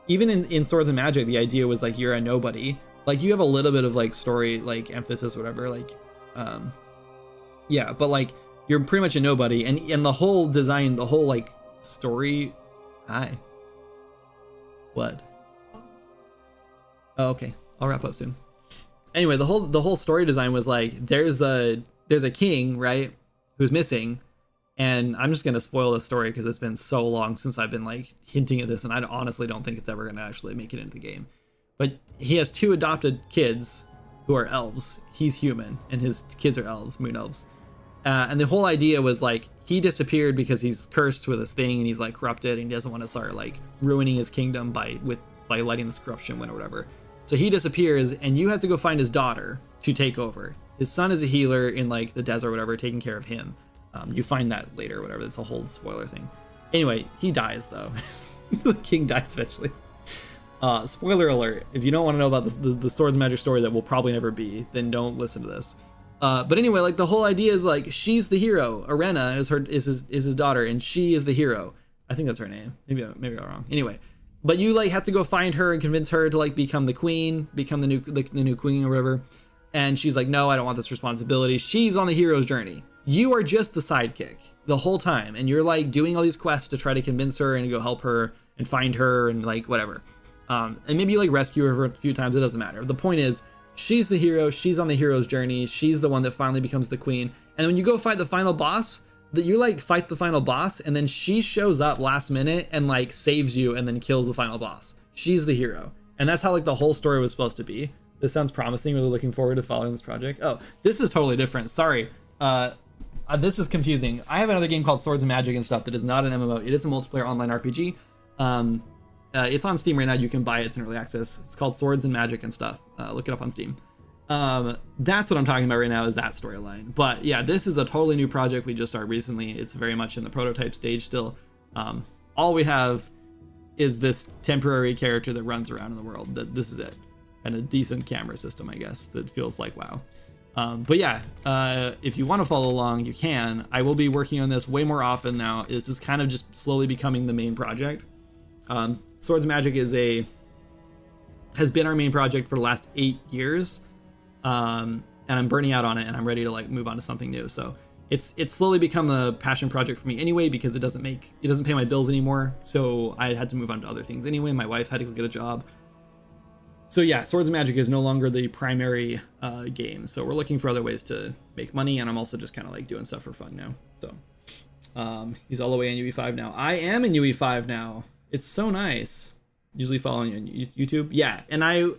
Speaker 1: Even in Swords of Magic, the idea was like you're a nobody. Like you have a little bit of like story like emphasis, whatever, like yeah, but like you're pretty much a nobody, and the whole design, the whole like story. Hi. What? Oh, okay. I'll wrap up soon. Anyway, the whole story design was like there's a king, right, who's missing, and I'm just gonna spoil the story because it's been so long since I've been like hinting at this, and I honestly don't think it's ever gonna actually make it into the game. But he has 2 adopted kids who are elves. He's human, and his kids are elves, moon elves. And the whole idea was like he disappeared because he's cursed with this thing, and he's like corrupted, and he doesn't want to start like ruining his kingdom by letting this corruption win or whatever. So he disappears, and you have to go find his daughter to take over. His son is a healer in like the desert or whatever, taking care of him. You find that later or whatever. It's a whole spoiler thing. Anyway, he dies though. The king dies eventually. Spoiler alert, if you don't want to know about the Swords of Magic story that will probably never be, then don't listen to this. But anyway, like the whole idea is like she's the hero. Arena is his daughter, and she is the hero. I think that's her name. Maybe I'm wrong. Anyway, but you like have to go find her and convince her to like become the queen, become the new queen or whatever. And she's like, no, I don't want this responsibility. She's on the hero's journey. You are just the sidekick the whole time, and you're like doing all these quests to try to convince her and go help her and find her and like whatever. And maybe you like rescue her a few times. It doesn't matter. The point is, she's the hero. She's on the hero's journey. She's the one that finally becomes the queen. And when you go fight the final boss, that you like fight the final boss, and then she shows up last minute and like saves you and then kills the final boss. She's the hero, and that's how like the whole story was supposed to be. This sounds promising. Really looking forward to following this project. Oh, this is totally different. Sorry. This is confusing. I have another game called Swords and Magic and stuff that is not an MMO. It is a multiplayer online RPG. It's on Steam right now. You can buy it. It's in early access. It's called Swords and Magic and stuff. Look it up on Steam. That's what I'm talking about right now, is that storyline. But yeah, this is a totally new project we just started recently. It's very much in the prototype stage still. All we have is this temporary character that runs around in the world. This is it. And a decent camera system, I guess, that feels like WoW. But yeah, if you want to follow along, you can. I will be working on this way more often now. This is kind of just slowly becoming the main project. Swords and Magic has been our main project for the last 8 years. And I'm burning out on it, and I'm ready to like move on to something new. So it's slowly become a passion project for me anyway, because it doesn't pay my bills anymore. So I had to move on to other things anyway. My wife had to go get a job. So yeah, Swords and Magic is no longer the primary game. So we're looking for other ways to make money, and I'm also just kind of like doing stuff for fun now. So he's all the way in UE5 now. I am in UE5 now. It's so nice. Usually following you on YouTube. Yeah, and I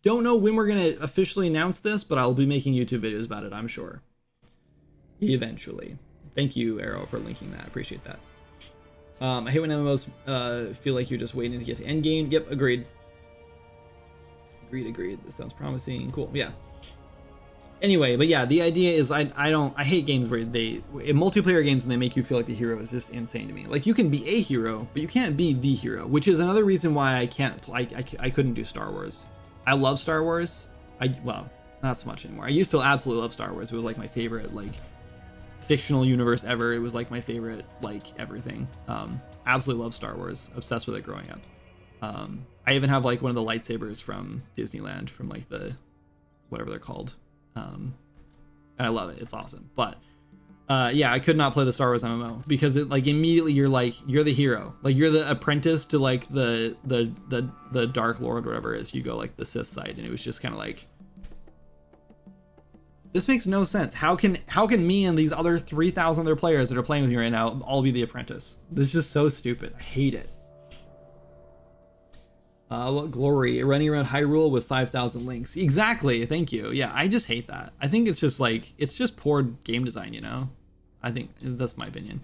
Speaker 1: don't know when we're gonna officially announce this, but I'll be making YouTube videos about it, I'm sure. Eventually. Thank you, Arrow, for linking that. I appreciate that. I hate when MMOs feel like you're just waiting to get to endgame. Yep, agreed. Agreed. This sounds promising. Cool. Yeah. Anyway, but yeah, the idea is I hate games where in multiplayer games when they make you feel like the hero is just insane to me. Like, you can be a hero, but you can't be the hero, which is another reason why I can't play. I couldn't do Star Wars. I love Star Wars. Well, not so much anymore. I used to absolutely love Star Wars. It was like my favorite like fictional universe ever. It was like my favorite like everything. Absolutely love Star Wars. Obsessed with it growing up. I even have like one of the lightsabers from Disneyland, from like the whatever they're called. And I love it. It's awesome. But yeah, I could not play the Star Wars MMO because it like immediately you're the hero. Like, you're the apprentice to like the Dark Lord, whatever it is. You go like the Sith side, and it was just kind of like, this makes no sense. How can me and these other 3,000 other players that are playing with me right now all be the apprentice? This is just so stupid. I hate it. What glory, running around Hyrule with 5,000 links. Exactly, thank you. Yeah, I just hate that. I think it's just like, it's just poor game design, you know? I think that's my opinion.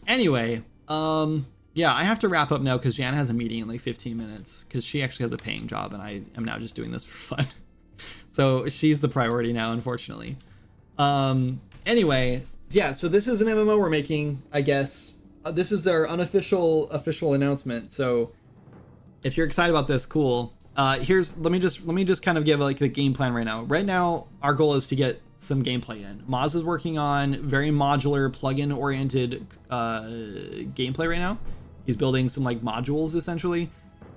Speaker 1: Anyway, yeah, I have to wrap up now because Jan has a meeting in like 15 minutes because she actually has a paying job and I am now just doing this for fun. So she's the priority now, unfortunately. Anyway, yeah, so this is an MMO we're making, I guess. This is our unofficial announcement, so if you're excited about this, cool. Let me just kind of give like the game plan right now. Right now, our goal is to get some gameplay in. Moz is working on very modular, plugin oriented gameplay right now. He's building some like modules essentially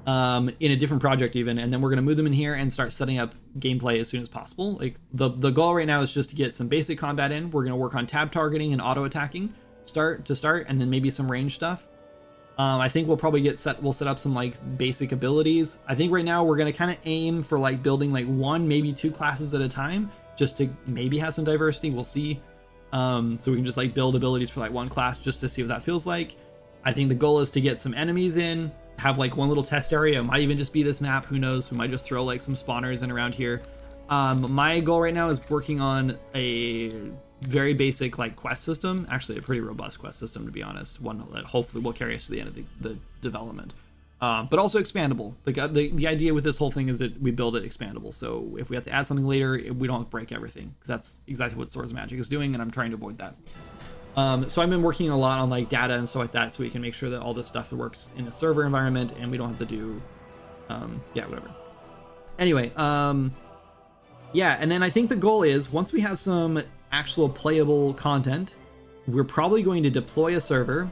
Speaker 1: in a different project even, and then we're gonna move them in here and start setting up gameplay as soon as possible. Like the goal right now is just to get some basic combat in. We're gonna work on tab targeting and auto attacking start, and then maybe some range stuff. I think we'll probably we'll set up some like basic abilities. I think right now we're going to kind of aim for like building like 1, maybe 2 classes at a time, just to maybe have some diversity. We'll see. So we can just like build abilities for like 1 class just to see what that feels like. I think the goal is to get some enemies in, have like 1 little test area. It might even just be this map. Who knows? We might just throw like some spawners in around here. My goal right now is working on a very basic like quest system, actually a pretty robust quest system, to be honest, one that hopefully will carry us to the end of the development, but also expandable. The idea with this whole thing is that we build it expandable, so if we have to add something later, we don't break everything, because that's exactly what Swords of Magic is doing, and I'm trying to avoid that. So I've been working a lot on like data and stuff like that, so we can make sure that all this stuff works in a server environment and we don't have to do yeah, whatever. Anyway, yeah, and then I think the goal is, once we have some actual playable content, we're probably going to deploy a server,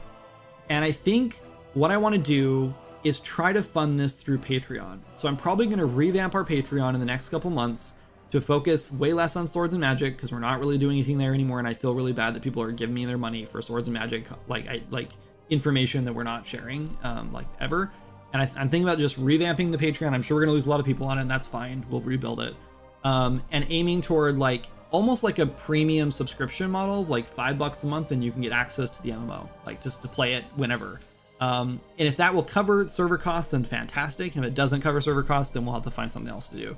Speaker 1: and I think what I want to do is try to fund this through Patreon. So I'm probably going to revamp our Patreon in the next couple months to focus way less on Swords and Magic, because we're not really doing anything there anymore, and I feel really bad that people are giving me their money for Swords and Magic, like information that we're not sharing like ever. And I'm thinking about just revamping the Patreon. I'm sure we're going to lose a lot of people on it, and that's fine. We'll rebuild it. And aiming toward like almost like a premium subscription model, like $5 a month, and you can get access to the MMO, like just to play it whenever. And if that will cover server costs, then fantastic. If it doesn't cover server costs, then we'll have to find something else to do.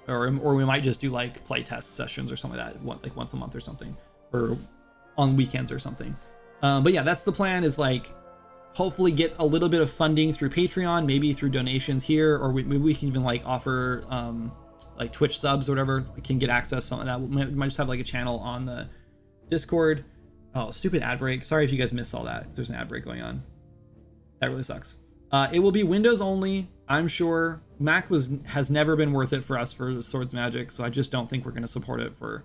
Speaker 1: Or we might just do like play test sessions or something like that, like once a month or something, or on weekends or something. But yeah, that's the plan, is like hopefully get a little bit of funding through Patreon, maybe through donations here, or maybe we can even like offer like Twitch subs or whatever. We can get access to something like that. We might just have like a channel on the Discord. Oh, stupid ad break. Sorry if you guys missed all that. There's an ad break going on. That really sucks. It will be Windows only, I'm sure. Mac has never been worth it for us for Swords Magic, so I just don't think we're going to support it for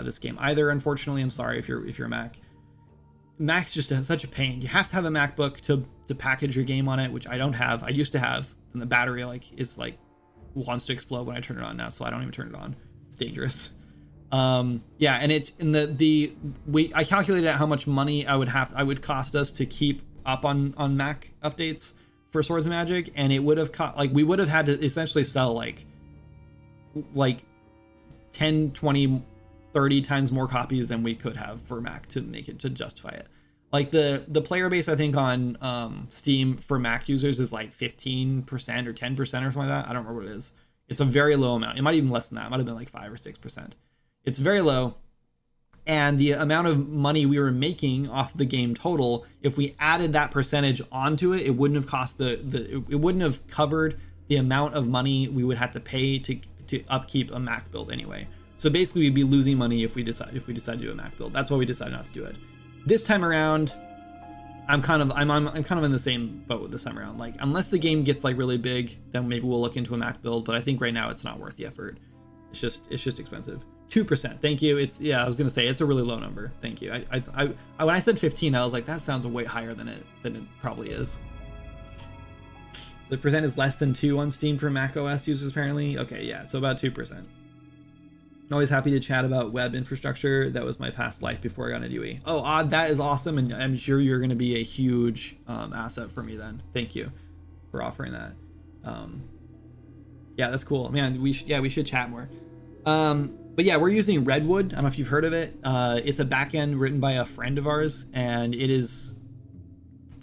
Speaker 1: this game either. Unfortunately, I'm sorry if you're a Mac. Mac's just such a pain. You have to have a MacBook to package your game on it, which I don't have. I used to have, and the battery wants to explode when I turn it on now, so I don't even turn it on. It's dangerous. Yeah, and it's in I calculated out how much money I would cost us to keep up on Mac updates for Swords of Magic, and it would have we would have had to essentially sell like 10, 20, 30 times more copies than we could have for Mac to make it to justify it. Like the player base, I think on Steam for Mac users is like 15% or 10% or something like that. I don't remember what it is. It's a very low amount. It might even less than that. It might have been like 5 or 6%. It's very low. And the amount of money we were making off the game total, if we added that percentage onto it, it wouldn't have cost it wouldn't have covered the amount of money we would have to pay to upkeep a Mac build anyway. So basically we'd be losing money if we decide to do a Mac build. That's why we decided not to do it. This time around, I'm kind of in the same boat with this time around. Like, unless the game gets like really big, then maybe we'll look into a Mac build, but I think right now it's not worth the effort. It's just expensive. 2%. Thank you. I was gonna say it's a really low number. Thank you. I when I said 15, I was like, that sounds way higher than it probably is. The percent is less than 2 on Steam for Mac OS users apparently. Okay, yeah, so about 2%. Always happy to chat about web infrastructure. That was my past life before I got into UE. Oh, Odd, that is awesome, and I'm sure you're going to be a huge asset for me then. Thank you for offering that. Yeah, that's cool, man. We should chat more. But yeah, we're using Redwood. I don't know if you've heard of it. It's a backend written by a friend of ours, and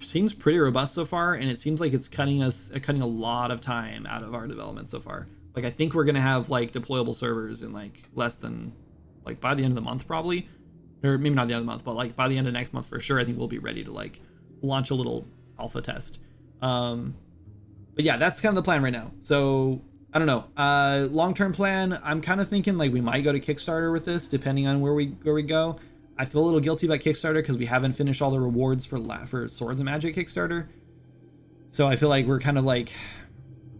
Speaker 1: seems pretty robust so far, and it seems like it's cutting a lot of time out of our development so far. Like, I think we're gonna have like deployable servers in like less than, like, by the end of the month probably, or maybe not the end of the month, but like by the end of next month for sure. I think we'll be ready to like launch a little alpha test. But yeah, that's kind of the plan right now. So I don't know. Long-term plan, I'm kind of thinking like we might go to Kickstarter with this, depending on where we go. I feel a little guilty about Kickstarter because we haven't finished all the rewards for Swords of Magic Kickstarter. So I feel like we're kind of like,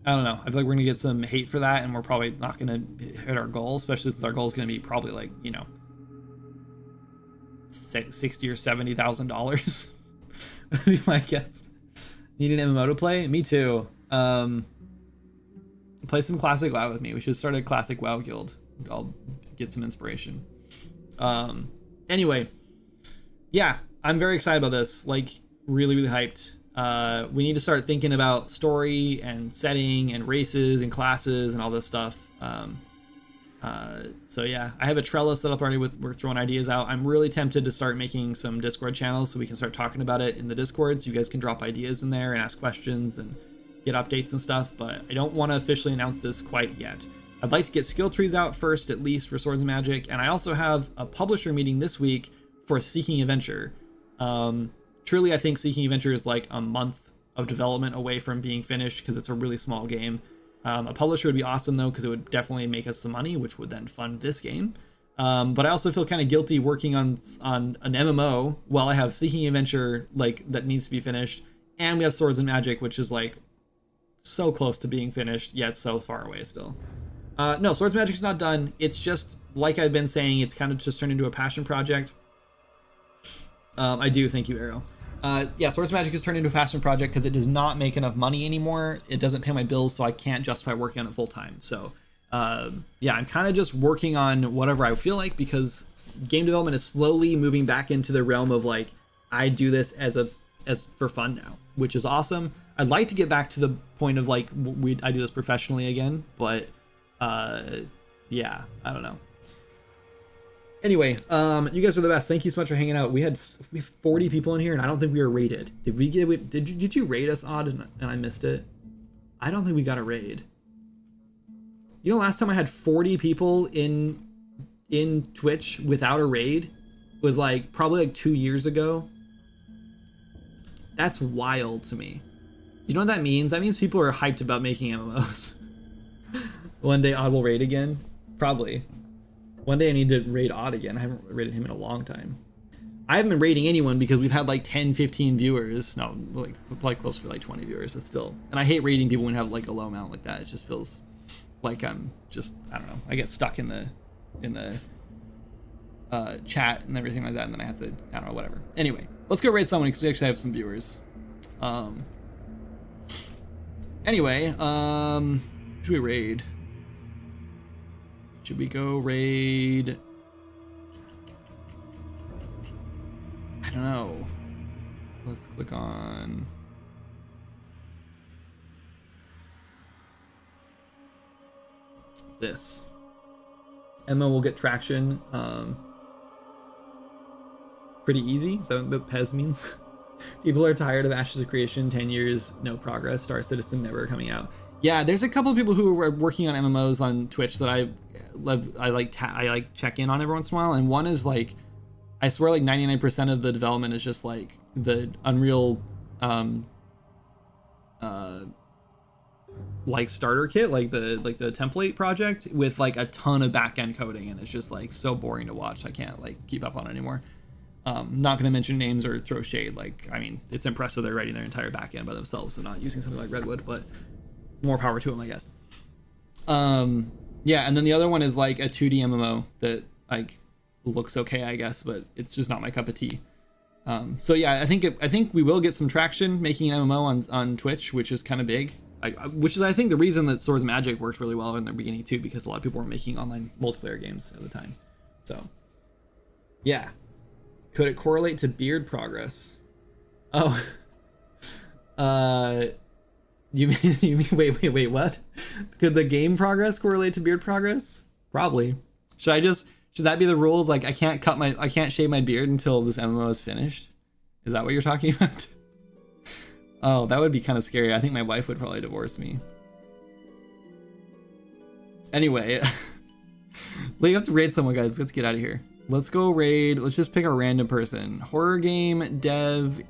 Speaker 1: I don't know. I feel like we're gonna get some hate for that, and we're probably not gonna hit our goal, especially since our goal is gonna be probably like, you know, $60,000 or $70,000. Would be my guess. Need an MMO to play? Me too. Play some classic WoW with me. We should start a classic WoW guild. I'll get some inspiration. Anyway, yeah, I'm very excited about this. Like, really, really hyped. We need to start thinking about story and setting and races and classes and all this stuff. So yeah, I have a Trello set up already we're throwing ideas out. I'm really tempted to start making some Discord channels so we can start talking about it in the Discord, so you guys can drop ideas in there and ask questions and get updates and stuff, but I don't want to officially announce this quite yet. I'd like to get skill trees out first, at least for Swords of Magic, and I also have a publisher meeting this week for Seeking Adventure. Truly, I think Seeking Adventure is like a month of development away from being finished because it's a really small game. A publisher would be awesome though, because it would definitely make us some money, which would then fund this game. But I also feel kind of guilty working on an MMO while I have Seeking Adventure like that needs to be finished, and we have Swords of Magic, which is like so close to being finished yet so far away still. No, Swords of Magic's not done. It's just, like I've been saying, it's kind of just turned into a passion project. I do, thank you, Ariel. Yeah, Swords of Magic has turned into a passion project because it does not make enough money anymore. It doesn't pay my bills, so I can't justify working on it full time. So yeah, I'm kind of just working on whatever I feel like, because game development is slowly moving back into the realm of like, I do this as for fun now, which is awesome. I'd like to get back to the point of like I do this professionally again, but yeah, I don't know. Anyway, you guys are the best. Thank you so much for hanging out. We have 40 people in here, and I don't think we were raided. Did you raid us, Odd, and I missed it? I don't think we got a raid. You know, last time I had 40 people in Twitch without a raid was like probably like 2 years ago. That's wild to me. You know what that means? That means people are hyped about making MMOs. One day Odd will raid again. Probably. One day I need to raid Odd again. I haven't raided him in a long time. I haven't been raiding anyone because we've had like 10, 15 viewers. No, like probably closer to like 20 viewers, but still. And I hate raiding people when you have like a low amount like that. It just feels like I'm just, I don't know. I get stuck in the chat and everything like that, and then I have to, I don't know, whatever. Anyway, let's go raid someone because we actually have some viewers. Anyway, should we raid? Should we go raid? I don't know. Let's click on this. MMO will get traction pretty easy. Is that what Pez means? People are tired of Ashes of Creation, 10 years, no progress, Star Citizen never coming out. Yeah, there's a couple of people who are working on MMOs on Twitch that I like check in on every once in a while, and one is like, I swear like 99% of the development is just like the Unreal like starter kit, like the template project with like a ton of back-end coding, and it's just like so boring to watch. I can't like keep up on it anymore. Not going to mention names or throw shade. Like, I mean, it's impressive they're writing their entire back-end by themselves and not using something like Redwood, but more power to them, I guess. Yeah, and then the other one is like a 2D MMO that like looks okay, I guess, but it's just not my cup of tea. So yeah, I think we will get some traction making an MMO on Twitch, which is kind of big. Which is, I think, the reason that Swords of Magic worked really well in the beginning too, because a lot of people were making online multiplayer games at the time. So, yeah. Could it correlate to beard progress? Oh, you mean wait, what? Could the game progress correlate to beard progress? Probably. Should that be the rules? Like, I can't shave my beard until this MMO is finished? Is that what you're talking about? Oh, that would be kind of scary. I think my wife would probably divorce me. Anyway, we have to raid someone, guys. Let's get out of here. Let's go raid. Let's just pick a random person. Horror game dev.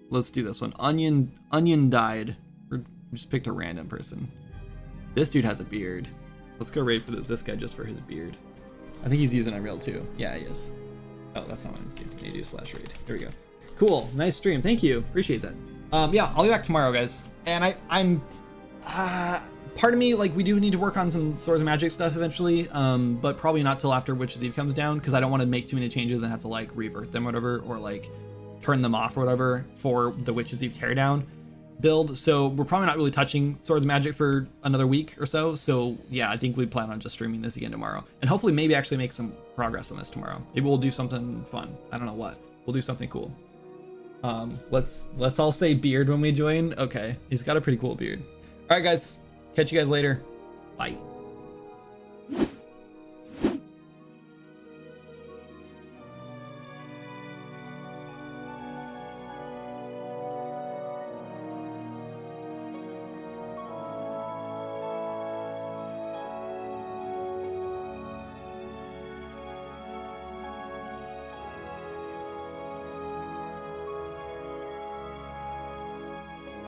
Speaker 1: Let's do this one. Onion died. We just picked a random person. This dude has a beard. Let's go raid for this guy just for his beard. I think he's using Unreal too. Yeah, he is. Oh, that's not what I need to do. I need to do /raid. There we go. Cool, nice stream. Thank you, appreciate that. Yeah, I'll be back tomorrow, guys. And I'm part of me, like, we do need to work on some Swords of Magic stuff eventually, but probably not till after Witch's Eve comes down, because I don't want to make too many changes and have to like revert them or whatever, or like turn them off or whatever for the Witch's Eve teardown build. So we're probably not really touching Swords of Magic for another week or so. So yeah, I think we plan on just streaming this again tomorrow, and hopefully maybe actually make some progress on this tomorrow. Maybe we'll do something fun. I don't know what. We'll do something cool. Let's all say beard when we join. Okay, he's got a pretty cool beard. All right, guys, catch you guys later. Bye.